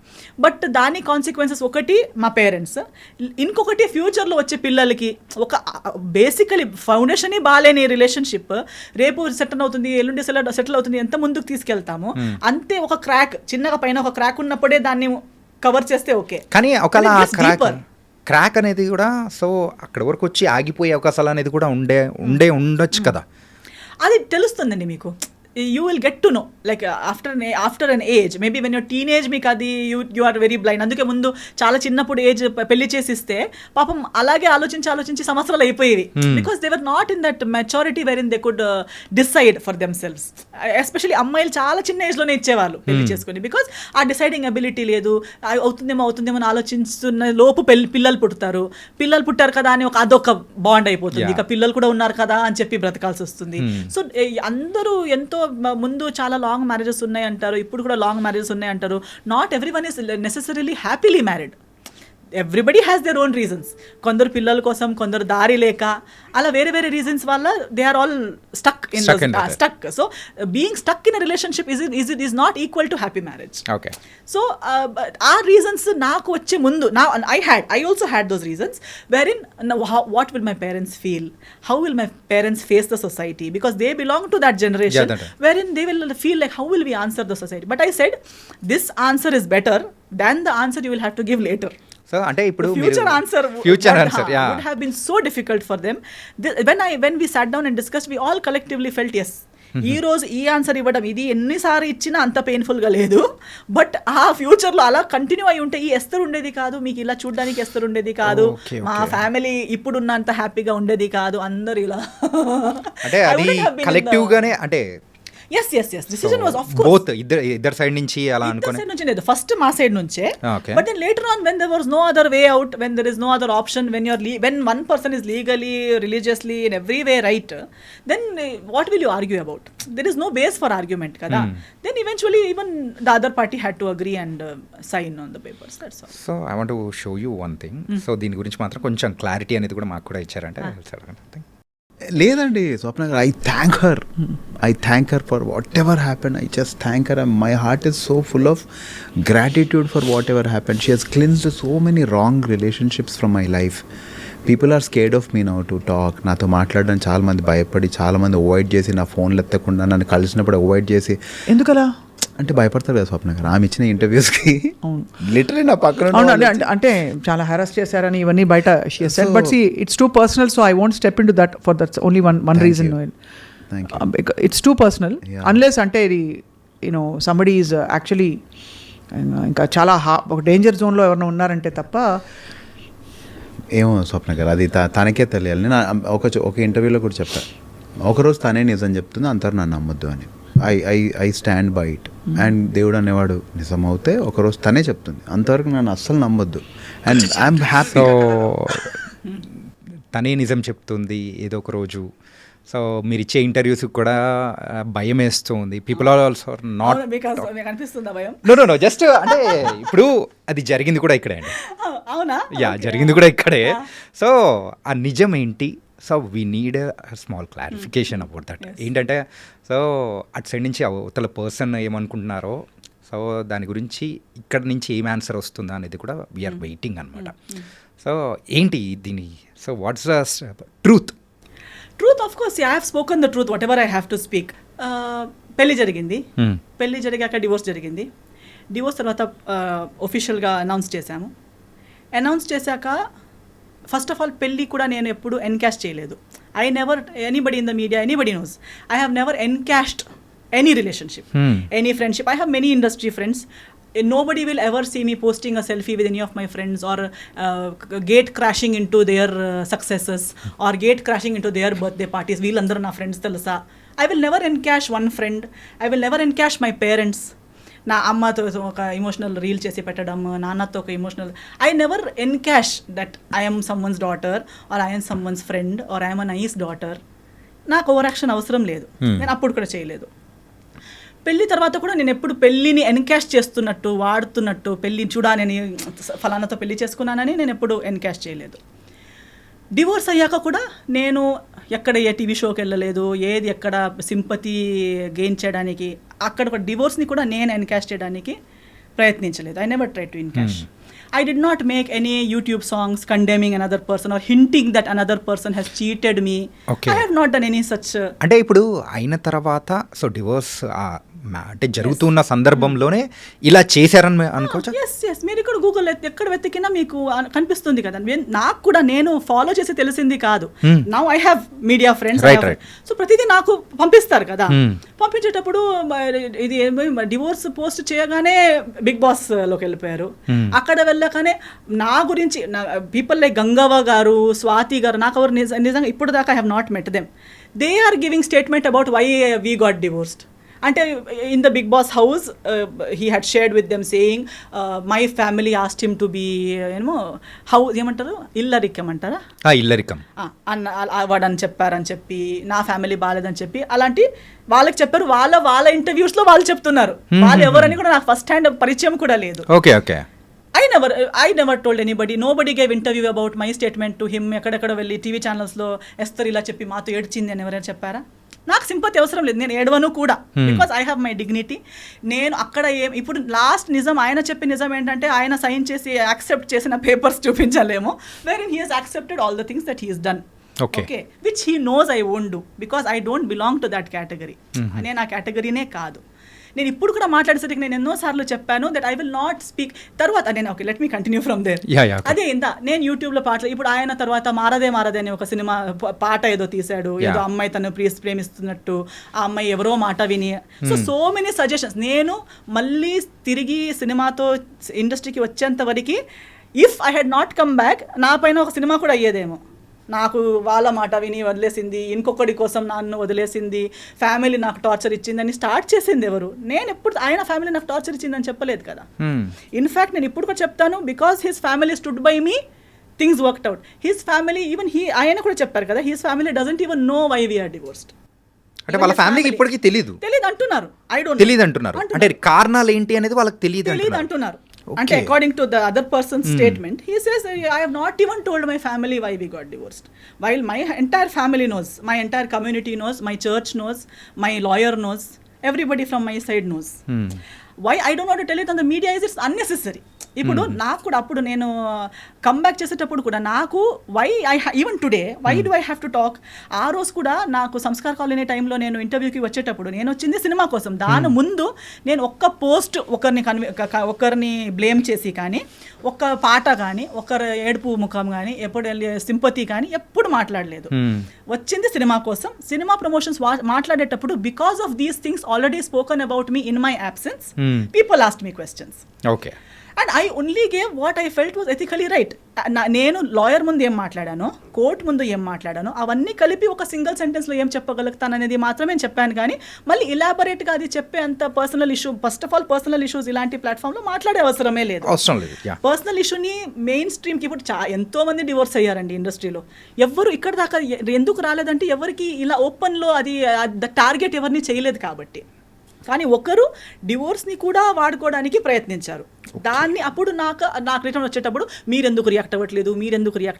బట్ దాని కాన్సిక్వెన్సెస్ ఒకటి మా పేరెంట్స్, ఇంకొకటి ఫ్యూచర్లో వచ్చే పిల్లలకి ఒక బేసికలీ ఫౌండేషన్ బాగాలేని రిలేషన్షిప్ రేపు సెటిల్ అవుతుంది, ఎల్లుండి సెటిల్ అవుతుంది, ఎంత ముందుకు తీసుకెళ్తాము అంతే. ఒక క్రాక్ చిన్నగా పైన ఒక క్రాక్ ఉన్నప్పుడే దాన్ని కవర్ చేస్తే ఓకే, కానీ ఒకవేళ క్రాక్ అనేది కూడా సో అక్కడ వరకు వచ్చి ఆగిపోయే అవకాశాలు అనేది కూడా ఉండొచ్చు కదా. అది తెలుస్తుందండి మీకు. you will get to know like after an age, maybe when you're teenage మీకు అది you are very blind. అందుకే ముందు చాలా చిన్నప్పుడు ఏజ్ పెళ్లి చేసిస్తే పాపం అలాగే ఆలోచించి సంవత్సరాలు అయిపోయేవి, because they were not in that maturity wherein they could decide for themselves. Especially అమ్మాయిలు చాలా చిన్న ఏజ్లోనే ఇచ్చేవాళ్ళు పెళ్లి చేసుకుని, బికాస్ ఆ డిసైడింగ్ అబిలిటీ లేదు. అవుతుందేమో అని ఆలోచిస్తున్న లోపు పిల్లలు పుట్టారు కదా అని అదొక బాండ్ అయిపోతుంది. ఇక పిల్లలు కూడా ఉన్నారు కదా అని చెప్పి బ్రతకాల్సి వస్తుంది. సో అందరూ ఎంతో ముందు చాలా లాంగ్ మ్యారేజెస్ ఉన్నాయి అంటారు, ఇప్పుడు కూడా లాంగ్ మ్యారేజెస్ ఉన్నాయి అంటారు. Not everyone is necessarily happily married. Everybody has their own reasons. కొందరు పిల్లల కోసం, కొందరు దారి లేక, అలా వేరే రీజన్స్ వల్ల they are all stuck. So being stuck in a relationship is not equal to happy marriage. So ఆ రీజన్స్ నాకు వచ్చే ముందు I also had those reasons wherein what will my parents feel, how will my parents face the society, because they belong to that generation wherein they will feel like how will we answer the society. But I said this answer is better than the answer you will have to give later. So అంటే ఇప్పుడు future answer would have been so difficult for them. When we sat down and discussed, we all collectively felt yes, ఈ రోజు ఈ answer ఇవ్వడం ఇది ఎన్నిసార్లు ఇచ్చినా అంత పెయిన్ఫుల్గా లేదు. బట్ ఆ ఫ్యూచర్లో అలా కంటిన్యూ అయి ఉంటే ఈ ఎస్తరు ఉండేది కాదు, మీకు ఇలా చూడడానికి ఎస్తరు ఉండేది కాదు, మా ఫ్యామిలీ ఇప్పుడున్నంత హ్యాపీగా ఉండేది కాదు, అందరు ఇలా అంటే అది కలెక్టివ్ గానే అంటే yes decision was of course both ఇద్దరు సైడ్ నుంచి అలా అనుకోని సైడ్ నుంచి లేదు, ఫస్ట్ మా సైడ్ నుంచే. But then later on when there was no other way out, when there is no other option, when one person is legally, religiously, in every way right, then what will you argue about? There is no base for argument kada. Then eventually even the other party had to agree and sign on the papers. That's all. So I want to show you one thing. So దీని గురించి మాత్రం కొంచెం clarity అనేది కూడా మాకు కూడా ఇచ్చారంటే లేదండి స్వప్న గారు, I thank her for whatever happen. I just thank her. My heart is so full of gratitude for whatever happen. She has cleansed so many wrong relationships from my life. People are scared of me now to talk. నాతో మాట్లాడడం చాలామంది భయపడి, చాలామంది avoid చేసి, నా ఫోన్లు ఎత్తకుండా నన్ను కలిసినప్పుడు అవాయిడ్ చేసి. ఎందుకలా అంటే భయపడతారు కదా స్వప్న గారు, ఆమె ఇచ్చిన ఇంటర్వ్యూస్కి లిటరలీ నా పక్కన అంటే చాలా హెరాస్ చేశారని ఇవన్నీ బయట but see it's too personal, so I won't step in to that for that's only one reason. It's too personal unless అంటే ఇది యూనో సంబడీ ఈజ్ యాక్చువల్లీ ఇంకా చాలా ఒక డేంజర్ జోన్లో ఎవరైనా ఉన్నారంటే తప్ప. ఏమో స్వప్న గారు, అది తనకే తెలియాలి. నేను ఒక ఇంటర్వ్యూలో కూడా చెప్పాను, ఒకరోజు తనే నిజం చెప్తుంది, అంతరు నన్ను నమ్మొద్దు అని. I stand by it. And దేవుడు అనేవాడు నిజమవుతే ఒకరోజు తనే చెప్తుంది, అంతవరకు నన్ను అస్సలు నమ్మొద్దు. And I'm happy. సో తనే నిజం చెప్తుంది ఏదో ఒక రోజు. సో మీరు ఇచ్చే ఇంటర్వ్యూస్ కూడా భయం వేస్తుంది. People are also not know just అంటే ఇప్పుడు అది జరిగింది కూడా ఇక్కడే అండి. అవునా? జరిగింది కూడా ఇక్కడే. సో ఆ నిజం ఏంటి? So we need small clarification about that. ఏంటంటే సో అటు సైడ్ నుంచి అవతల పర్సన్ ఏమనుకుంటున్నారో, సో దాని గురించి ఇక్కడ నుంచి ఏం ఆన్సర్ వస్తుందా అనేది కూడా వీఆర్ వెయిటింగ్ అనమాట. సో ఏంటి దీని, so what's the truth? Of course I have spoken the truth what ever I have to speak. పెళ్లి జరిగింది, పెళ్లి జరిగాక డివోర్స్ జరిగింది. డివోర్స్ తర్వాత ఒఫిషియల్గా అనౌన్స్ చేశాక ఫస్ట్ ఆఫ్ ఆల్ పెళ్ళి కూడా నేను ఎప్పుడు ఎన్కాష్ చేయలేదు. I never, anybody in the media, anybody knows, I have never encashed any relationship, any friendship. I have many industry friends. Nobody will ever see me posting a selfie with any of my friends or gate crashing into their successes or gate crashing into their birthday parties. వీళ్ళందరూ నా friends తెలుసా. I will never encash one friend. I will never encash my parents. నా అమ్మతో ఒక emotional reel చేసి పెట్టడం, నాన్నతో ఒక emotional. I never encash that I'm someone's daughter or I'm someone's friend or I'm a nice daughter. నాకు over action అవసరం లేదు, నేను అప్పుడు కూడా చేయలేదు. పెళ్ళి తర్వాత కూడా నేను ఎప్పుడు పెళ్ళిని ఎన్కాష్ చేస్తున్నట్టు, వాడుతున్నట్టు, పెళ్ళి చూడాలని ఫలానాతో పెళ్లి చేసుకున్నానని నేను ఎప్పుడు ఎన్కాష్ చేయలేదు. డివోర్స్ అయ్యాక కూడా నేను ఎక్కడ ఏ టీవీ షోకి వెళ్ళలేదు, ఏది ఎక్కడ సింపతి గెయిన్ చేయడానికి, అక్కడ ఒక డివోర్స్ని కూడా నేను ఎన్కాష్ చేయడానికి ప్రయత్నించలేదు. I never try to encash. I did not make any YouTube songs condemning another person or hinting that another person has cheated me. Okay. I have not done any such. అంటే ఇప్పుడు అయిన తర్వాత so divorce అంటే జరుగుతున్న సందర్భంలోనే ఇలా చేశారని అనుకోవచ్చా? ఎస్ మీరు ఇక్కడ గూగుల్ ఎక్కడ వెతికినా మీకు కనిపిస్తుంది కదా. నాకు కూడా నేను ఫాలో చేసి తెలిసింది కాదు. Now I have media friends, so ప్రతిదీ నాకు పంపిస్తారు కదా. పంపించేటప్పుడు ఇది డివోర్స్ పోస్ట్ చేయగానే బిగ్ బాస్ లోకి వెళ్ళిపోయారు. అక్కడ వెళ్ళగానే నా గురించి పీపుల్ లైక్ గంగవ్వ గారు, స్వాతి గారు, నాకు ఎవరు నిజంగా ఇప్పుడు దాకా I have not met them. They are giving statement about why we got divorced. అంటే in the big boss house he had shared with them saying my family asked him to be ఏమో house ఏమంటారు, ఇల్లరికం అంటారా, ఇల్లరికం వాడని చెప్పారని చెప్పి, నా ఫ్యామిలీ బాగాలేదని చెప్పి, అలాంటి వాళ్ళకి చెప్పారు. వాళ్ళ ఇంటర్వ్యూస్లో వాళ్ళు చెప్తున్నారు. వాళ్ళు ఎవరని కూడా నాకు ఫస్ట్ హ్యాండ్ పరిచయం కూడా లేదు. Okay okay. I never told anybody. Nobody gave interview about my statement to him. ఎక్కడెక్కడ వెళ్ళి టీవీ ఛానల్స్లో ఎస్తర్ ఇలా చెప్పి మాతో ఏడ్చింది అని ఎవరైనా చెప్పారా? నాకు సింపతి అవసరం లేదు, నేను ఏడవను కూడా, because I have my dignity. నేను అక్కడ ఇప్పుడు లాస్ట్ నిజం ఆయన చెప్పిన నిజం ఏంటంటే ఆయన సైన్ చేసి యాక్సెప్ట్ చేసిన పేపర్స్ చూపించలేము, wherein he has accepted all the things that he has done. Okay, which he knows I won't do because I don't belong to that category. నేను ఆ కేటగిరీనే కాదు. నేను ఇప్పుడు కూడా మాట్లాడేసరికి నేను ఎన్నోసార్లు చెప్పాను that I will not speak. తర్వాత నేను okay let me continue from there. అదే నేను యూట్యూబ్లో పాటలు ఇప్పుడు ఆయన తర్వాత మారదే అని ఒక సినిమా పాట ఏదో తీశాడు, ఏదో అమ్మాయి తను ప్రేమిస్తున్నట్టు, ఆ అమ్మాయి ఎవరో మాట విని, సో మెనీ సజెషన్స్. నేను మళ్ళీ తిరిగి సినిమాతో ఇండస్ట్రీకి వచ్చేంత వరకు if I had not come back నా పైన ఒక సినిమా కూడా అయ్యేదేమో. నాకు వాళ్ళ మాట విని వదిలేసింది, ఇంకొకటి కోసం నన్ను వదిలేసింది, ఫ్యామిలీ నాకు టార్చర్ ఇచ్చిందని స్టార్ట్ చేసింది ఎవరు? నేను ఎప్పుడు ఆయన ఫ్యామిలీ నాకు టార్చర్ ఇచ్చిందని చెప్పలేదు కదా. ఇన్ఫ్యాక్ట్ నేను ఇప్పుడు కూడా చెప్తాను, because his family stood by me, things worked out. His family even ఆయన కూడా చెప్పారు కదా, his family doesn't even know why we're divorced. అంటే వాళ్ళ ఫ్యామిలీకి ఇప్పటికీ తెలియదు అంటున్నారు. తెలియదు అంటున్నారు. అంటే కారణాలు ఏంటి అనేది వాళ్ళకి తెలియదు అంటున్నారు. అంటే according to the other person statement he says I have not even told my family why we got divorced, while my entire family knows, my entire community knows, my church knows, my lawyer knows, everybody from my side knows. Why I don't want to tell it on the media is it's unnecessary. ఇప్పుడు నాకు కూడా అప్పుడు నేను comeback చేసేటప్పుడు కూడా నాకు even today why do I have to talk. ఆ రోజు కూడా నాకు సంస్కార్ కాలనీ టైంలో నేను ఇంటర్వ్యూకి వచ్చేటప్పుడు నేను వచ్చింది సినిమా కోసం. దాని ముందు నేను ఒక్క పోస్ట్ ఒకరిని బ్లేమ్ చేసి కానీ, ఒక్క పాట కానీ, ఒకరి ఏడుపు ముఖం కానీ, ఎప్పుడు సింపతి కానీ ఎప్పుడు మాట్లాడలేదు. వచ్చింది సినిమా కోసం. సినిమా ప్రమోషన్స్ మాట్లాడేటప్పుడు because of these things already spoken about me in my absence, people asked me questions. Okay. And I only gave what I felt was ethically right. నేను లాయర్ ముందు ఏం మాట్లాడానో, court ముందు ఏం మాట్లాడానో అవన్నీ కలిపి ఒక సింగిల్ సెంటెన్స్లో ఏం చెప్పగలుగుతాను అనేది మాత్రమే చెప్పాను. కానీ మళ్ళీ ఇలాబొరేట్గా అది చెప్పే అంత personal issue, first of all personal issues ఇలాంటి ప్లాట్ఫామ్లో మాట్లాడే అవసరమే లేదు. పర్సనల్ ఇష్యూని మెయిన్ స్ట్రీమ్కి ఇప్పుడు ఎంతో మంది డివోర్స్ అయ్యారండి ఇండస్ట్రీలో. ఎవరు ఇక్కడ దాకా ఎందుకు రాలేదంటే ఎవరికి ఇలా ఓపెన్లో అది టార్గెట్ ఎవరిని చేయలేదు కాబట్టి. కానీ ఒకరు డివోర్స్ని కూడా వాడుకోవడానికి ప్రయత్నించారు. దాన్ని అప్పుడు నాకు రిటర్న్ వచ్చేటప్పుడు మీరెందుకు రియాక్ట్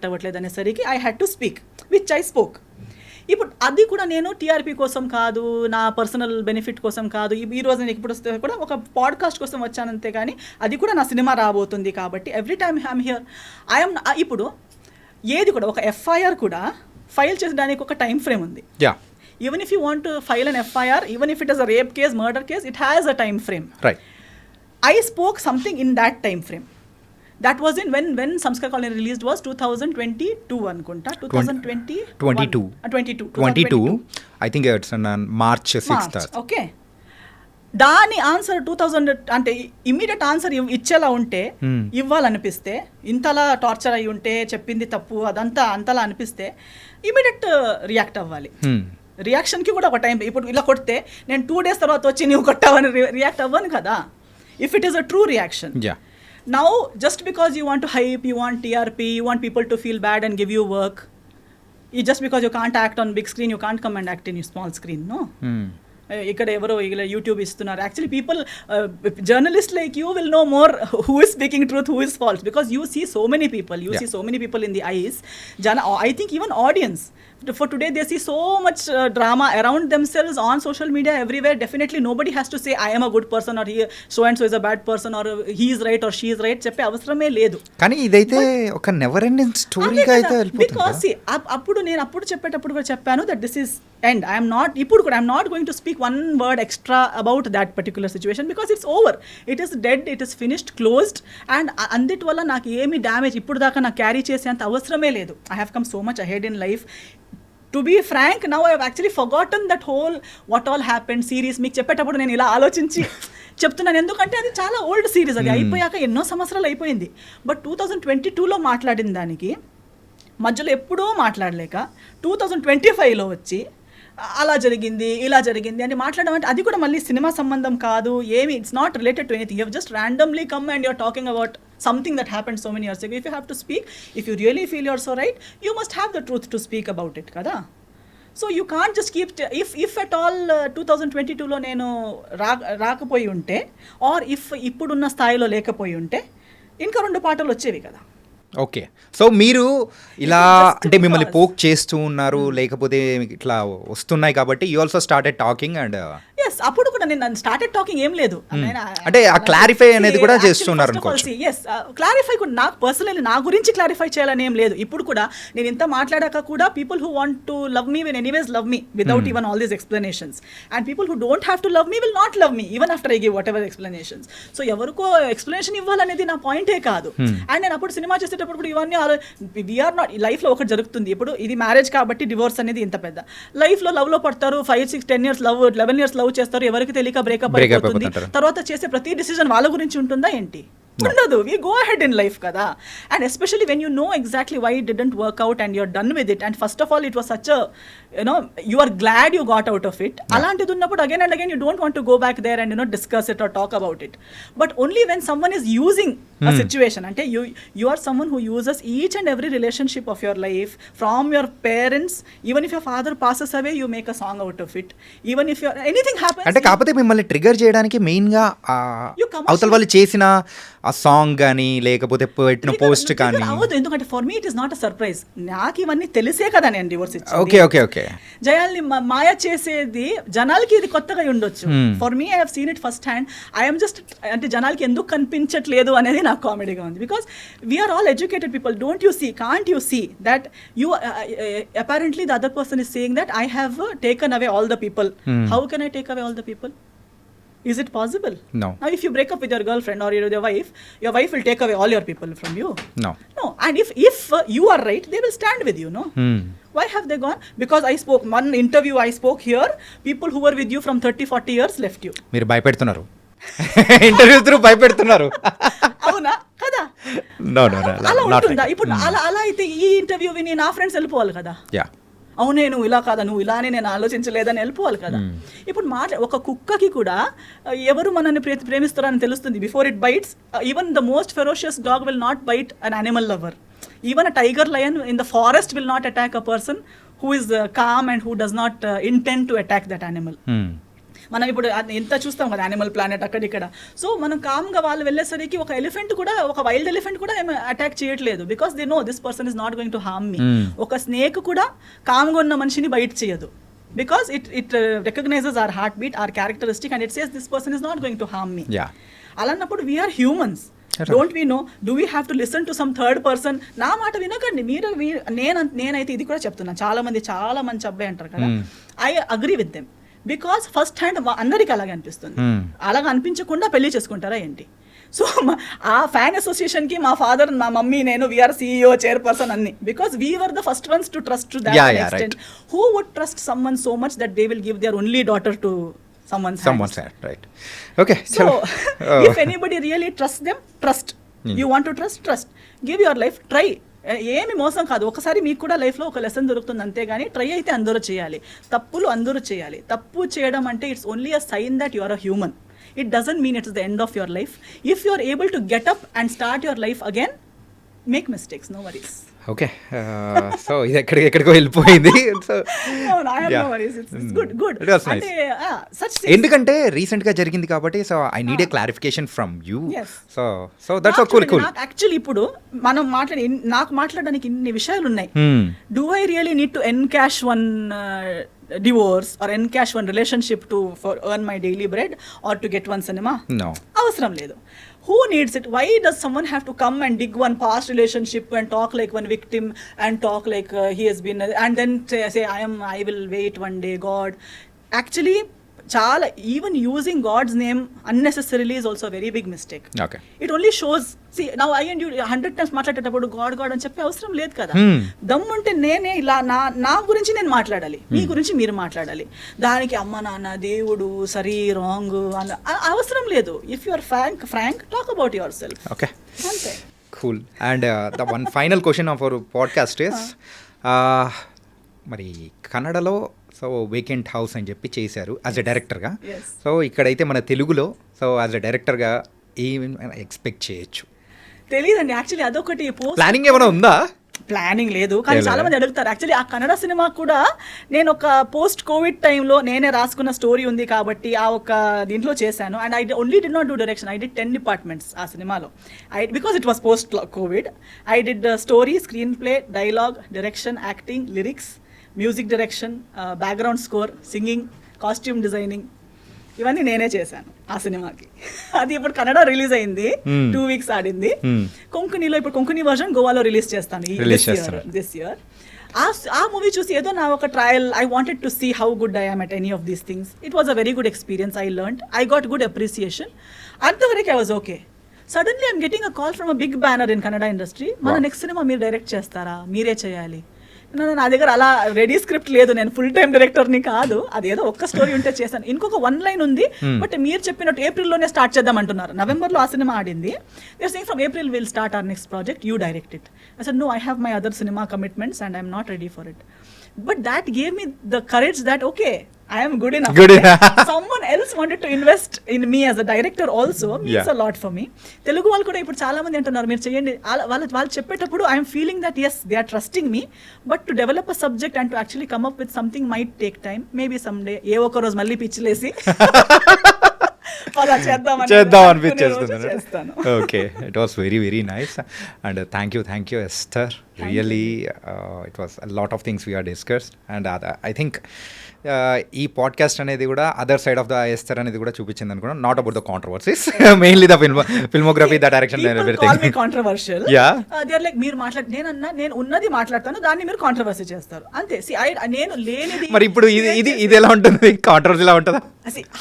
అవ్వట్లేదు అనేసరికి I had to speak, which I spoke. ఇప్పుడు అది కూడా నేను టీఆర్పీ కోసం కాదు, నా పర్సనల్ బెనిఫిట్ కోసం కాదు. ఈ రోజు నేను ఇప్పుడు వస్తే కూడా ఒక పాడ్కాస్ట్ కోసం వచ్చానంతే, కానీ అది కూడా నా సినిమా రాబోతుంది కాబట్టి ఎవ్రీ టైమ్ ఐఎమ్ హియర్. ఇప్పుడు ఏది కూడా ఒక ఎఫ్ఐఆర్ కూడా ఫైల్ చేసడానికి ఒక టైం ఫ్రేమ్ ఉంది. Even if you want to file an FIR, even if it is a rape case, murder case, it has a time frame. Right. I spoke something in that time frame. That was in when Samskar Colony released was 2022 anukunta. 2022. I think it's on March 6th. Okay. దాని answer 2000 అంటే immediate answer ఇచ్చేలా ఉంటే, ఇవ్వాలనిపిస్తే, ఇంతలా torture అయి ఉంటే, చెప్పింది తప్పు అదంతా అంతలా అనిపిస్తే ఇమ్మీడియట్ రియాక్ట్ అవ్వాలి. రియాక్షన్కి కూడా ఒక టైం. ఇప్పుడు ఇలా కొడితే నేను 2 days తర్వాత వచ్చి నువ్వు కొట్టావని రియాక్ట్ అవ్వను కదా, if it is a true reaction. Now just because you want to hype, you want TRP, you want people to feel bad and give you work, just because you can't act on big screen, you can't come and act in you small screen. No, ఇక్కడ ఎవరో ఇలా YouTube ఇస్తున్నారు. Actually people, journalist like you will know more who is speaking truth, who is false, because you see so many people in the eyes. I think even audience for today they see so much drama around themselves on social media everywhere. Definitely nobody has to say I am a good person or he so and so is a bad person or he is right or she is right చెప్పే అవసరమే లేదు. కానీ ఇదైతే ఒక never ending స్టోరీగా అయితే వెళ్ళిపోతుంది. Because అప్పుడు చెప్పేటప్పుడు కూడా చెప్పాను that this is and I'm not ఇప్పుడు కూడా I'm not going to speak one word extra about that particular situation because it's over, it is dead, it is finished, closed. And అందిటి వల్ల నాకు ఏమి డ్యామేజ్ ఇప్పుడు దాకా నాకు క్యారీ చేసేంత అవసరమే లేదు. I have come so much ahead in life. To be frank, now I have actually forgotten that whole what all happened series. మీకు చెప్పేటప్పుడు నేను ఇలా ఆలోచించి చెప్తున్నాను, ఎందుకంటే అది చాలా ఓల్డ్ సిరీస్, అది అయిపోయాక ఎన్నో సంవత్సరాలు అయిపోయింది. బట్ 2022లో మాట్లాడిన దానికి మధ్యలో ఎప్పుడూ మాట్లాడలేక 2025లో వచ్చి అలా జరిగింది ఇలా జరిగింది అని మాట్లాడడం అంటే అది కూడా మళ్ళీ సినిమా సంబంధం కాదు ఏమి. It's not related to anything. You have just randomly come and you're talking about something that happened so many years ago. If you have to speak, if you really feel you're so right, you must have the truth to speak about it kada. So you can't just keep if at all 2022లో నేను రాకపోయి ఉంటే are if ఇప్పుడున్న స్థాయిలో లేకపోయి ఉంటే ఇంకా 2 పాటలు వచ్చేవి కదా. ఓకే, సో మీరు ఇలా అంటే మిమ్మల్ని పోక్ చేస్తూ ఉన్నారు లేకపోతే ఇట్లా వస్తున్నాయి కాబట్టి you also started talking and yes అప్పుడు కూడా నేను స్టార్టెడ్ టాకింగ్ ఏం లేదు. అంటే ఆ క్లారిఫై అనేది కూడా చేస్తున్నారు అనుకోవచ్చు. ఎస్ క్లారిఫై కూడా నాకు పర్సనల్లీ నా గురించి క్లారిఫై చేయాలని ఏం లేదు. ఇప్పుడు కూడా నేను ఇంత మాట్లాడాక కూడా people who want to love me will anyways love me without even all these explanations, and people who don't have to love me will not love me even after I give what ever explanations. So ఎవరికో explanation ఇవ్వాలనేది నా పాయింటే కాదు. And నేను అప్పుడు cinema చేసేటప్పుడు కూడా ఇవన్నీ వీఆర్ నాట్, లైఫ్లో ఒకటి జరుగుతుంది. ఇప్పుడు ఇది మ్యారేజ్ కాబట్టి డివోర్స్ అనేది ఇంత పెద్ద, లైఫ్లో లవ్లో పడతారు, 5, 6, 10 years లవ్, 11 years లవ్ చేస్తారు, ఎవరికి తెలియక బ్రేకప్ అయిపోతుంది. తర్వాత చేసే ప్రతి డిసిజన్ వాళ్ళ గురించి ఉంటుందా ఏంటి? ఉండదు. We go ahead in life కదా. And especially when you know exactly why it didn't work out and you're done with it, and first of all it was such you are glad you got out of it. అలాంటిది ఉన్నప్పుడు again and again you don't want to go back there and discuss it or talk about it. But only when someone is using a situation, అంటే you are someone who uses each and every relationship of your life from your parents. Even if your father passes away, you make a song out of it. Even if anything happens, అంటే కాకపోతే మిమ్మల్ని trigger చేయడానికి main గా అవతల వాళ్ళు చేసిన ఆ song కానీ లేకపోతే పెట్టిన పోస్ట్ కానీ అవ్వదు. ఎందుకంటే for me it is not a surprise. నాకు ఇవన్నీ తెలిసే కదా నేను డివోర్స్ ఇచ్చాను. ఓకే ఓకే ఓకే జయాల్ని మాయ చేసేది జనాలకి ఇది కొత్తగా ఉండొచ్చు. For me I have seen it first hand. I'm just అంటే జనాలకి ఎందుకు కనిపించట్లేదు అనేది నాకు కామెడీగా ఉంది. Because we're all educated people. Don't you see, can't you see that you apparently the other person is saying that I have taken away all the people. How can I take away all the people? Is it possible? No. Now if you break up with your girlfriend or your wife will take away all your people from you. No. And if you are right, they will stand with you, no? Why have they gone? Because I spoke one interview, I spoke here, people who were with you from 30-40 years left you. మీరు భయపెడుతున్నారు, interview through భయపెడుతున్నారు. అవునా కదా? No, అలా not ఉంటుందా? right. ఇప్పుడు అలా అయితే ఈ interview విని నా ఫ్రెండ్స్ వెళ్ళిపోవాలి కదా. Yeah. అవునే నువ్వు ఇలా కాదా, నువ్వు ఇలానే నేను ఆలోచించలేదని వెళ్ళిపోవాలి కదా. ఇప్పుడు ఒక కుక్కకి కూడా ఎవరు మనల్ని ప్రేమిస్తారని తెలుస్తుంది before it bites. Even the most ferocious dog will not bite an animal lover. Even a tiger lion in the forest will not attack a person who is calm and who does not intend to attack that animal. మనం ఇప్పుడు ఎంత చూస్తాం కదా animal planet అక్కడిక్కడ. So మనం కామ్గా వాళ్ళు వెళ్ళేసరికి ఒక ఎలిఫెంట్ కూడా, ఒక వైల్డ్ ఎలిఫెంట్ కూడా ఏమి అటాక్ చేయట్లేదు because they know this person is not going to harm me. ఒక స్నేక్ కూడా కామ్గా ఉన్న మనిషిని బైట్ చేయదు because it recognizes our heart beat, our characteristic, and it says this person is not going to harm me. అలాన్నప్పుడు we're humans. Don't we know, do we have to listen to some third person? నా మాట వినకండి మీరు. నేనైతే ఇది కూడా చెప్తున్నాను, చాలా మంచి అబ్బాయి అంటారు కదా, I agree with them. Because first hand అందరికీ అలాగే అనిపిస్తుంది. అలాగ అనిపించకుండా పెళ్లి చేసుకుంటారా ఏంటి? సో ఆ ఫ్యాన్ అసోసియేషన్కి మా ఫాదర్, మా మమ్మీ, నేను వీఆర్ CEO, చైర్పర్సన్ అన్ని. Because we were the first ones to trust to that extent. Who would trust someone so much that they will give their only daughter to someone's hand, right? Okay, so if anybody really trusts them, trust. You want to trust. Give your life, try. ఏమి మోసం కాదు. ఒకసారి మీకు కూడా లైఫ్లో ఒక lesson దొరుకుతుంది అంతేగాని ట్రై అయితే అందరూ చేయాలి, తప్పులు అందరూ చేయాలి. తప్పు చేయడం అంటే it's only a sign that you are a human. It doesn't mean it's the end of your life. If you are able to get up and start your life again, make mistakes, no worries. Okay, so ఇది ఎక్కడికో వెళ్ళిపోయింది. ఎందుకంటే recent గా జరిగింది కాబట్టి, so I need a clarification from you. So that's cool. Actually ఇప్పుడు మనం నాకు మాట్లాడడానికి ఇన్ని విషయాలు ఉన్నాయి. Do I really need to encash one divorce or encash one relationship to for earn my daily bread or to get one cinema. No. అవసరం లేదు. Who needs it? Why does someone have to come and dig one past relationship and talk like one victim and talk like he has been and then say I will wait one day God. Actually చాలా even using God's name unnecessarily is also a very big mistake. Okay. It only shows, see now I and you 100 times మాట్లాడేటప్పుడు God God అని చెప్పే అవసరం లేదు కదా. దమ్ముంటే నేనే ఇలా నా గురించి నేను మాట్లాడాలి, మీ గురించి మీరు మాట్లాడాలి. దానికి అమ్మ నాన్న దేవుడు సరి రాంగ్ అని అవసరం లేదు. If you are frank talk about yourself. Okay. అంతే. Cool. And the one final question of our podcast is మరి కన్నడలో సో వేకెంట్ హౌస్ అని చెప్పి చేశారు యాజ్ ఎ డైరెక్టర్గా. Yes. సో ఇక్కడైతే మన తెలుగులో సో యాజ్ ఎ డైరెక్టర్గా ఏమి ఎక్స్పెక్ట్ చేయొచ్చు? తెలియదండి యాక్చువల్లీ అదొకటి ప్లానింగ్ ఏమైనా ఉందా? ప్లానింగ్ లేదు, కానీ చాలా మంది అడుగుతారు. యాక్చువల్లీ ఆ కన్నడ సినిమా కూడా నేను ఒక పోస్ట్ కోవిడ్ టైంలో నేనే రాసుకున్న స్టోరీ ఉంది కాబట్టి ఆ ఒక దీంట్లో చేశాను. And I only did not do direction, I did 10 departments ఆ సినిమాలో. Because it was post Covid. I did story, screen play, dialogue, direction, acting, lyrics, music direction, background score, singing, costume designing, ఇవన్నీ నేనే చేశాను ఆ సినిమాకి. అది ఇప్పుడు Kannada release అయింది, 2 weeks ఆడింది. కొంకణిలో ఇప్పుడు కొంకణి వర్షన్ గోవాలో రిలీజ్ చేస్తాను దిస్ ఇయర్. ఆ మూవీ చూసి ఏదో నా ఒక trial, I wanted to see how good I am at any of these things. It was a very good experience. I learned, I got good appreciation. అంతవరకు I was okay. Suddenly I'm getting a call from a big banner in Kannada industry. మన next సినిమా మీరు direct చేస్తారా, మీరే చేయాలి. నా దగ్గర అలా రెడీ స్క్రిప్ట్ లేదు, నేను ఫుల్ టైం డైరెక్టర్ని కాదు. అదేదో ఒక్క స్టోరీ ఉంటే చేశాను. ఇంకొక 1 line ఉంది, బట్ మీరు చెప్పినట్టు ఏప్రిల్లోనే స్టార్ట్ చేద్దాం అంటున్నారు. నవంబర్లో ఆ సినిమా ఆడింది. They are saying from April will start our next project, you direct it. I said no, I have my other cinema commitments and I'm not ready for it. But that gave me the courage that okay, I am good enough. Someone else wanted to invest in me as a director also means a lot for me. Telugu వాళ్ళు కూడా ఇప్పుడు చాలా మంది అంటున్నారు మీరు చేయండి. వాళ్ళు చెప్పేటప్పుడు I am feeling that yes, they are trusting me, but to develop a subject and to actually come up with something might take time. Maybe someday ఏ ఒక్క రోజు మళ్ళీ పిచ్చిలేసి చేద్దాం అనిపించేస్తుంది. Okay, it was very very nice and thank you Esther. Really it was a lot of things we are discussed and I think ఈ podcast అనేది కూడా other side of the Esther అనేది కూడా చూపించింది అనుకున్నాను. Not about the controversies, mainly the filmography, the direction, everything. Controversial they are like మీరు నేను ఉన్నది మాట్లాడతాను, దాన్ని మీరు కాంట్రవర్సీ చేస్తారు అంతే. నేను లేనిది. మరి ఇప్పుడు ఇది ఎలా ఉంటుంది, కాంట్రవర్సీ ఎలా ఉంటుందా?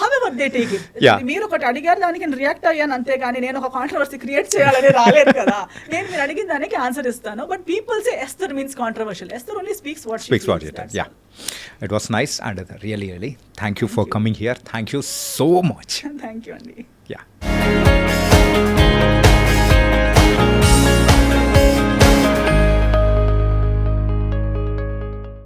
However they take it. మీరు ఒకటి అడిగారు, దానికి నేను రియాక్ట్ అయ్యాను అంతే, కానీ నేను ఒక కాంట్రవర్సీ క్రియేట్ చేయాలని రాలేదు కదా. నేను మీరు అడిగిన దానికి ఆన్సర్ ఇస్తాను. But people say ఎస్థర్ means controversial. ఎస్థర్ only speaks what she feels. Yeah, it was nice and really thank you for coming here. Thank you so much. Thank you, Andy. Yeah.